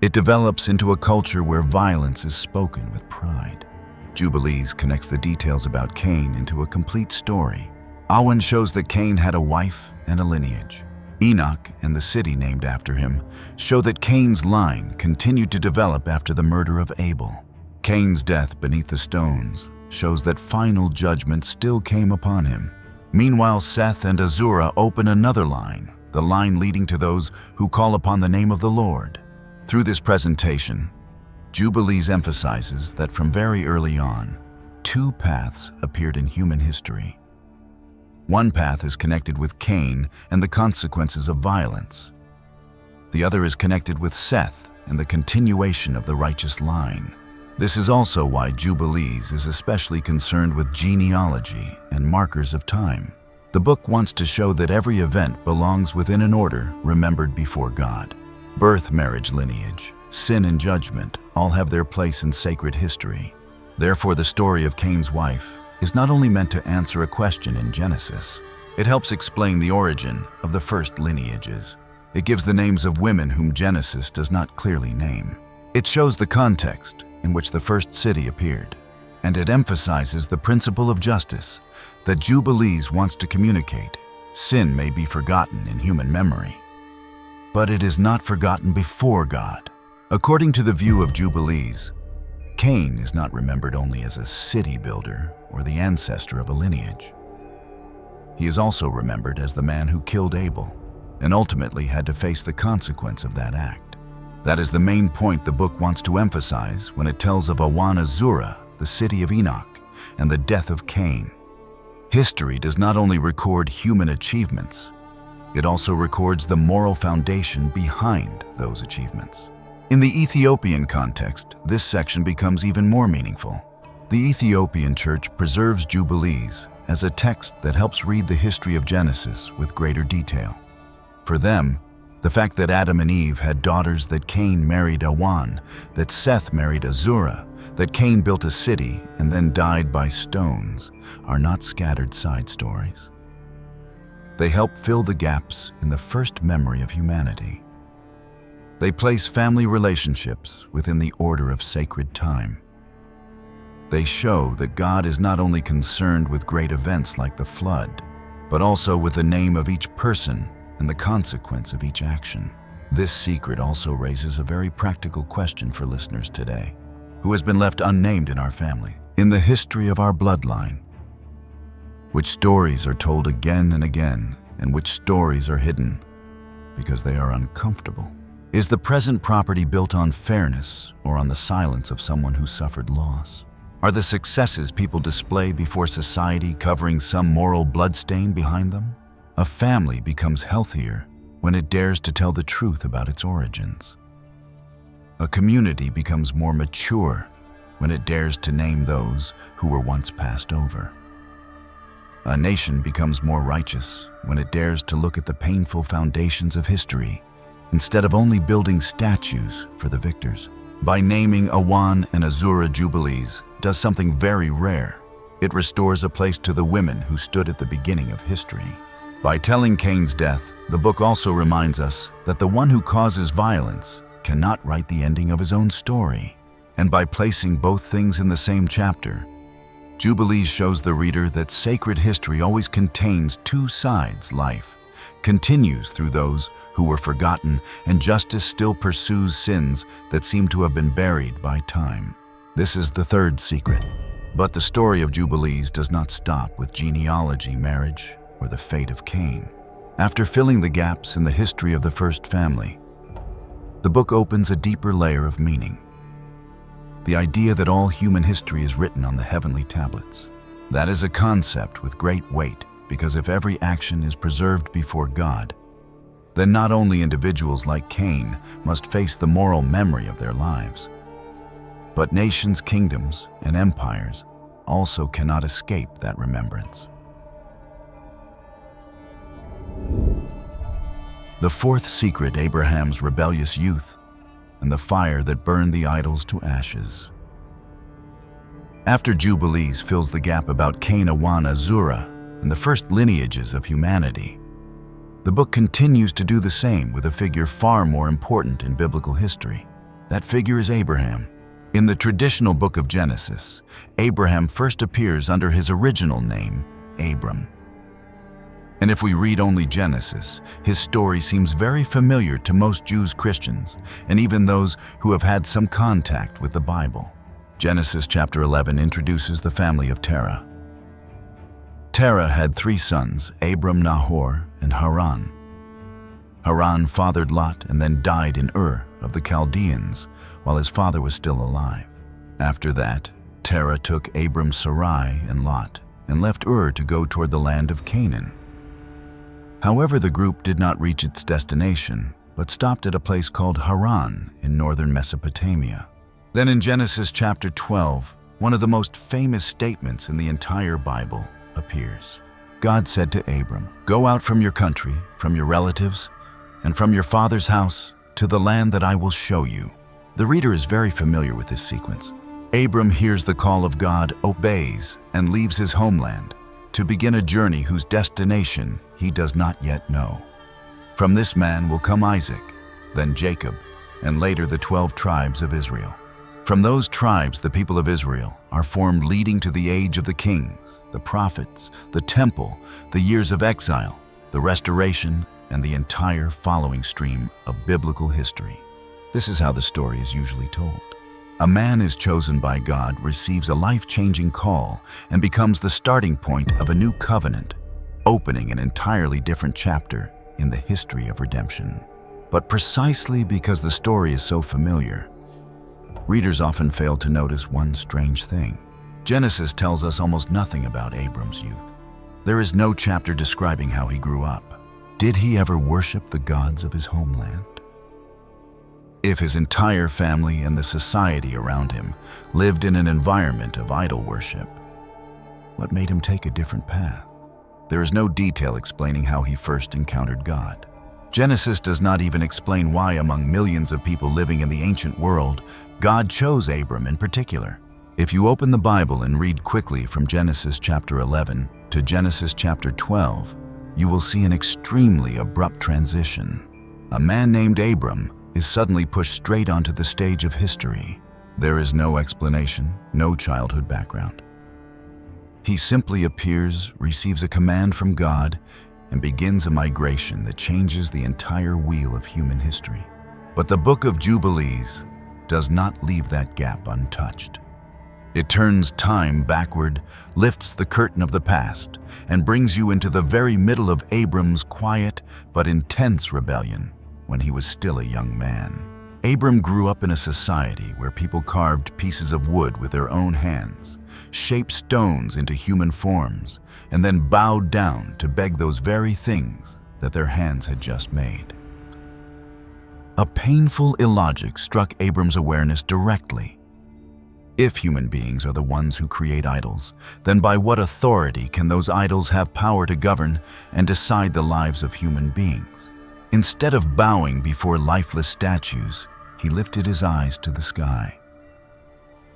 It develops into a culture where violence is spoken with pride. Jubilees connects the details about Cain into a complete story. Awan shows that Cain had a wife and a lineage. Enoch and the city named after him show that Cain's line continued to develop after the murder of Abel. Cain's death beneath the stones shows that final judgment still came upon him. Meanwhile, Seth and Azura open another line, the line leading to those who call upon the name of the Lord. Through this presentation, Jubilees emphasizes that from very early on, 2 paths appeared in human history. One path is connected with Cain and the consequences of violence. The other is connected with Seth and the continuation of the righteous line. This is also why Jubilees is especially concerned with genealogy and markers of time. The book wants to show that every event belongs within an order remembered before God. Birth, marriage, lineage, sin, and judgment all have their place in sacred history. Therefore, the story of Cain's wife is not only meant to answer a question in Genesis, it helps explain the origin of the first lineages. It gives the names of women whom Genesis does not clearly name. It shows the context in which the first city appeared, and it emphasizes the principle of justice that Jubilees wants to communicate. Sin may be forgotten in human memory, but it is not forgotten before God. According to the view of Jubilees, Cain is not remembered only as a city builder or the ancestor of a lineage. He is also remembered as the man who killed Abel and ultimately had to face the consequence of that act. That is the main point the book wants to emphasize when it tells of Awan, Azura, the city of Enoch, and the death of Cain. History does not only record human achievements, it also records the moral foundation behind those achievements. In the Ethiopian context, this section becomes even more meaningful. The Ethiopian Church preserves Jubilees as a text that helps read the history of Genesis with greater detail. For them, the fact that Adam and Eve had daughters, that Cain married Awan, that Seth married Azura, that Cain built a city and then died by stones, are not scattered side stories. They help fill the gaps in the first memory of humanity. They place family relationships within the order of sacred time. They show that God is not only concerned with great events like the flood, but also with the name of each person and the consequence of each action. This secret also raises a very practical question for listeners today, who has been left unnamed in our family. In the history of our bloodline, which stories are told again and again, and which stories are hidden because they are uncomfortable? Is the present property built on fairness or on the silence of someone who suffered loss? Are the successes people display before society covering some moral bloodstain behind them? A family becomes healthier when it dares to tell the truth about its origins. A community becomes more mature when it dares to name those who were once passed over. A nation becomes more righteous when it dares to look at the painful foundations of history instead of only building statues for the victors. By naming Awan and Azura Jubilees does something very rare. It restores a place to the women who stood at the beginning of history. By telling Cain's death, the book also reminds us that the one who causes violence cannot write the ending of his own story. And by placing both things in the same chapter, Jubilees shows the reader that sacred history always contains two sides. Life continues through those who were forgotten, and justice still pursues sins that seem to have been buried by time. This is the third secret. But the story of Jubilees does not stop with genealogy, marriage, or the fate of Cain. After filling the gaps in the history of the first family, the book opens a deeper layer of meaning. The idea that all human history is written on the heavenly tablets. That is a concept with great weight, because if every action is preserved before God, then not only individuals like Cain must face the moral memory of their lives, but nations, kingdoms, and empires also cannot escape that remembrance. The fourth secret, Abraham's rebellious youth and the fire that burned the idols to ashes. After Jubilees fills the gap about Cain, Awan, Azura, and the first lineages of humanity, the book continues to do the same with a figure far more important in biblical history. That figure is Abraham. In the traditional book of Genesis, Abraham first appears under his original name, Abram. And if we read only Genesis, his story seems very familiar to most Jews, Christians, and even those who have had some contact with the Bible. Genesis chapter 11 introduces the family of Terah. Terah had 3 sons, Abram, Nahor, and Haran. Haran fathered Lot and then died in Ur of the Chaldeans while his father was still alive. After that, Terah took Abram, Sarai, and Lot and left Ur to go toward the land of Canaan. However, the group did not reach its destination, but stopped at a place called Haran in northern Mesopotamia. Then in Genesis chapter 12, one of the most famous statements in the entire Bible appears. God said to Abram, "Go out from your country, from your relatives, and from your father's house to the land that I will show you." The reader is very familiar with this sequence. Abram hears the call of God, obeys, and leaves his homeland to begin a journey whose destination he does not yet know. From this man will come Isaac, then Jacob, and later the 12 tribes of Israel. From those tribes, the people of Israel are formed, leading to the age of the kings, the prophets, the temple, the years of exile, the restoration, and the entire following stream of biblical history. This is how the story is usually told. A man is chosen by God, receives a life-changing call, and becomes the starting point of a new covenant, opening an entirely different chapter in the history of redemption. But precisely because the story is so familiar, readers often fail to notice one strange thing. Genesis tells us almost nothing about Abram's youth. There is no chapter describing how he grew up. Did he ever worship the gods of his homeland? If his entire family and the society around him lived in an environment of idol worship, what made him take a different path? There is no detail explaining how he first encountered God. Genesis does not even explain why, among millions of people living in the ancient world, God chose Abram in particular. If you open the Bible and read quickly from Genesis chapter 11 to Genesis chapter 12, you will see an extremely abrupt transition. A man named Abram is suddenly pushed straight onto the stage of history. There is no explanation, no childhood background. He simply appears, receives a command from God, and begins a migration that changes the entire wheel of human history. But the Book of Jubilees does not leave that gap untouched. It turns time backward, lifts the curtain of the past, and brings you into the very middle of Abram's quiet but intense rebellion when he was still a young man. Abram grew up in a society where people carved pieces of wood with their own hands, shaped stones into human forms, and then bowed down to beg those very things that their hands had just made. A painful illogic struck Abram's awareness directly. If human beings are the ones who create idols, then by what authority can those idols have power to govern and decide the lives of human beings? Instead of bowing before lifeless statues, he lifted his eyes to the sky.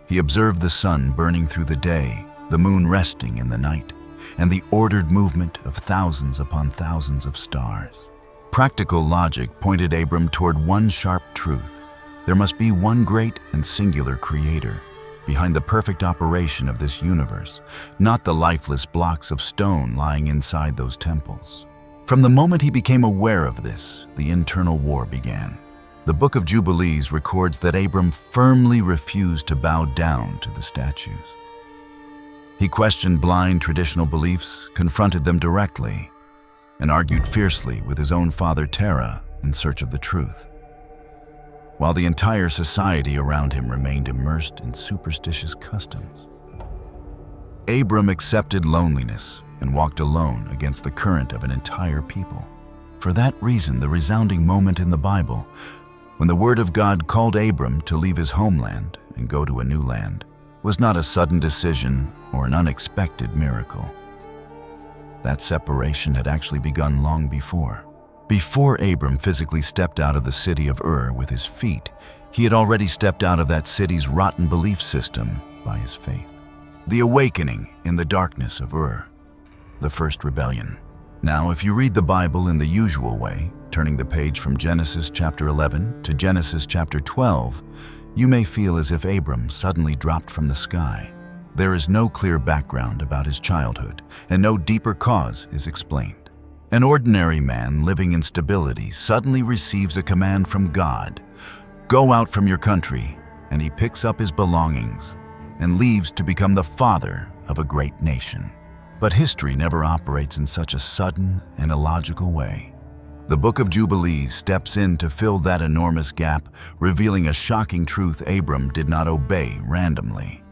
He observed the sun burning through the day, the moon resting in the night, and the ordered movement of thousands upon thousands of stars. Practical logic pointed Abram toward one sharp truth. There must be one great and singular creator behind the perfect operation of this universe, not the lifeless blocks of stone lying inside those temples. From the moment he became aware of this, the internal war began. The Book of Jubilees records that Abram firmly refused to bow down to the statues. He questioned blind traditional beliefs, confronted them directly, and argued fiercely with his own father Terah in search of the truth. While the entire society around him remained immersed in superstitious customs, Abram accepted loneliness and walked alone against the current of an entire people. For that reason, the resounding moment in the Bible, when the word of God called Abram to leave his homeland and go to a new land, was not a sudden decision or an unexpected miracle. That separation had actually begun long before. Before Abram physically stepped out of the city of Ur with his feet, he had already stepped out of that city's rotten belief system by his faith. The awakening in the darkness of Ur, the first rebellion. Now, if you read the Bible in the usual way, turning the page from Genesis chapter 11 to Genesis chapter 12, you may feel as if Abram suddenly dropped from the sky. There is no clear background about his childhood, and no deeper cause is explained. An ordinary man living in stability suddenly receives a command from God. Go out from your country, and he picks up his belongings and leaves to become the father of a great nation. But history never operates in such a sudden and illogical way. The Book of Jubilees steps in to fill that enormous gap, revealing a shocking truth: Abram did not obey randomly.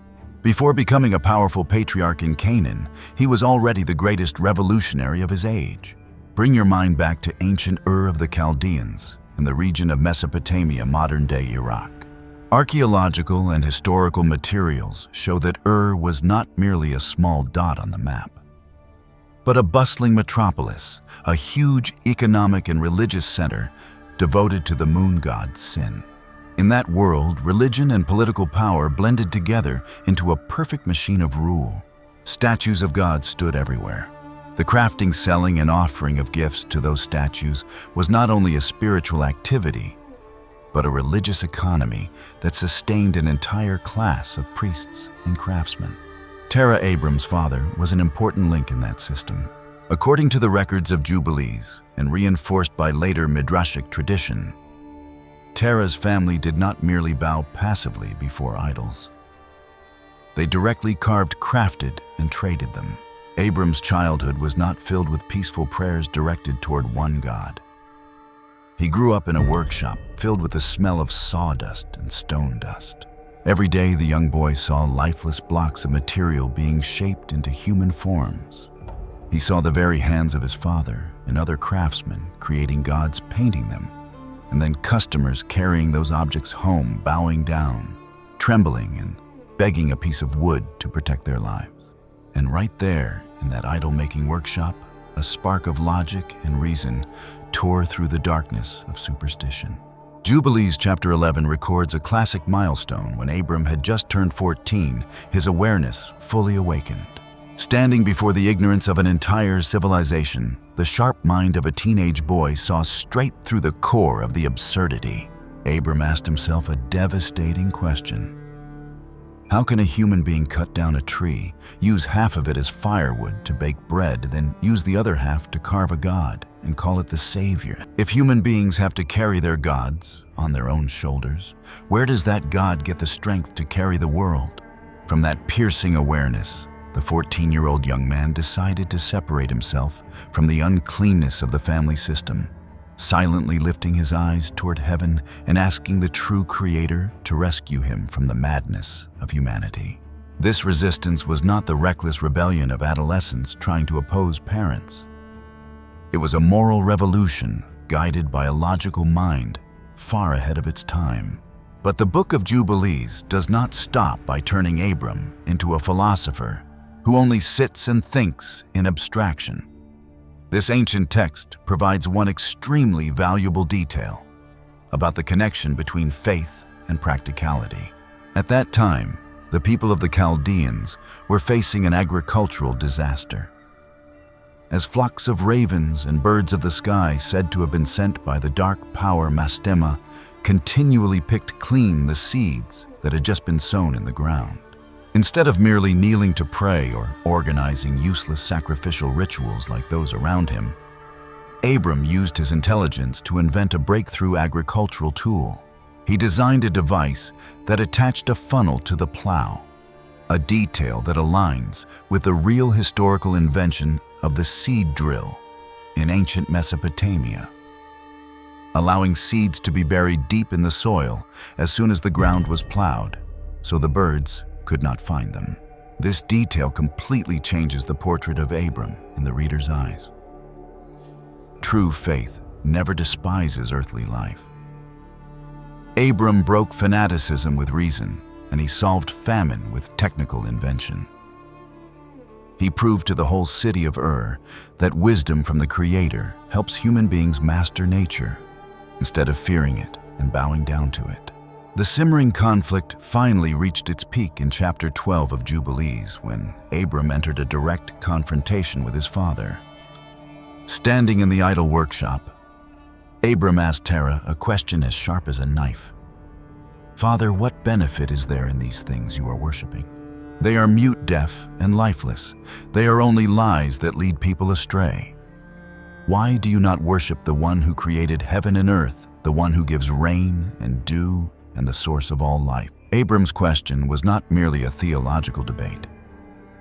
Before becoming a powerful patriarch in Canaan, he was already the greatest revolutionary of his age. Bring your mind back to ancient Ur of the Chaldeans, in the region of Mesopotamia, modern-day Iraq. Archaeological and historical materials show that Ur was not merely a small dot on the map, but a bustling metropolis, a huge economic and religious center devoted to the moon god Sin. In that world, religion and political power blended together into a perfect machine of rule. Statues of gods stood everywhere. The crafting, selling, and offering of gifts to those statues was not only a spiritual activity, but a religious economy that sustained an entire class of priests and craftsmen. Terah, Abram's father, was an important link in that system. According to the records of Jubilees, and reinforced by later Midrashic tradition, Terah's family did not merely bow passively before idols. They directly carved, crafted, and traded them. Abram's childhood was not filled with peaceful prayers directed toward one God. He grew up in a workshop filled with the smell of sawdust and stone dust. Every day, the young boy saw lifeless blocks of material being shaped into human forms. He saw the very hands of his father and other craftsmen creating gods, painting them, and then customers carrying those objects home, bowing down, trembling, and begging a piece of wood to protect their lives. And right there, in that idol-making workshop, a spark of logic and reason tore through the darkness of superstition. Jubilees chapter 11 records a classic milestone when Abram had just turned 14, his awareness fully awakened. Standing before the ignorance of an entire civilization, the sharp mind of a teenage boy saw straight through the core of the absurdity. Abram asked himself a devastating question. How can a human being cut down a tree, use half of it as firewood to bake bread, then use the other half to carve a god and call it the Savior? If human beings have to carry their gods on their own shoulders, where does that God get the strength to carry the world? From that piercing awareness, the 14-year-old young man decided to separate himself from the uncleanness of the family system, silently lifting his eyes toward heaven and asking the true Creator to rescue him from the madness of humanity. This resistance was not the reckless rebellion of adolescents trying to oppose parents. It was a moral revolution guided by a logical mind far ahead of its time. But the Book of Jubilees does not stop by turning Abram into a philosopher who only sits and thinks in abstraction. This ancient text provides one extremely valuable detail about the connection between faith and practicality. At that time, the people of the Chaldeans were facing an agricultural disaster. As flocks of ravens and birds of the sky, said to have been sent by the dark power Mastema, continually picked clean the seeds that had just been sown in the ground. Instead of merely kneeling to pray or organizing useless sacrificial rituals like those around him, Abram used his intelligence to invent a breakthrough agricultural tool. He designed a device that attached a funnel to the plow, a detail that aligns with the real historical invention of the seed drill in ancient Mesopotamia, allowing seeds to be buried deep in the soil as soon as the ground was plowed, so the birds could not find them. This detail completely changes the portrait of Abram in the reader's eyes. True faith never despises earthly life. Abram broke fanaticism with reason, and he solved famine with technical invention. He proved to the whole city of Ur that wisdom from the Creator helps human beings master nature instead of fearing it and bowing down to it. The simmering conflict finally reached its peak in chapter 12 of Jubilees when Abram entered a direct confrontation with his father. Standing in the idol workshop, Abram asked Terah a question as sharp as a knife. "Father, what benefit is there in these things you are worshiping? They are mute, deaf, and lifeless. They are only lies that lead people astray. Why do you not worship the one who created heaven and earth, the one who gives rain and dew and the source of all life?" Abram's question was not merely a theological debate.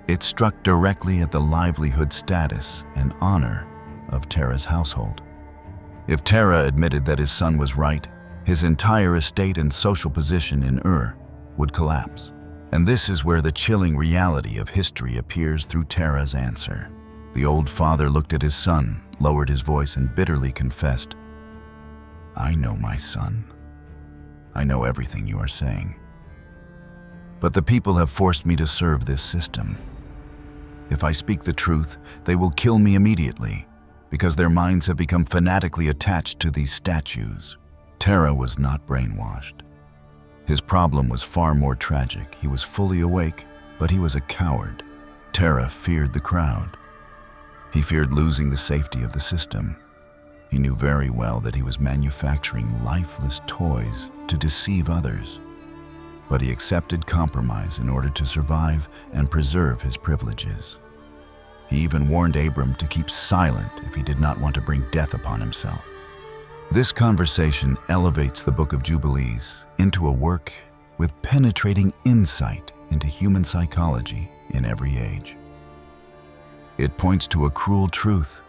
It struck directly at the livelihood, status, and honor of Terah's household. If Terah admitted that his son was right, his entire estate and social position in Ur would collapse. And this is where the chilling reality of history appears through Terah's answer. The old father looked at his son, lowered his voice, and bitterly confessed, "I know, my son. I know everything you are saying. But the people have forced me to serve this system. If I speak the truth, they will kill me immediately, because their minds have become fanatically attached to these statues." Terah was not brainwashed. His problem was far more tragic. He was fully awake, but he was a coward. Terah feared the crowd. He feared losing the safety of the system. He knew very well that he was manufacturing lifeless toys to deceive others. But he accepted compromise in order to survive and preserve his privileges. He even warned Abram to keep silent if he did not want to bring death upon himself. This conversation elevates the Book of Jubilees into a work with penetrating insight into human psychology in every age. It points to a cruel truth.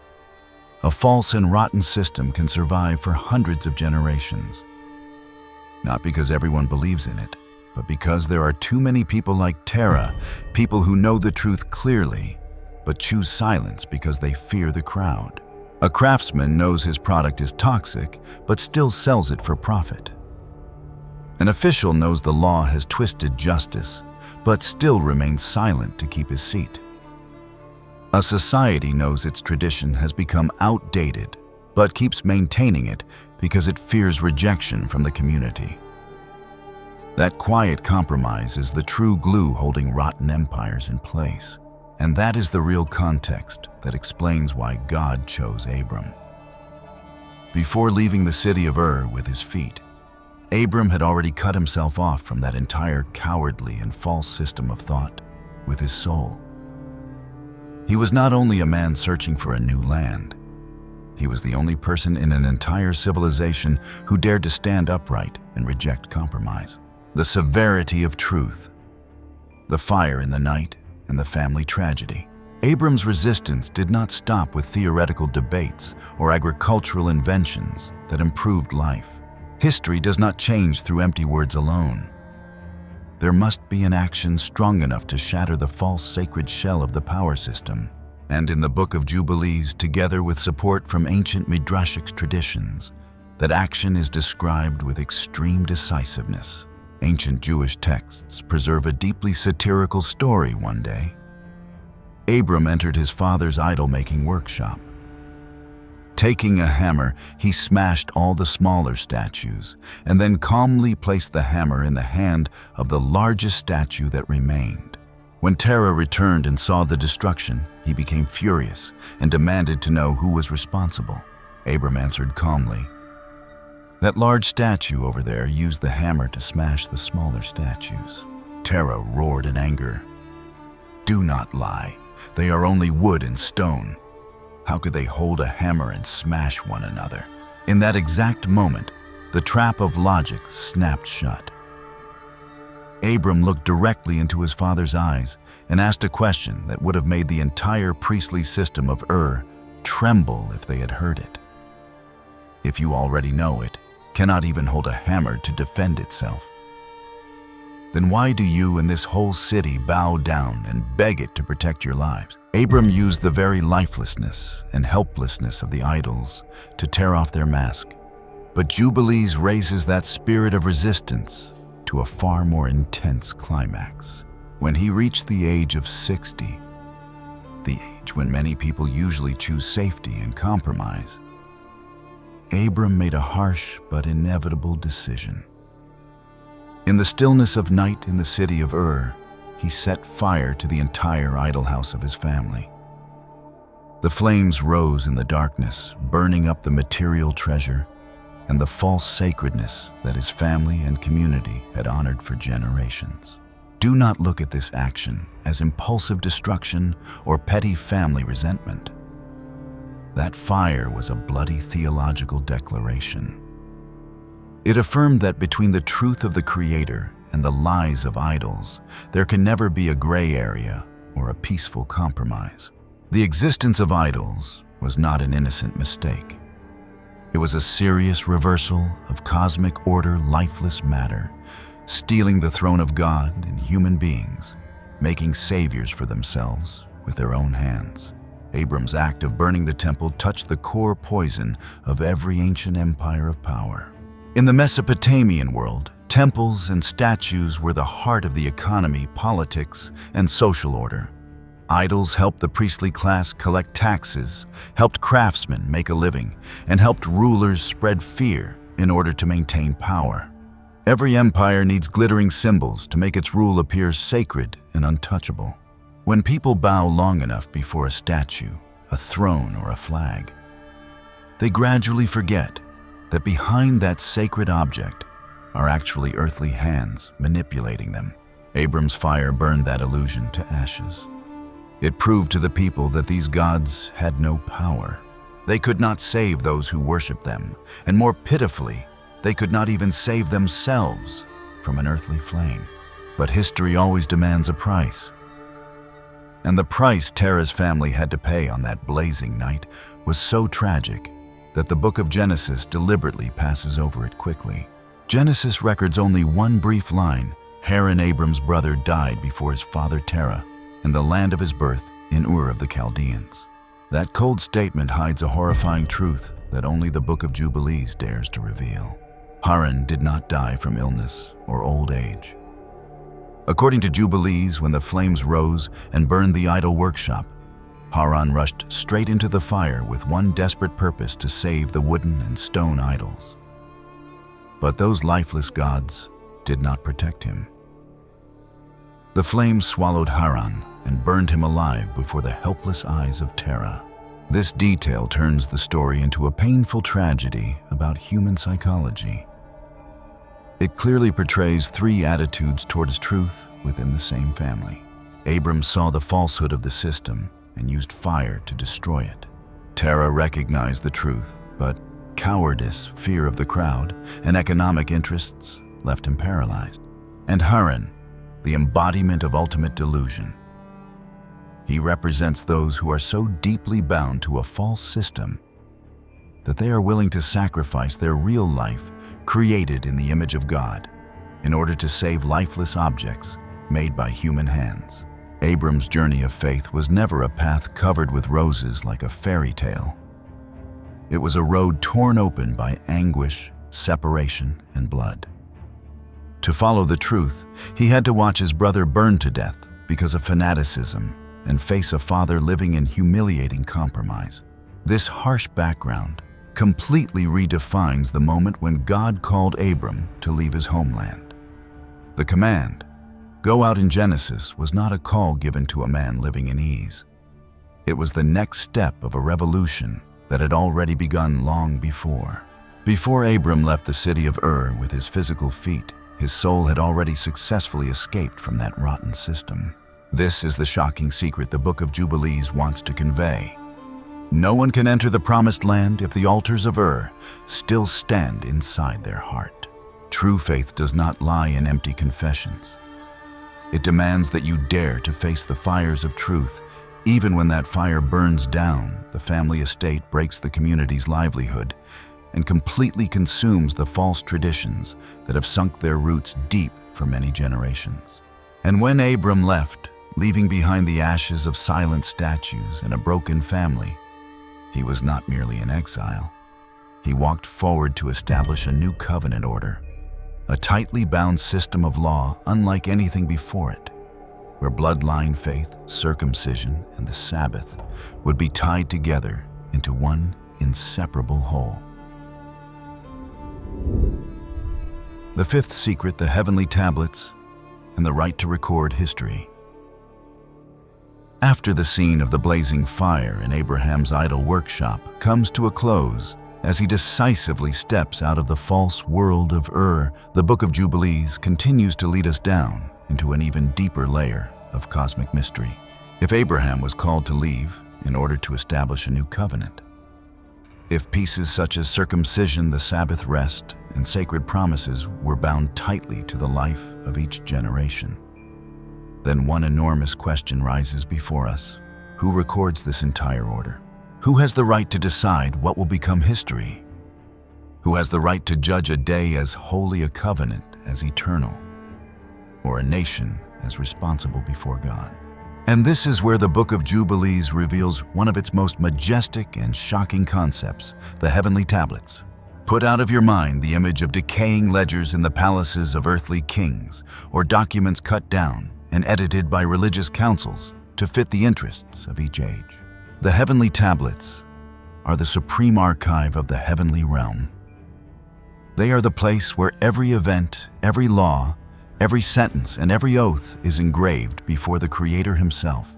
A false and rotten system can survive for hundreds of generations. Not because everyone believes in it, but because there are too many people like Terah, people who know the truth clearly, but choose silence because they fear the crowd. A craftsman knows his product is toxic, but still sells it for profit. An official knows the law has twisted justice, but still remains silent to keep his seat. A society knows its tradition has become outdated, but keeps maintaining it because it fears rejection from the community. That quiet compromise is the true glue holding rotten empires in place. And that is the real context that explains why God chose Abram. Before leaving the city of Ur with his feet, Abram had already cut himself off from that entire cowardly and false system of thought with his soul. He was not only a man searching for a new land, he was the only person in an entire civilization who dared to stand upright and reject compromise. The severity of truth, the fire in the night, and the family tragedy. Abram's resistance did not stop with theoretical debates or agricultural inventions that improved life. History does not change through empty words alone. There must be an action strong enough to shatter the false sacred shell of the power system. And in the Book of Jubilees, together with support from ancient Midrashic traditions, that action is described with extreme decisiveness. Ancient Jewish texts preserve a deeply satirical story one day. Abram entered his father's idol-making workshop. Taking a hammer, he smashed all the smaller statues and then calmly placed the hammer in the hand of the largest statue that remained. When Terah returned and saw the destruction, he became furious and demanded to know who was responsible. Abram answered calmly, "That large statue over there used the hammer to smash the smaller statues." Terah roared in anger, "Do not lie. They are only wood and stone. How could they hold a hammer and smash one another?" In that exact moment, the trap of logic snapped shut. Abram looked directly into his father's eyes and asked a question that would have made the entire priestly system of Ur tremble if they had heard it. If you already know it, cannot even hold a hammer to defend itself, then why do you and this whole city bow down and beg it to protect your lives? Abram used the very lifelessness and helplessness of the idols to tear off their mask. But Jubilees raises that spirit of resistance to a far more intense climax. When he reached the age of 60, the age when many people usually choose safety and compromise, Abram made a harsh but inevitable decision. In the stillness of night in the city of Ur, he set fire to the entire idol house of his family. The flames rose in the darkness, burning up the material treasure and the false sacredness that his family and community had honored for generations. Do not look at this action as impulsive destruction or petty family resentment. That fire was a bloody theological declaration. It affirmed that between the truth of the Creator and the lies of idols, there can never be a gray area or a peaceful compromise. The existence of idols was not an innocent mistake. It was a serious reversal of cosmic order, lifeless matter, stealing the throne of God and human beings, making saviors for themselves with their own hands. Abram's act of burning the temple touched the core poison of every ancient empire of power. In the Mesopotamian world, temples and statues were the heart of the economy, politics, and social order. Idols helped the priestly class collect taxes, helped craftsmen make a living, and helped rulers spread fear in order to maintain power. Every empire needs glittering symbols to make its rule appear sacred and untouchable. When people bow long enough before a statue, a throne, or a flag, they gradually forget that behind that sacred object are actually earthly hands manipulating them. Abram's fire burned that illusion to ashes. It proved to the people that these gods had no power. They could not save those who worshiped them, and more pitifully, they could not even save themselves from an earthly flame. But history always demands a price. And the price Terah's family had to pay on that blazing night was so tragic that the Book of Genesis deliberately passes over it quickly. Genesis records only one brief line: Haran, Abram's brother, died before his father Terah in the land of his birth in Ur of the Chaldeans. That cold statement hides a horrifying truth that only the Book of Jubilees dares to reveal. Haran did not die from illness or old age. According to Jubilees, when the flames rose and burned the idol workshop, Haran rushed straight into the fire with one desperate purpose: to save the wooden and stone idols. But those lifeless gods did not protect him. The flames swallowed Haran and burned him alive before the helpless eyes of Terah. This detail turns the story into a painful tragedy about human psychology. It clearly portrays three attitudes towards truth within the same family. Abram saw the falsehood of the system and used fire to destroy it. Terah recognized the truth, but cowardice, fear of the crowd, and economic interests left him paralyzed. And Haran, the embodiment of ultimate delusion. He represents those who are so deeply bound to a false system that they are willing to sacrifice their real life, created in the image of God, in order to save lifeless objects made by human hands. Abram's journey of faith was never a path covered with roses like a fairy tale. It was a road torn open by anguish, separation, and blood. To follow the truth, he had to watch his brother burn to death because of fanaticism and face a father living in humiliating compromise. This harsh background completely redefines the moment when God called Abram to leave his homeland. The command, "Go out," in Genesis was not a call given to a man living in ease. It was the next step of a revolution that had already begun long before. Before Abram left the city of Ur with his physical feet, his soul had already successfully escaped from that rotten system. This is the shocking secret the Book of Jubilees wants to convey. No one can enter the promised land if the altars of Ur still stand inside their heart. True faith does not lie in empty confessions. It demands that you dare to face the fires of truth, even when that fire burns down the family estate, breaks the community's livelihood, and completely consumes the false traditions that have sunk their roots deep for many generations. And when Abram left, leaving behind the ashes of silent statues and a broken family, he was not merely in exile. He walked forward to establish a new covenant order, a tightly bound system of law unlike anything before it, where bloodline, faith, circumcision, and the Sabbath would be tied together into one inseparable whole. The fifth secret: the heavenly tablets and the right to record history. After the scene of the blazing fire in Abraham's idol workshop comes to a close, as he decisively steps out of the false world of Ur, the Book of Jubilees continues to lead us down into an even deeper layer of cosmic mystery. If Abraham was called to leave in order to establish a new covenant, if pieces such as circumcision, the Sabbath rest, and sacred promises were bound tightly to the life of each generation, then one enormous question rises before us. Who records this entire order? Who has the right to decide what will become history? Who has the right to judge a day as holy a covenant as eternal? or a nation as responsible before God. And this is where the Book of Jubilees reveals one of its most majestic and shocking concepts, the heavenly tablets. Put out of your mind the image of decaying ledgers in the palaces of earthly kings, or documents cut down and edited by religious councils to fit the interests of each age. The heavenly tablets are the supreme archive of the heavenly realm. They are the place where every event, every law, every sentence, and every oath is engraved before the Creator Himself.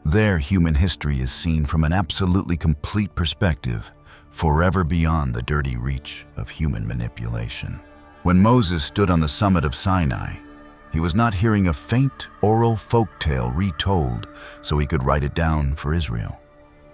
There, human history is seen from an absolutely complete perspective, forever beyond the dirty reach of human manipulation. When Moses stood on the summit of Sinai, he was not hearing a faint oral folktale retold so he could write it down for Israel.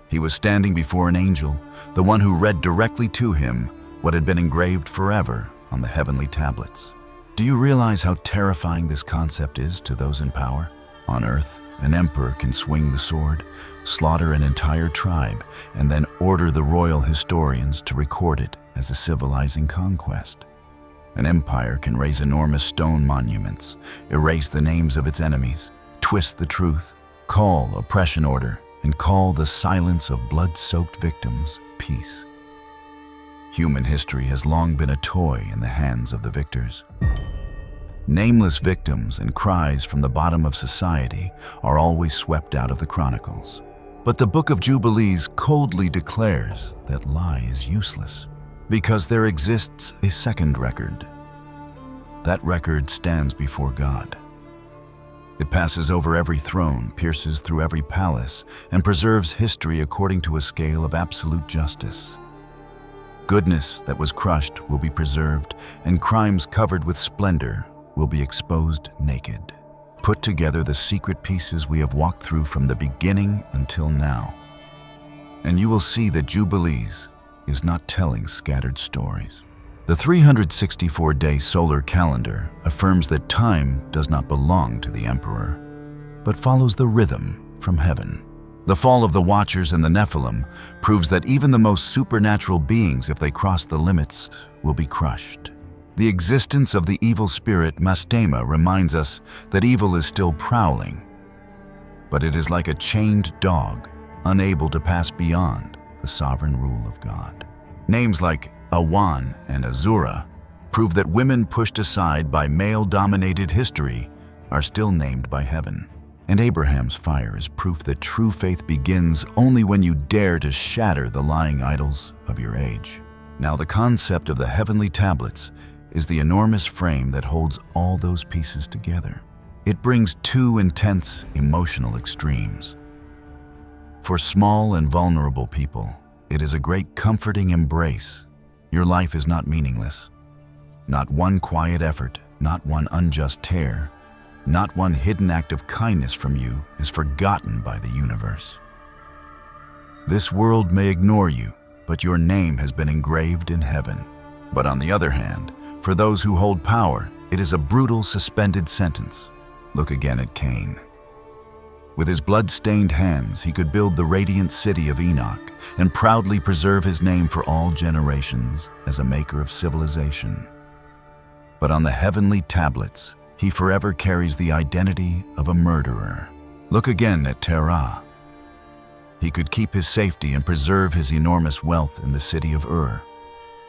He was standing before an angel, the one who read directly to him what had been engraved forever on the heavenly tablets. Do you realize how terrifying this concept is to those in power? On earth, an emperor can swing the sword, slaughter an entire tribe, and then order the royal historians to record it as a civilizing conquest. An empire can raise enormous stone monuments, erase the names of its enemies, twist the truth, call oppression order, and call the silence of blood-soaked victims peace. Human history has long been a toy in the hands of the victors. Nameless victims and cries from the bottom of society are always swept out of the chronicles. But the Book of Jubilees coldly declares that lie is useless, because there exists a second record. That record stands before God. It passes over every throne, pierces through every palace, and preserves history according to a scale of absolute justice. Goodness that was crushed will be preserved, and crimes covered with splendor will be exposed naked. Put together the secret pieces we have walked through from the beginning until now, and you will see that Jubilees is not telling scattered stories. The 364-day solar calendar affirms that time does not belong to the emperor, but follows the rhythm from heaven. The fall of the Watchers and the Nephilim proves that even the most supernatural beings, if they cross the limits, will be crushed. The existence of the evil spirit Mastema reminds us that evil is still prowling, but it is like a chained dog, unable to pass beyond the sovereign rule of God. Names like Awan and Azura prove that women pushed aside by male-dominated history are still named by heaven. And Abraham's fire is proof that true faith begins only when you dare to shatter the lying idols of your age. Now, the concept of the heavenly tablets is the enormous frame that holds all those pieces together. It brings two intense emotional extremes. For small and vulnerable people, it is a great comforting embrace. Your life is not meaningless. Not one quiet effort, not one unjust tear, not one hidden act of kindness from you is forgotten by the universe. This world may ignore you, but your name has been engraved in heaven. But on the other hand, for those who hold power, it is a brutal suspended sentence. Look again at Cain. With his blood-stained hands, he could build the radiant city of Enoch and proudly preserve his name for all generations as a maker of civilization. But on the heavenly tablets, he forever carries the identity of a murderer. Look again at Terah. He could keep his safety and preserve his enormous wealth in the city of Ur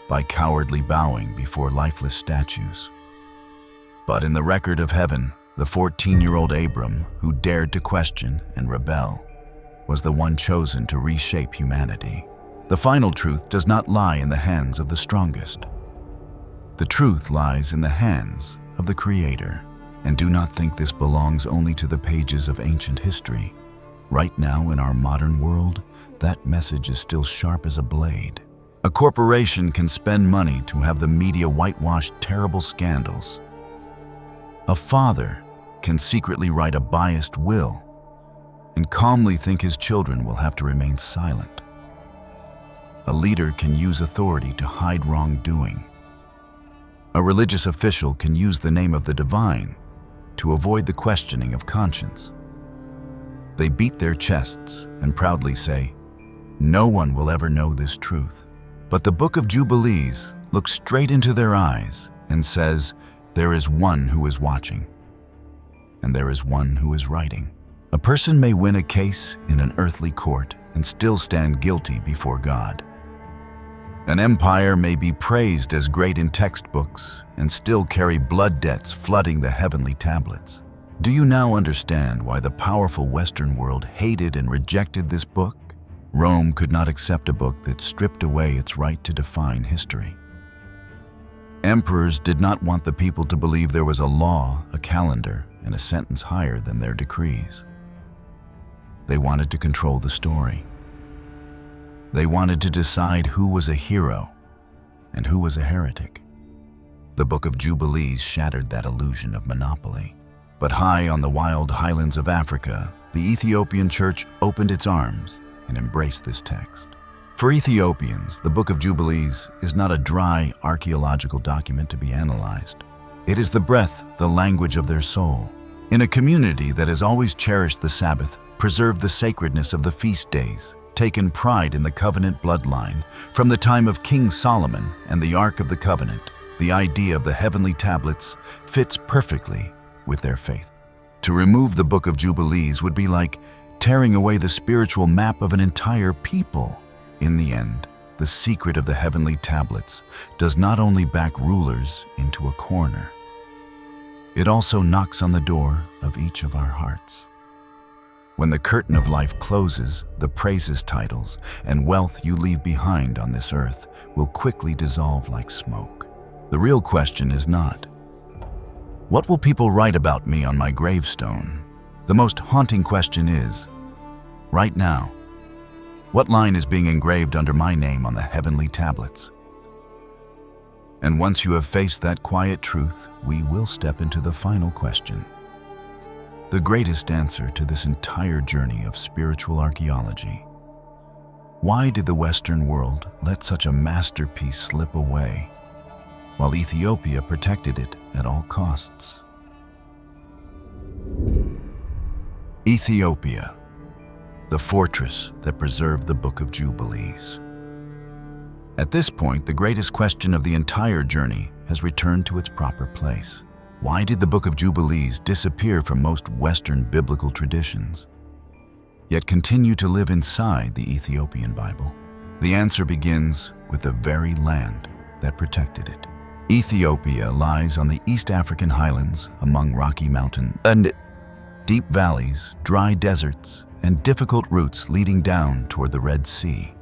by cowardly bowing before lifeless statues. But in the record of heaven, the 14-year-old Abram, who dared to question and rebel, was the one chosen to reshape humanity. The final truth does not lie in the hands of the strongest. The truth lies in the hands of the Creator. And do not think this belongs only to the pages of ancient history. Right now in our modern world, that message is still sharp as a blade. A corporation can spend money to have the media whitewash terrible scandals. A father can secretly write a biased will and calmly think his children will have to remain silent. A leader can use authority to hide wrongdoing. A religious official can use the name of the divine to avoid the questioning of conscience. They beat their chests and proudly say, "No one will ever know this truth." But the Book of Jubilees looks straight into their eyes and says, There is one who is watching, and there is one who is writing. A person may win a case in an earthly court and still stand guilty before God. An empire may be praised as great in textbooks and still carry blood debts flooding the heavenly tablets. Do you now understand why the powerful Western world hated and rejected this book? Rome could not accept a book that stripped away its right to define history. Emperors did not want the people to believe there was a law, a calendar, and a sentence higher than their decrees. They wanted to control the story. They wanted to decide who was a hero and who was a heretic. The Book of Jubilees shattered that illusion of monopoly. But high on the wild highlands of Africa, the Ethiopian Church opened its arms and embraced this text. For Ethiopians, the Book of Jubilees is not a dry archaeological document to be analyzed. It is the breath, the language of their soul. In a community that has always cherished the Sabbath, preserved the sacredness of the feast days, taken pride in the covenant bloodline, from the time of King Solomon and the Ark of the Covenant, the idea of the heavenly tablets fits perfectly with their faith. To remove the Book of Jubilees would be like tearing away the spiritual map of an entire people. In the end, the secret of the heavenly tablets does not only back rulers into a corner, it also knocks on the door of each of our hearts. When the curtain of life closes, the praises, titles, and wealth you leave behind on this earth will quickly dissolve like smoke. The real question is not, what will people write about me on my gravestone? The most haunting question is, right now, what line is being engraved under my name on the heavenly tablets? And once you have faced that quiet truth, we will step into the final question. The greatest answer to this entire journey of spiritual archaeology. Why did the Western world let such a masterpiece slip away, while Ethiopia protected it at all costs? Ethiopia, the fortress that preserved the Book of Jubilees. At this point, the greatest question of the entire journey has returned to its proper place. Why did the Book of Jubilees disappear from most Western biblical traditions, yet continue to live inside the Ethiopian Bible? The answer begins with the very land that protected it. Ethiopia lies on the East African highlands among rocky mountains and deep valleys, dry deserts, and difficult routes leading down toward the Red Sea.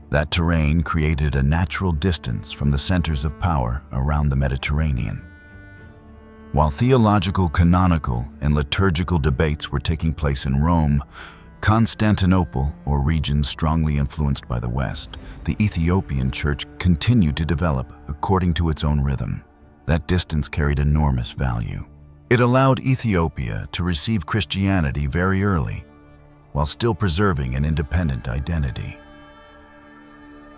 That terrain created a natural distance from the centers of power around the Mediterranean. While theological, canonical, and liturgical debates were taking place in Rome, Constantinople, or regions strongly influenced by the West, the Ethiopian Church continued to develop according to its own rhythm. That distance carried enormous value. It allowed Ethiopia to receive Christianity very early, while still preserving an independent identity.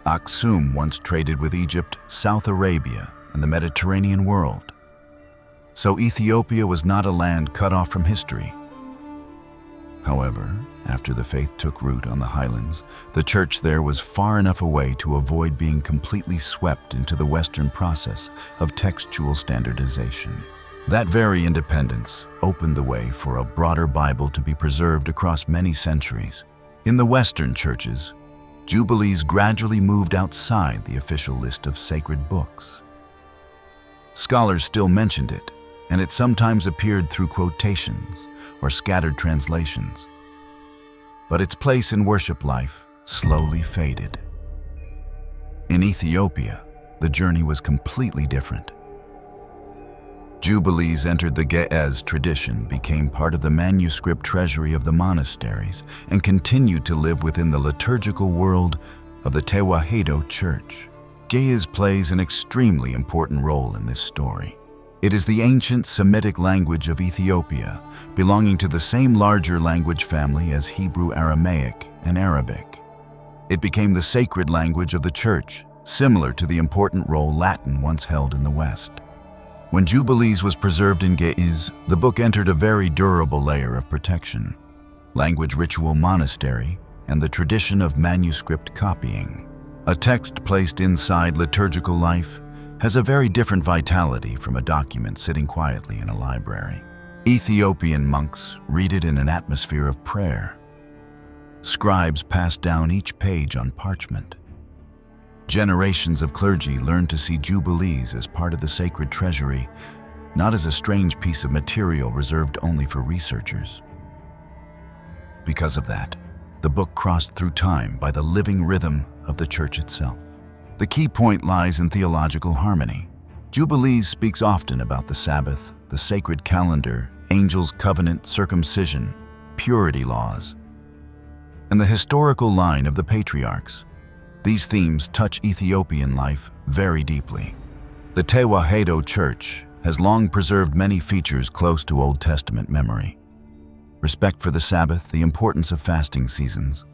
Aksum once traded with Egypt, South Arabia, and the Mediterranean world. So Ethiopia was not a land cut off from history. However, after the faith took root on the highlands, the church there was far enough away to avoid being completely swept into the Western process of textual standardization. That very independence opened the way for a broader Bible to be preserved across many centuries. In the Western churches, Jubilees gradually moved outside the official list of sacred books. Scholars still mentioned it, and it sometimes appeared through quotations or scattered translations. But its place in worship life slowly faded. In Ethiopia, the journey was completely different. Jubilees entered the Ge'ez tradition, became part of the manuscript treasury of the monasteries, and continued to live within the liturgical world of the Tewahedo Church. Ge'ez plays an extremely important role in this story. It is the ancient Semitic language of Ethiopia, belonging to the same larger language family as Hebrew, Aramaic, and Arabic. It became the sacred language of the Church, similar to the important role Latin once held in the West. When Jubilees was preserved in Ge'ez, the book entered a very durable layer of protection: language, ritual, monastery, and the tradition of manuscript copying. A text placed inside liturgical life has a very different vitality from a document sitting quietly in a library. Ethiopian monks read it in an atmosphere of prayer. Scribes pass down each page on parchment. Generations of clergy learn to see Jubilees as part of the sacred treasury, not as a strange piece of material reserved only for researchers. Because of that, the book crossed through time by the living rhythm of the church itself. The key point lies in theological harmony. Jubilees speaks often about the Sabbath, the sacred calendar, angels' covenant, circumcision, purity laws, and the historical line of the patriarchs. These themes touch Ethiopian life very deeply. The Tewahedo Church has long preserved many features close to Old Testament memory. Respect for the Sabbath, the importance of fasting seasons,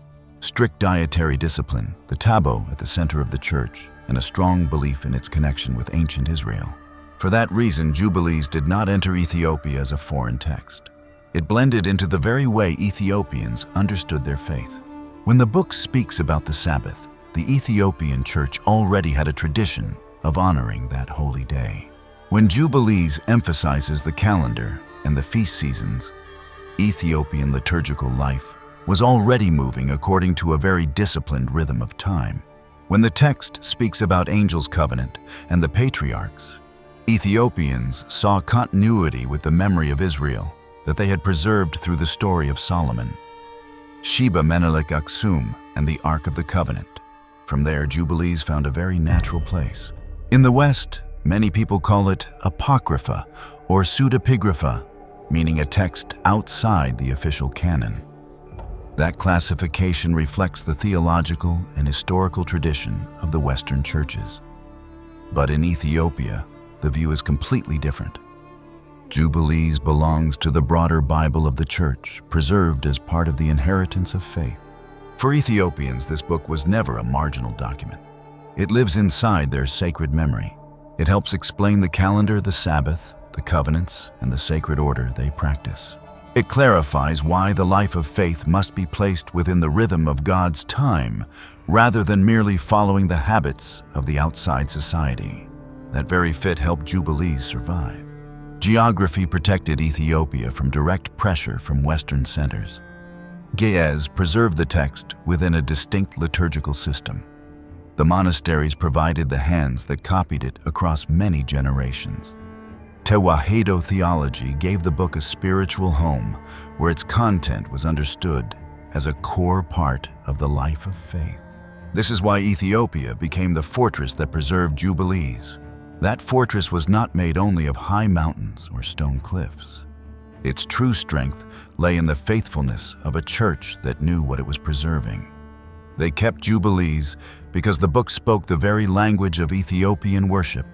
strict dietary discipline, the tabo at the center of the church, and a strong belief in its connection with ancient Israel. For that reason, Jubilees did not enter Ethiopia as a foreign text. It blended into the very way Ethiopians understood their faith. When the book speaks about the Sabbath, the Ethiopian church already had a tradition of honoring that holy day. When Jubilees emphasizes the calendar and the feast seasons, Ethiopian liturgical life was already moving according to a very disciplined rhythm of time. When the text speaks about angels' covenant and the patriarchs, Ethiopians saw continuity with the memory of Israel that they had preserved through the story of Solomon, Sheba Menelik Aksum, and the Ark of the Covenant. From there, Jubilees found a very natural place. In the West, many people call it apocrypha or pseudepigrapha, meaning a text outside the official canon. That classification reflects the theological and historical tradition of the Western churches. But in Ethiopia, the view is completely different. Jubilees belongs to the broader Bible of the church, preserved as part of the inheritance of faith. For Ethiopians, this book was never a marginal document. It lives inside their sacred memory. It helps explain the calendar, the Sabbath, the covenants, and the sacred order they practice. It clarifies why the life of faith must be placed within the rhythm of God's time, rather than merely following the habits of the outside society. That very fit helped Jubilees survive. Geography protected Ethiopia from direct pressure from Western centers. Ge'ez preserved the text within a distinct liturgical system. The monasteries provided the hands that copied it across many generations. Tewahedo theology gave the book a spiritual home where its content was understood as a core part of the life of faith. This is why Ethiopia became the fortress that preserved Jubilees. That fortress was not made only of high mountains or stone cliffs. Its true strength lay in the faithfulness of a church that knew what it was preserving. They kept Jubilees because the book spoke the very language of Ethiopian worship,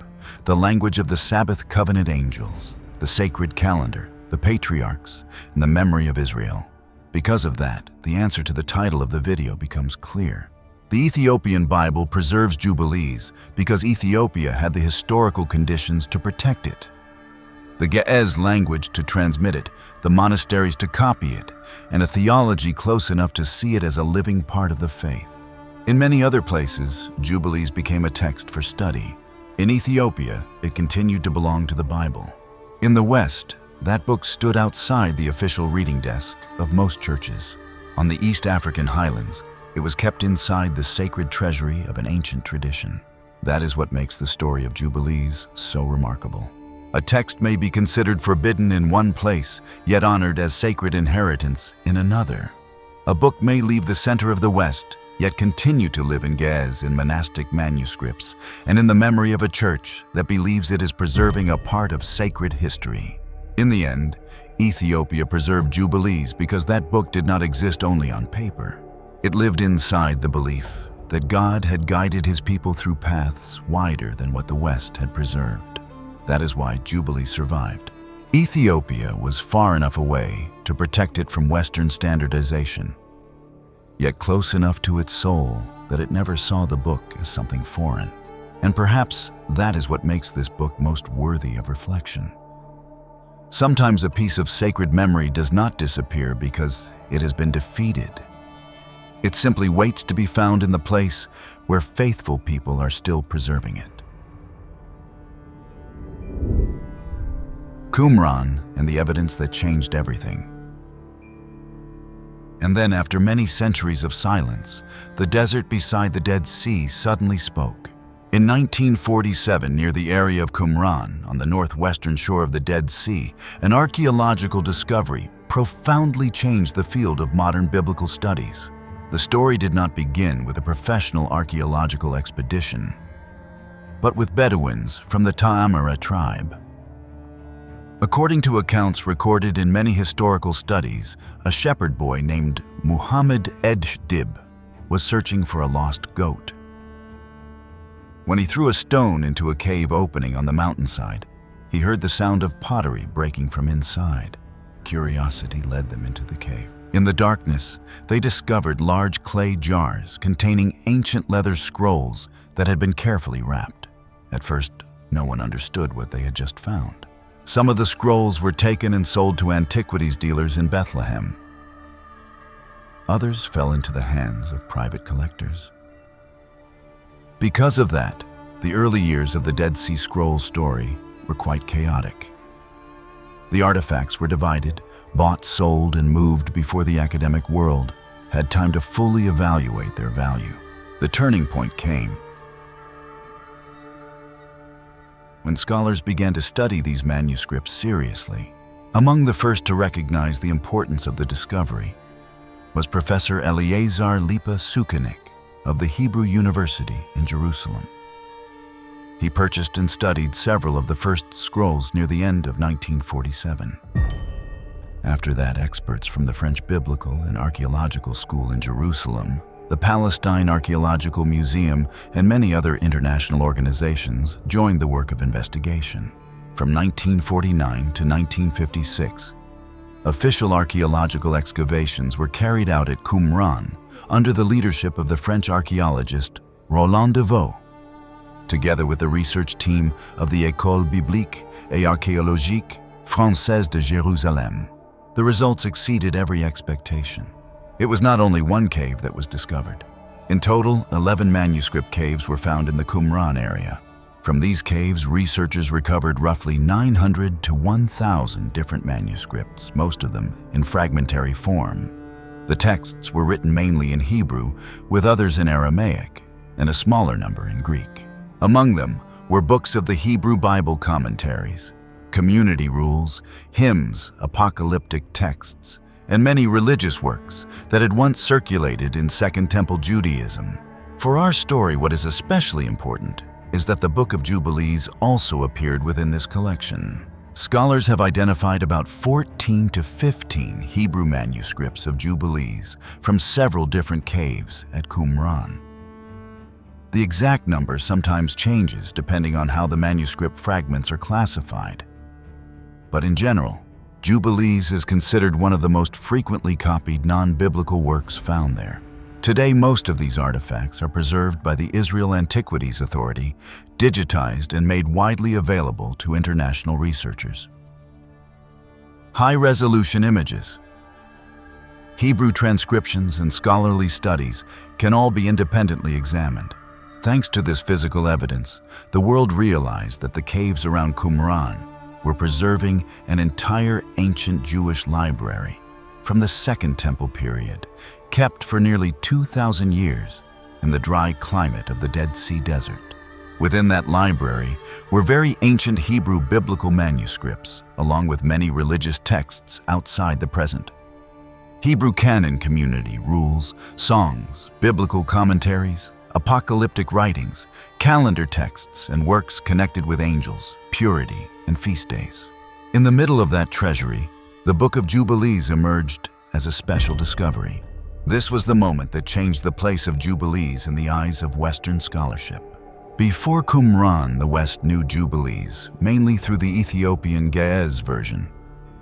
the language of the Sabbath covenant angels, the sacred calendar, the patriarchs, and the memory of Israel. Because of that, the answer to the title of the video becomes clear. The Ethiopian Bible preserves Jubilees because Ethiopia had the historical conditions to protect it. The Ge'ez language to transmit it, the monasteries to copy it, and a theology close enough to see it as a living part of the faith. In many other places, Jubilees became a text for study. In Ethiopia, it continued to belong to the Bible. In the West, that book stood outside the official reading desk of most churches. On the East African highlands, it was kept inside the sacred treasury of an ancient tradition. That is what makes the story of Jubilees so remarkable. A text may be considered forbidden in one place, yet honored as sacred inheritance in another. A book may leave the center of the West, yet continue to live in Ge'ez in monastic manuscripts and in the memory of a church that believes it is preserving a part of sacred history. In the end, Ethiopia preserved Jubilees because that book did not exist only on paper. It lived inside the belief that God had guided his people through paths wider than what the West had preserved. That is why Jubilee survived. Ethiopia was far enough away to protect it from Western standardization, yet close enough to its soul that it never saw the book as something foreign. And perhaps that is what makes this book most worthy of reflection. Sometimes a piece of sacred memory does not disappear because it has been defeated. It simply waits to be found in the place where faithful people are still preserving it. Qumran and the evidence that changed everything. And then, after many centuries of silence, the desert beside the Dead Sea suddenly spoke. In 1947, near the area of Qumran, on the northwestern shore of the Dead Sea, an archaeological discovery profoundly changed the field of modern biblical studies. The story did not begin with a professional archaeological expedition, but with Bedouins from the Ta'amara tribe. According to accounts recorded in many historical studies, a shepherd boy named Muhammad Ejdib was searching for a lost goat. When he threw a stone into a cave opening on the mountainside, he heard the sound of pottery breaking from inside. Curiosity led them into the cave. In the darkness, they discovered large clay jars containing ancient leather scrolls that had been carefully wrapped. At first, no one understood what they had just found. Some of the scrolls were taken and sold to antiquities dealers in Bethlehem. Others fell into the hands of private collectors. Because of that, the early years of the Dead Sea Scrolls story were quite chaotic. The artifacts were divided, bought, sold, and moved before the academic world had time to fully evaluate their value. The turning point came when scholars began to study these manuscripts seriously. Among the first to recognize the importance of the discovery was Professor Eleazar Lipa Sukenik of the Hebrew University in Jerusalem. He purchased and studied several of the first scrolls near the end of 1947. After that, experts from the French Biblical and Archaeological School in Jerusalem, the Palestine Archaeological Museum, and many other international organizations joined the work of investigation. From 1949 to 1956, official archaeological excavations were carried out at Qumran under the leadership of the French archaeologist Roland Devaux, together with the research team of the École biblique et archéologique française de Jérusalem. The results exceeded every expectation. It was not only one cave that was discovered. In total, 11 manuscript caves were found in the Qumran area. From these caves, researchers recovered roughly 900 to 1,000 different manuscripts, most of them in fragmentary form. The texts were written mainly in Hebrew, with others in Aramaic, and a smaller number in Greek. Among them were books of the Hebrew Bible commentaries, community rules, hymns, apocalyptic texts, and many religious works that had once circulated in Second Temple Judaism. For our story, what is especially important is that the Book of Jubilees also appeared within this collection. Scholars have identified about 14 to 15 Hebrew manuscripts of Jubilees from several different caves at Qumran. The exact number sometimes changes depending on how the manuscript fragments are classified. But in general, Jubilees is considered one of the most frequently copied non-biblical works found there. Today, most of these artifacts are preserved by the Israel Antiquities Authority, digitized and made widely available to international researchers. High-resolution images, Hebrew transcriptions, and scholarly studies can all be independently examined. Thanks to this physical evidence, the world realized that the caves around Qumran were preserving an entire ancient Jewish library from the Second Temple period, kept for nearly 2,000 years in the dry climate of the Dead Sea Desert. Within that library were very ancient Hebrew biblical manuscripts, along with many religious texts outside the present. Hebrew canon community rules, songs, biblical commentaries, apocalyptic writings, calendar texts, and works connected with angels, purity, and feast days. In the middle of that treasury, the Book of Jubilees emerged as a special discovery. This was the moment that changed the place of Jubilees in the eyes of Western scholarship. Before Qumran, the West knew Jubilees mainly through the Ethiopian Ge'ez version,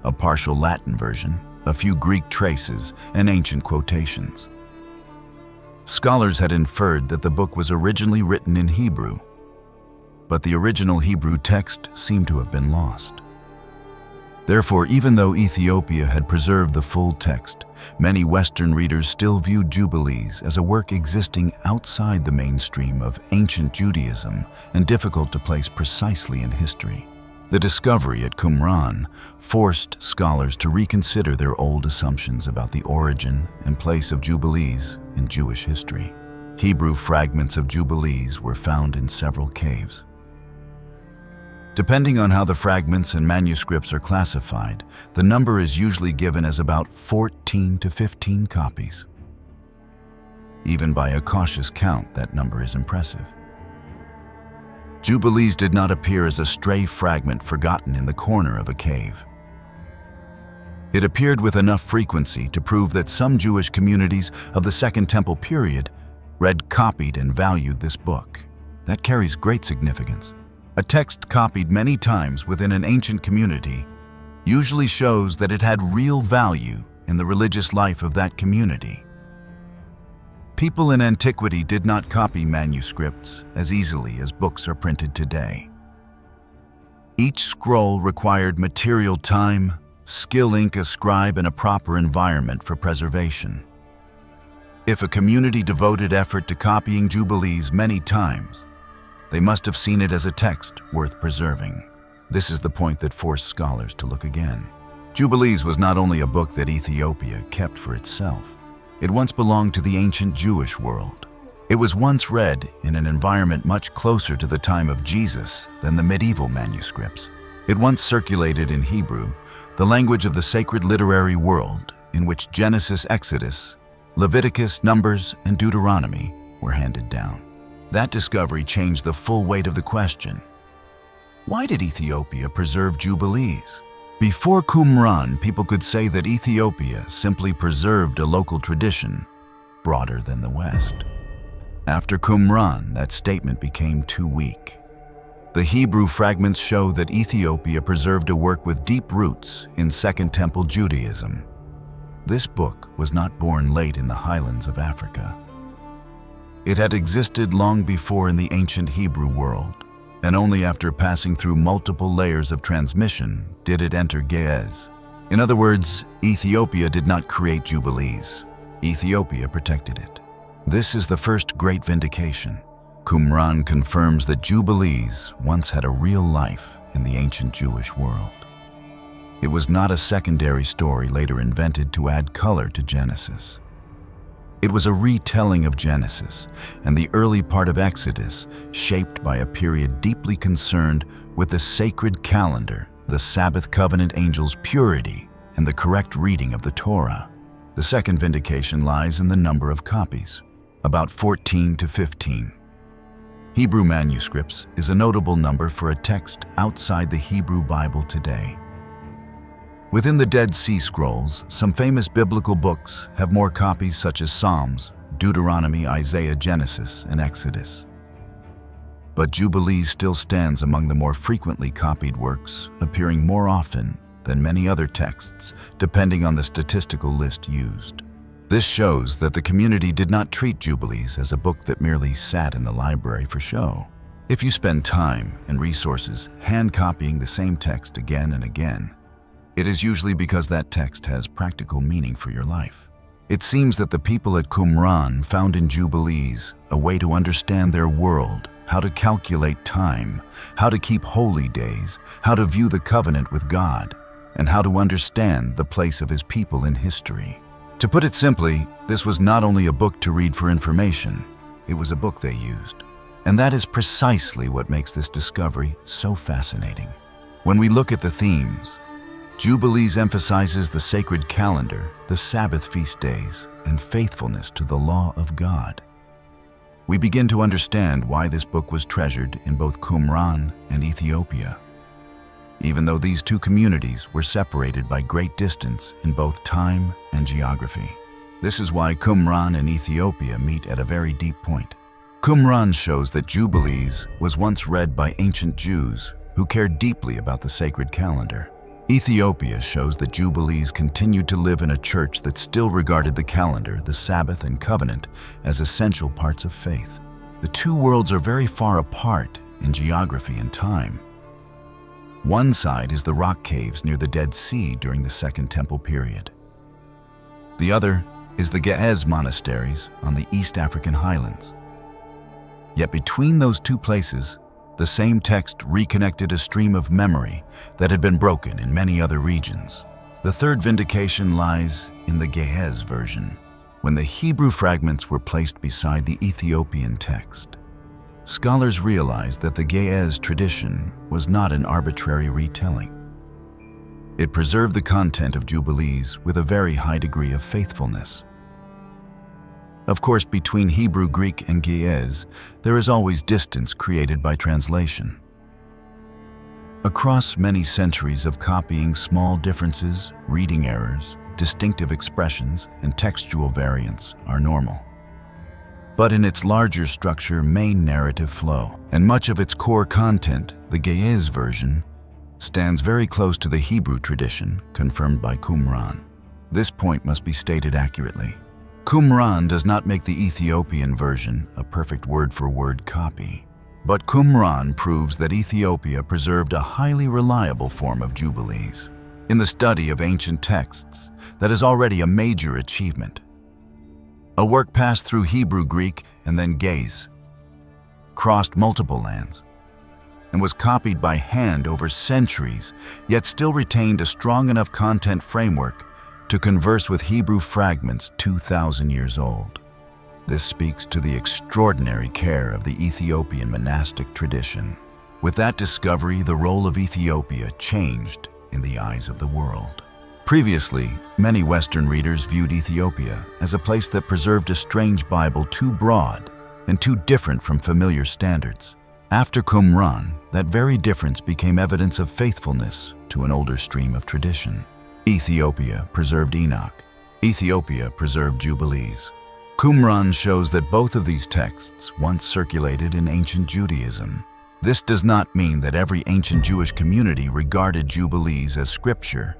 a partial Latin version, a few Greek traces, and ancient quotations. Scholars had inferred that the book was originally written in Hebrew, but the original Hebrew text seemed to have been lost. Therefore, even though Ethiopia had preserved the full text, many Western readers still viewed Jubilees as a work existing outside the mainstream of ancient Judaism and difficult to place precisely in history. The discovery at Qumran forced scholars to reconsider their old assumptions about the origin and place of Jubilees in Jewish history. Hebrew fragments of Jubilees were found in several caves. Depending on how the fragments and manuscripts are classified, the number is usually given as about 14 to 15 copies. Even by a cautious count, that number is impressive. Jubilees did not appear as a stray fragment forgotten in the corner of a cave. It appeared with enough frequency to prove that some Jewish communities of the Second Temple period read, copied, and valued this book. That carries great significance. A text copied many times within an ancient community usually shows that it had real value in the religious life of that community. People in antiquity did not copy manuscripts as easily as books are printed today. Each scroll required material time, skill ink a scribe, and a proper environment for preservation. If a community devoted effort to copying Jubilees many times, they must have seen it as a text worth preserving. This is the point that forced scholars to look again. Jubilees was not only a book that Ethiopia kept for itself. It once belonged to the ancient Jewish world. It was once read in an environment much closer to the time of Jesus than the medieval manuscripts. It once circulated in Hebrew, the language of the sacred literary world in which Genesis, Exodus, Leviticus, Numbers, and Deuteronomy were handed down. That discovery changed the full weight of the question. Why did Ethiopia preserve Jubilees? Before Qumran, people could say that Ethiopia simply preserved a local tradition broader than the West. After Qumran, that statement became too weak. The Hebrew fragments show that Ethiopia preserved a work with deep roots in Second Temple Judaism. This book was not born late in the highlands of Africa. It had existed long before in the ancient Hebrew world, and only after passing through multiple layers of transmission did it enter Ge'ez. In other words, Ethiopia did not create Jubilees. Ethiopia protected it. This is the first great vindication. Qumran confirms that Jubilees once had a real life in the ancient Jewish world. It was not a secondary story later invented to add color to Genesis. It was a retelling of Genesis and the early part of Exodus, shaped by a period deeply concerned with the sacred calendar, the Sabbath covenant angels' purity, and the correct reading of the Torah. The second vindication lies in the number of copies, about 14 to 15. Hebrew manuscripts is a notable number for a text outside the Hebrew Bible today. Within the Dead Sea Scrolls, some famous biblical books have more copies such as Psalms, Deuteronomy, Isaiah, Genesis, and Exodus. But Jubilees still stands among the more frequently copied works, appearing more often than many other texts, depending on the statistical list used. This shows that the community did not treat Jubilees as a book that merely sat in the library for show. If you spend time and resources hand copying the same text again and again, it is usually because that text has practical meaning for your life. It seems that the people at Qumran found in Jubilees a way to understand their world, how to calculate time, how to keep holy days, how to view the covenant with God, and how to understand the place of His people in history. To put it simply, this was not only a book to read for information, it was a book they used. And that is precisely what makes this discovery so fascinating. When we look at the themes, Jubilees emphasizes the sacred calendar, the Sabbath feast days, and faithfulness to the law of God. We begin to understand why this book was treasured in both Qumran and Ethiopia, even though these two communities were separated by great distance in both time and geography. This is why Qumran and Ethiopia meet at a very deep point. Qumran shows that Jubilees was once read by ancient Jews who cared deeply about the sacred calendar. Ethiopia shows that Jubilees continued to live in a church that still regarded the calendar, the Sabbath, and covenant as essential parts of faith. The two worlds are very far apart in geography and time. One side is the rock caves near the Dead Sea during the Second Temple period. The other is the Ge'ez monasteries on the East African highlands. Yet between those two places The same text reconnected a stream of memory that had been broken in many other regions. The third vindication lies in the Ge'ez version, when the Hebrew fragments were placed beside the Ethiopian text. Scholars realized that the Ge'ez tradition was not an arbitrary retelling. It preserved the content of Jubilees with a very high degree of faithfulness. Of course, between Hebrew, Greek, and Ge'ez, there is always distance created by translation. Across many centuries of copying, small differences, reading errors, distinctive expressions, and textual variants are normal. But in its larger structure, main narrative flow, and much of its core content, the Ge'ez version, stands very close to the Hebrew tradition confirmed by Qumran. This point must be stated accurately. Qumran does not make the Ethiopian version a perfect word-for-word copy, but Qumran proves that Ethiopia preserved a highly reliable form of Jubilees. In the study of ancient texts, that is already a major achievement. A work passed through Hebrew, Greek, and then Ge'ez, crossed multiple lands, and was copied by hand over centuries, yet still retained a strong enough content framework to converse with Hebrew fragments 2,000 years old. This speaks to the extraordinary care of the Ethiopian monastic tradition. With that discovery, the role of Ethiopia changed in the eyes of the world. Previously, many Western readers viewed Ethiopia as a place that preserved a strange Bible too broad and too different from familiar standards. After Qumran, that very difference became evidence of faithfulness to an older stream of tradition. Ethiopia preserved Enoch. Ethiopia preserved Jubilees. Qumran shows that both of these texts once circulated in ancient Judaism. This does not mean that every ancient Jewish community regarded Jubilees as scripture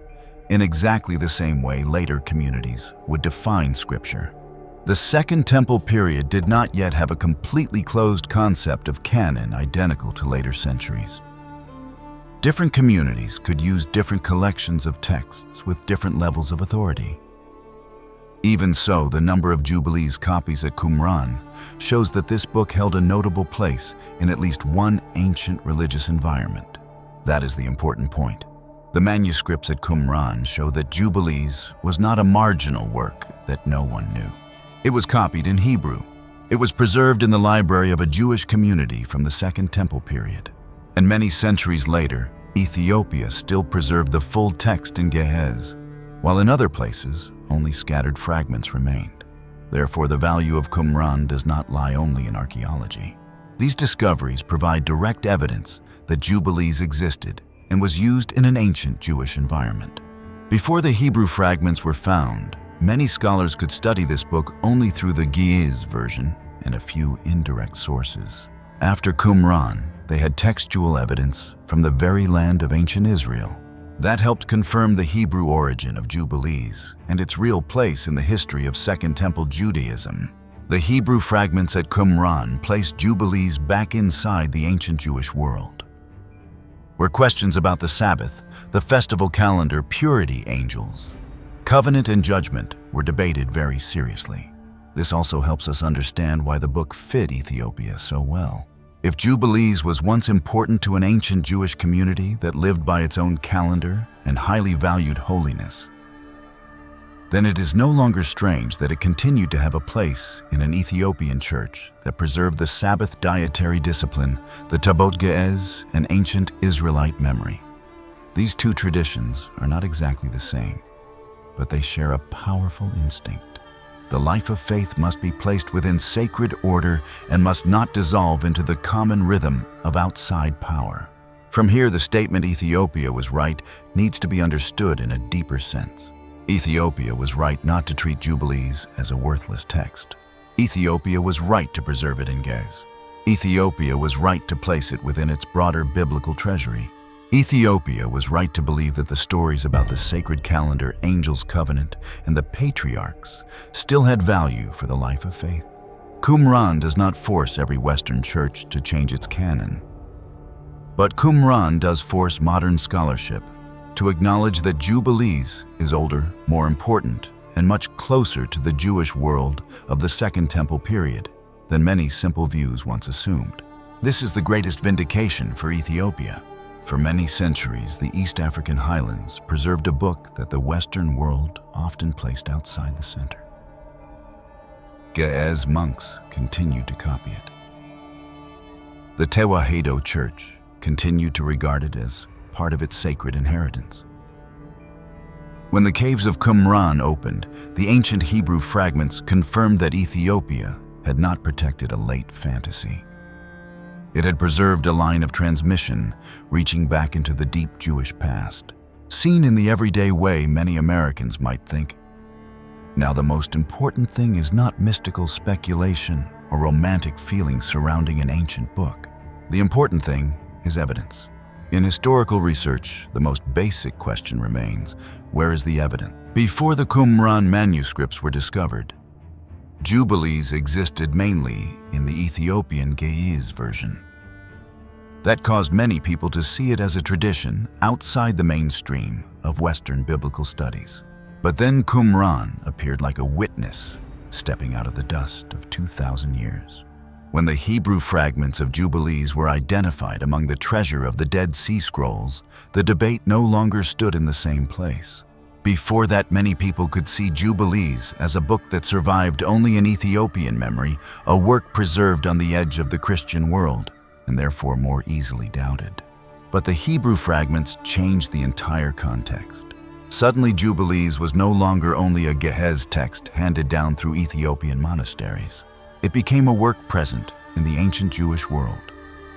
in exactly the same way later communities would define scripture. The Second Temple period did not yet have a completely closed concept of canon identical to later centuries. Different communities could use different collections of texts with different levels of authority. Even so, the number of Jubilees copies at Qumran shows that this book held a notable place in at least one ancient religious environment. That is the important point. The manuscripts at Qumran show that Jubilees was not a marginal work that no one knew. It was copied in Hebrew. It was preserved in the library of a Jewish community from the Second Temple period. And many centuries later, Ethiopia still preserved the full text in Ge'ez, while in other places, only scattered fragments remained. Therefore, the value of Qumran does not lie only in archaeology. These discoveries provide direct evidence that Jubilees existed and was used in an ancient Jewish environment. Before the Hebrew fragments were found, many scholars could study this book only through the Ge'ez version and a few indirect sources. After Qumran, they had textual evidence from the very land of ancient Israel. That helped confirm the Hebrew origin of Jubilees and its real place in the history of Second Temple Judaism. The Hebrew fragments at Qumran placed Jubilees back inside the ancient Jewish world, where questions about the Sabbath, the festival calendar, purity, angels, covenant, and judgment were debated very seriously. This also helps us understand why the book fit Ethiopia so well. If Jubilees was once important to an ancient Jewish community that lived by its own calendar and highly valued holiness, then it is no longer strange that it continued to have a place in an Ethiopian church that preserved the Sabbath dietary discipline, the Tabot Ge'ez, and ancient Israelite memory. These two traditions are not exactly the same, but they share a powerful instinct. The life of faith must be placed within sacred order and must not dissolve into the common rhythm of outside power. From here, the statement Ethiopia was right needs to be understood in a deeper sense. Ethiopia was right not to treat Jubilees as a worthless text. Ethiopia was right to preserve it in Ge'ez. Ethiopia was right to place it within its broader biblical treasury. Ethiopia was right to believe that the stories about the sacred calendar, angels' covenant, and the patriarchs still had value for the life of faith. Qumran does not force every Western church to change its canon, but Qumran does force modern scholarship to acknowledge that Jubilees is older, more important, and much closer to the Jewish world of the Second Temple period than many simple views once assumed. This is the greatest vindication for Ethiopia. For many centuries, the East African highlands preserved a book that the Western world often placed outside the center. Ge'ez monks continued to copy it. The Tewahedo Church continued to regard it as part of its sacred inheritance. When the caves of Qumran opened, the ancient Hebrew fragments confirmed that Ethiopia had not protected a late fantasy. It had preserved a line of transmission reaching back into the deep Jewish past, seen in the everyday way many Americans might think. Now, the most important thing is not mystical speculation or romantic feelings surrounding an ancient book. The important thing is evidence. In historical research, the most basic question remains, where is the evidence? Before the Qumran manuscripts were discovered, Jubilees existed mainly in the Ethiopian Ge'ez version. That caused many people to see it as a tradition outside the mainstream of Western biblical studies. But then Qumran appeared like a witness stepping out of the dust of 2,000 years. When the Hebrew fragments of Jubilees were identified among the treasure of the Dead Sea Scrolls, the debate no longer stood in the same place. Before that, many people could see Jubilees as a book that survived only in Ethiopian memory, a work preserved on the edge of the Christian world, and therefore more easily doubted. But the Hebrew fragments changed the entire context. Suddenly, Jubilees was no longer only a Ge'ez text handed down through Ethiopian monasteries. It became a work present in the ancient Jewish world,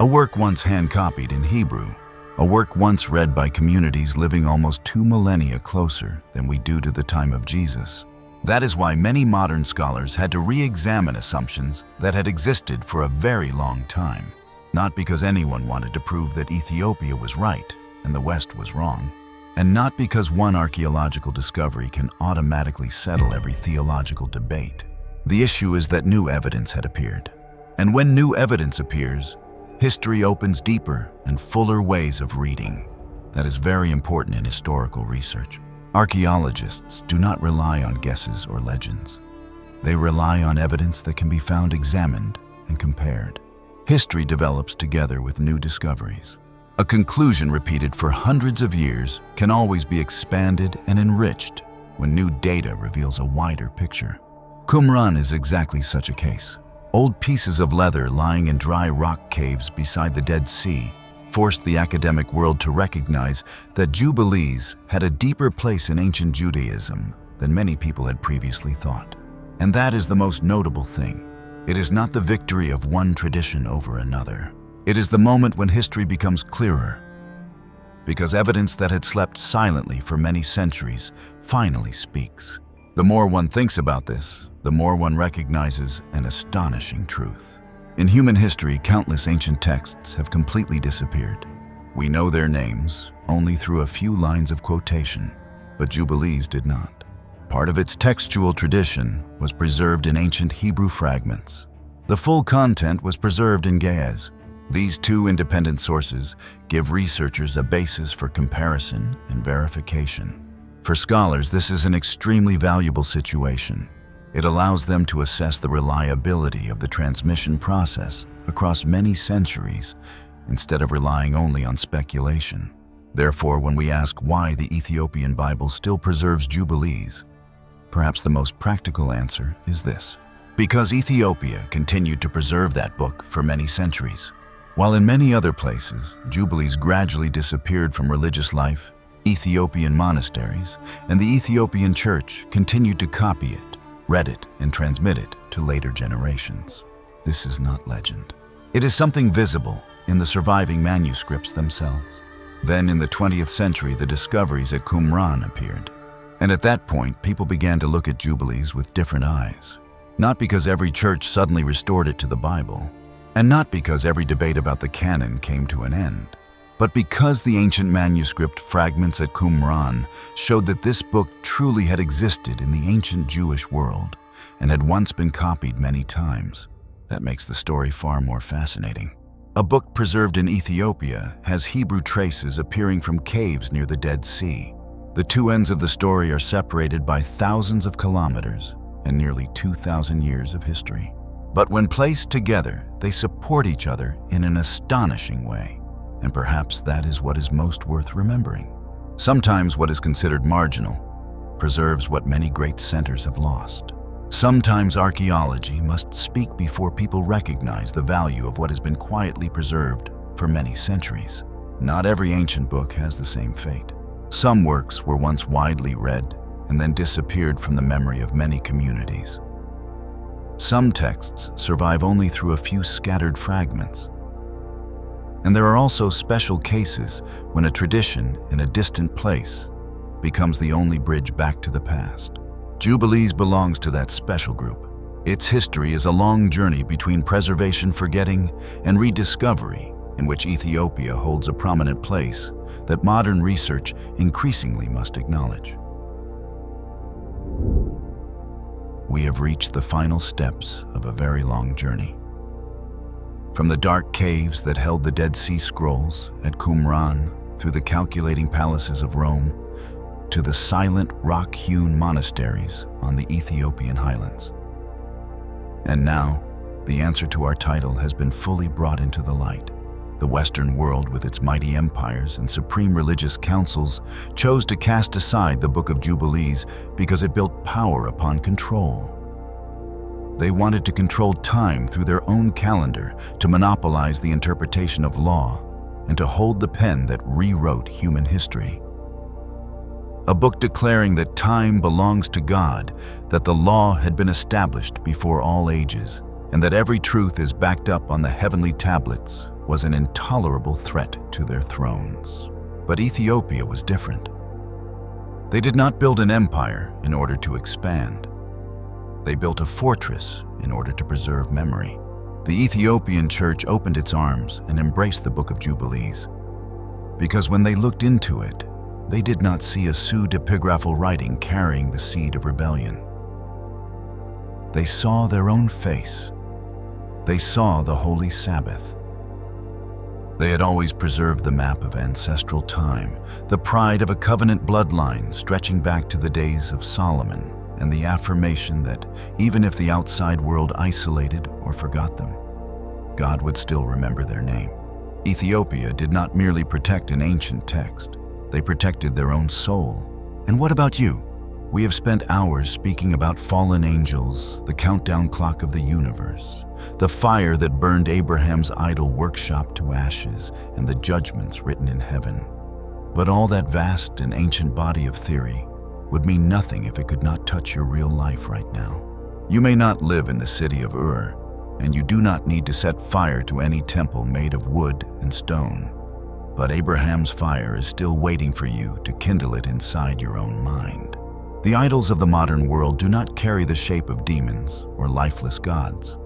a work once hand-copied in Hebrew, a work once read by communities living almost 2 millennia closer than we do to the time of Jesus. That is why many modern scholars had to re-examine assumptions that had existed for a very long time, not because anyone wanted to prove that Ethiopia was right and the West was wrong, and not because one archaeological discovery can automatically settle every theological debate. The issue is that new evidence had appeared. And when new evidence appears, history opens deeper and fuller ways of reading. That is very important in historical research. Archaeologists do not rely on guesses or legends. They rely on evidence that can be found examined and compared. History develops together with new discoveries. A conclusion repeated for hundreds of years can always be expanded and enriched when new data reveals a wider picture. Qumran is exactly such a case. Old pieces of leather lying in dry rock caves beside the Dead Sea forced the academic world to recognize that Jubilees had a deeper place in ancient Judaism than many people had previously thought. And that is the most notable thing. It is not the victory of one tradition over another. It is the moment when history becomes clearer, because evidence that had slept silently for many centuries finally speaks. The more one thinks about this, the more one recognizes an astonishing truth. In human history, countless ancient texts have completely disappeared. We know their names only through a few lines of quotation, but Jubilees did not. Part of its textual tradition was preserved in ancient Hebrew fragments. The full content was preserved in Ge'ez. These two independent sources give researchers a basis for comparison and verification. For scholars, this is an extremely valuable situation. It allows them to assess the reliability of the transmission process across many centuries instead of relying only on speculation. Therefore, when we ask why the Ethiopian Bible still preserves Jubilees, perhaps the most practical answer is this: because Ethiopia continued to preserve that book for many centuries. While in many other places, Jubilees gradually disappeared from religious life, Ethiopian monasteries and the Ethiopian Church continued to copy it, read it, and transmit it to later generations. This is not legend. It is something visible in the surviving manuscripts themselves. Then in the 20th century, the discoveries at Qumran appeared. And at that point, people began to look at Jubilees with different eyes. Not because every church suddenly restored it to the Bible, and not because every debate about the canon came to an end, but because the ancient manuscript fragments at Qumran showed that this book truly had existed in the ancient Jewish world and had once been copied many times. That makes the story far more fascinating. A book preserved in Ethiopia has Hebrew traces appearing from caves near the Dead Sea. The two ends of the story are separated by thousands of kilometers and nearly 2,000 years of history. But when placed together, they support each other in an astonishing way. And perhaps that is what is most worth remembering. Sometimes what is considered marginal preserves what many great centers have lost. Sometimes archaeology must speak before people recognize the value of what has been quietly preserved for many centuries. Not every ancient book has the same fate. Some works were once widely read and then disappeared from the memory of many communities. Some texts survive only through a few scattered fragments. And there are also special cases when a tradition in a distant place becomes the only bridge back to the past. Jubilees belongs to that special group. Its history is a long journey between preservation, forgetting, and rediscovery, in which Ethiopia holds a prominent place that modern research increasingly must acknowledge. We have reached the final steps of a very long journey. From the dark caves that held the Dead Sea Scrolls at Qumran, through the calculating palaces of Rome, to the silent rock-hewn monasteries on the Ethiopian highlands. And now, the answer to our title has been fully brought into the light. The Western world, with its mighty empires and supreme religious councils, chose to cast aside the Book of Jubilees because it built power upon control. They wanted to control time through their own calendar, to monopolize the interpretation of law, and to hold the pen that rewrote human history. A book declaring that time belongs to God, that the law had been established before all ages, and that every truth is backed up on the heavenly tablets, was an intolerable threat to their thrones. But Ethiopia was different. They did not build an empire in order to expand. They built a fortress in order to preserve memory. The Ethiopian Church opened its arms and embraced the Book of Jubilees, because when they looked into it, they did not see a pseudepigraphal writing carrying the seed of rebellion. They saw their own face. They saw the Holy Sabbath. They had always preserved the map of ancestral time, the pride of a covenant bloodline stretching back to the days of Solomon, and the affirmation that even if the outside world isolated or forgot them, God would still remember their name. Ethiopia did not merely protect an ancient text. They protected their own soul. And what about you? We have spent hours speaking about fallen angels, the countdown clock of the universe, the fire that burned Abraham's idol workshop to ashes, and the judgments written in heaven. But all that vast and ancient body of theory would mean nothing if it could not touch your real life right now. You may not live in the city of Ur, and you do not need to set fire to any temple made of wood and stone. But Abraham's fire is still waiting for you to kindle it inside your own mind. The idols of the modern world do not carry the shape of demons or lifeless gods.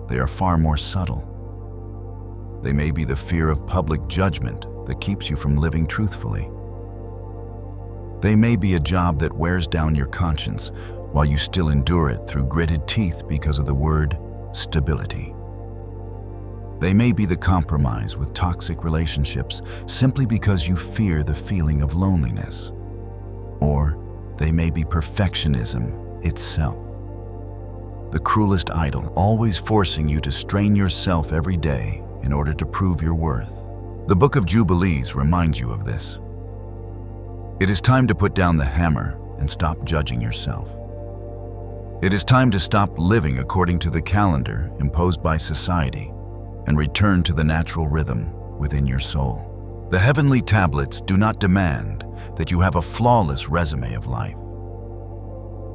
They are far more subtle. They may be the fear of public judgment that keeps you from living truthfully. They may be a job that wears down your conscience while you still endure it through gritted teeth because of the word stability. They may be the compromise with toxic relationships simply because you fear the feeling of loneliness. Or they may be perfectionism itself. The cruelest idol, always forcing you to strain yourself every day in order to prove your worth. The Book of Jubilees reminds you of this. It is time to put down the hammer and stop judging yourself. It is time to stop living according to the calendar imposed by society and return to the natural rhythm within your soul. The heavenly tablets do not demand that you have a flawless resume of life.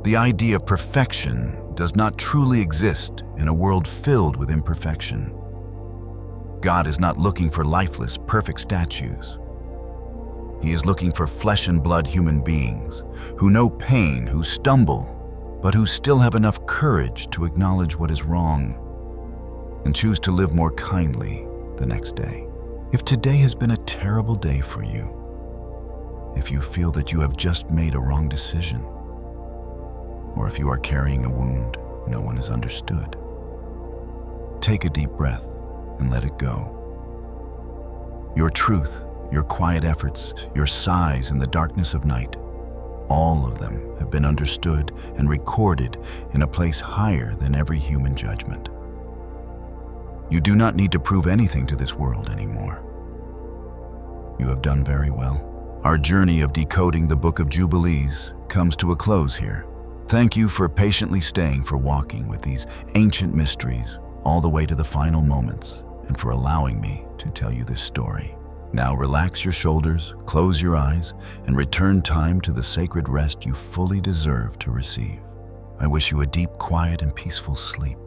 The idea of perfection does not truly exist in a world filled with imperfection. God is not looking for lifeless, perfect statues. He is looking for flesh and blood human beings who know pain, who stumble, but who still have enough courage to acknowledge what is wrong and choose to live more kindly the next day. If today has been a terrible day for you, if you feel that you have just made a wrong decision, or if you are carrying a wound no one has understood, take a deep breath and let it go. Your truth, your quiet efforts, your sighs in the darkness of night, All of them have been understood and recorded in a place higher than every human judgment. You do not need to prove anything to this world anymore. You have done very well. Our journey of decoding the Book of Jubilees comes to a close here. Thank you for patiently staying for walking with these ancient mysteries all the way to the final moments, and for allowing me to tell you this story. Now relax your shoulders, close your eyes, and return time to the sacred rest you fully deserve to receive. I wish you a deep, quiet, and peaceful sleep.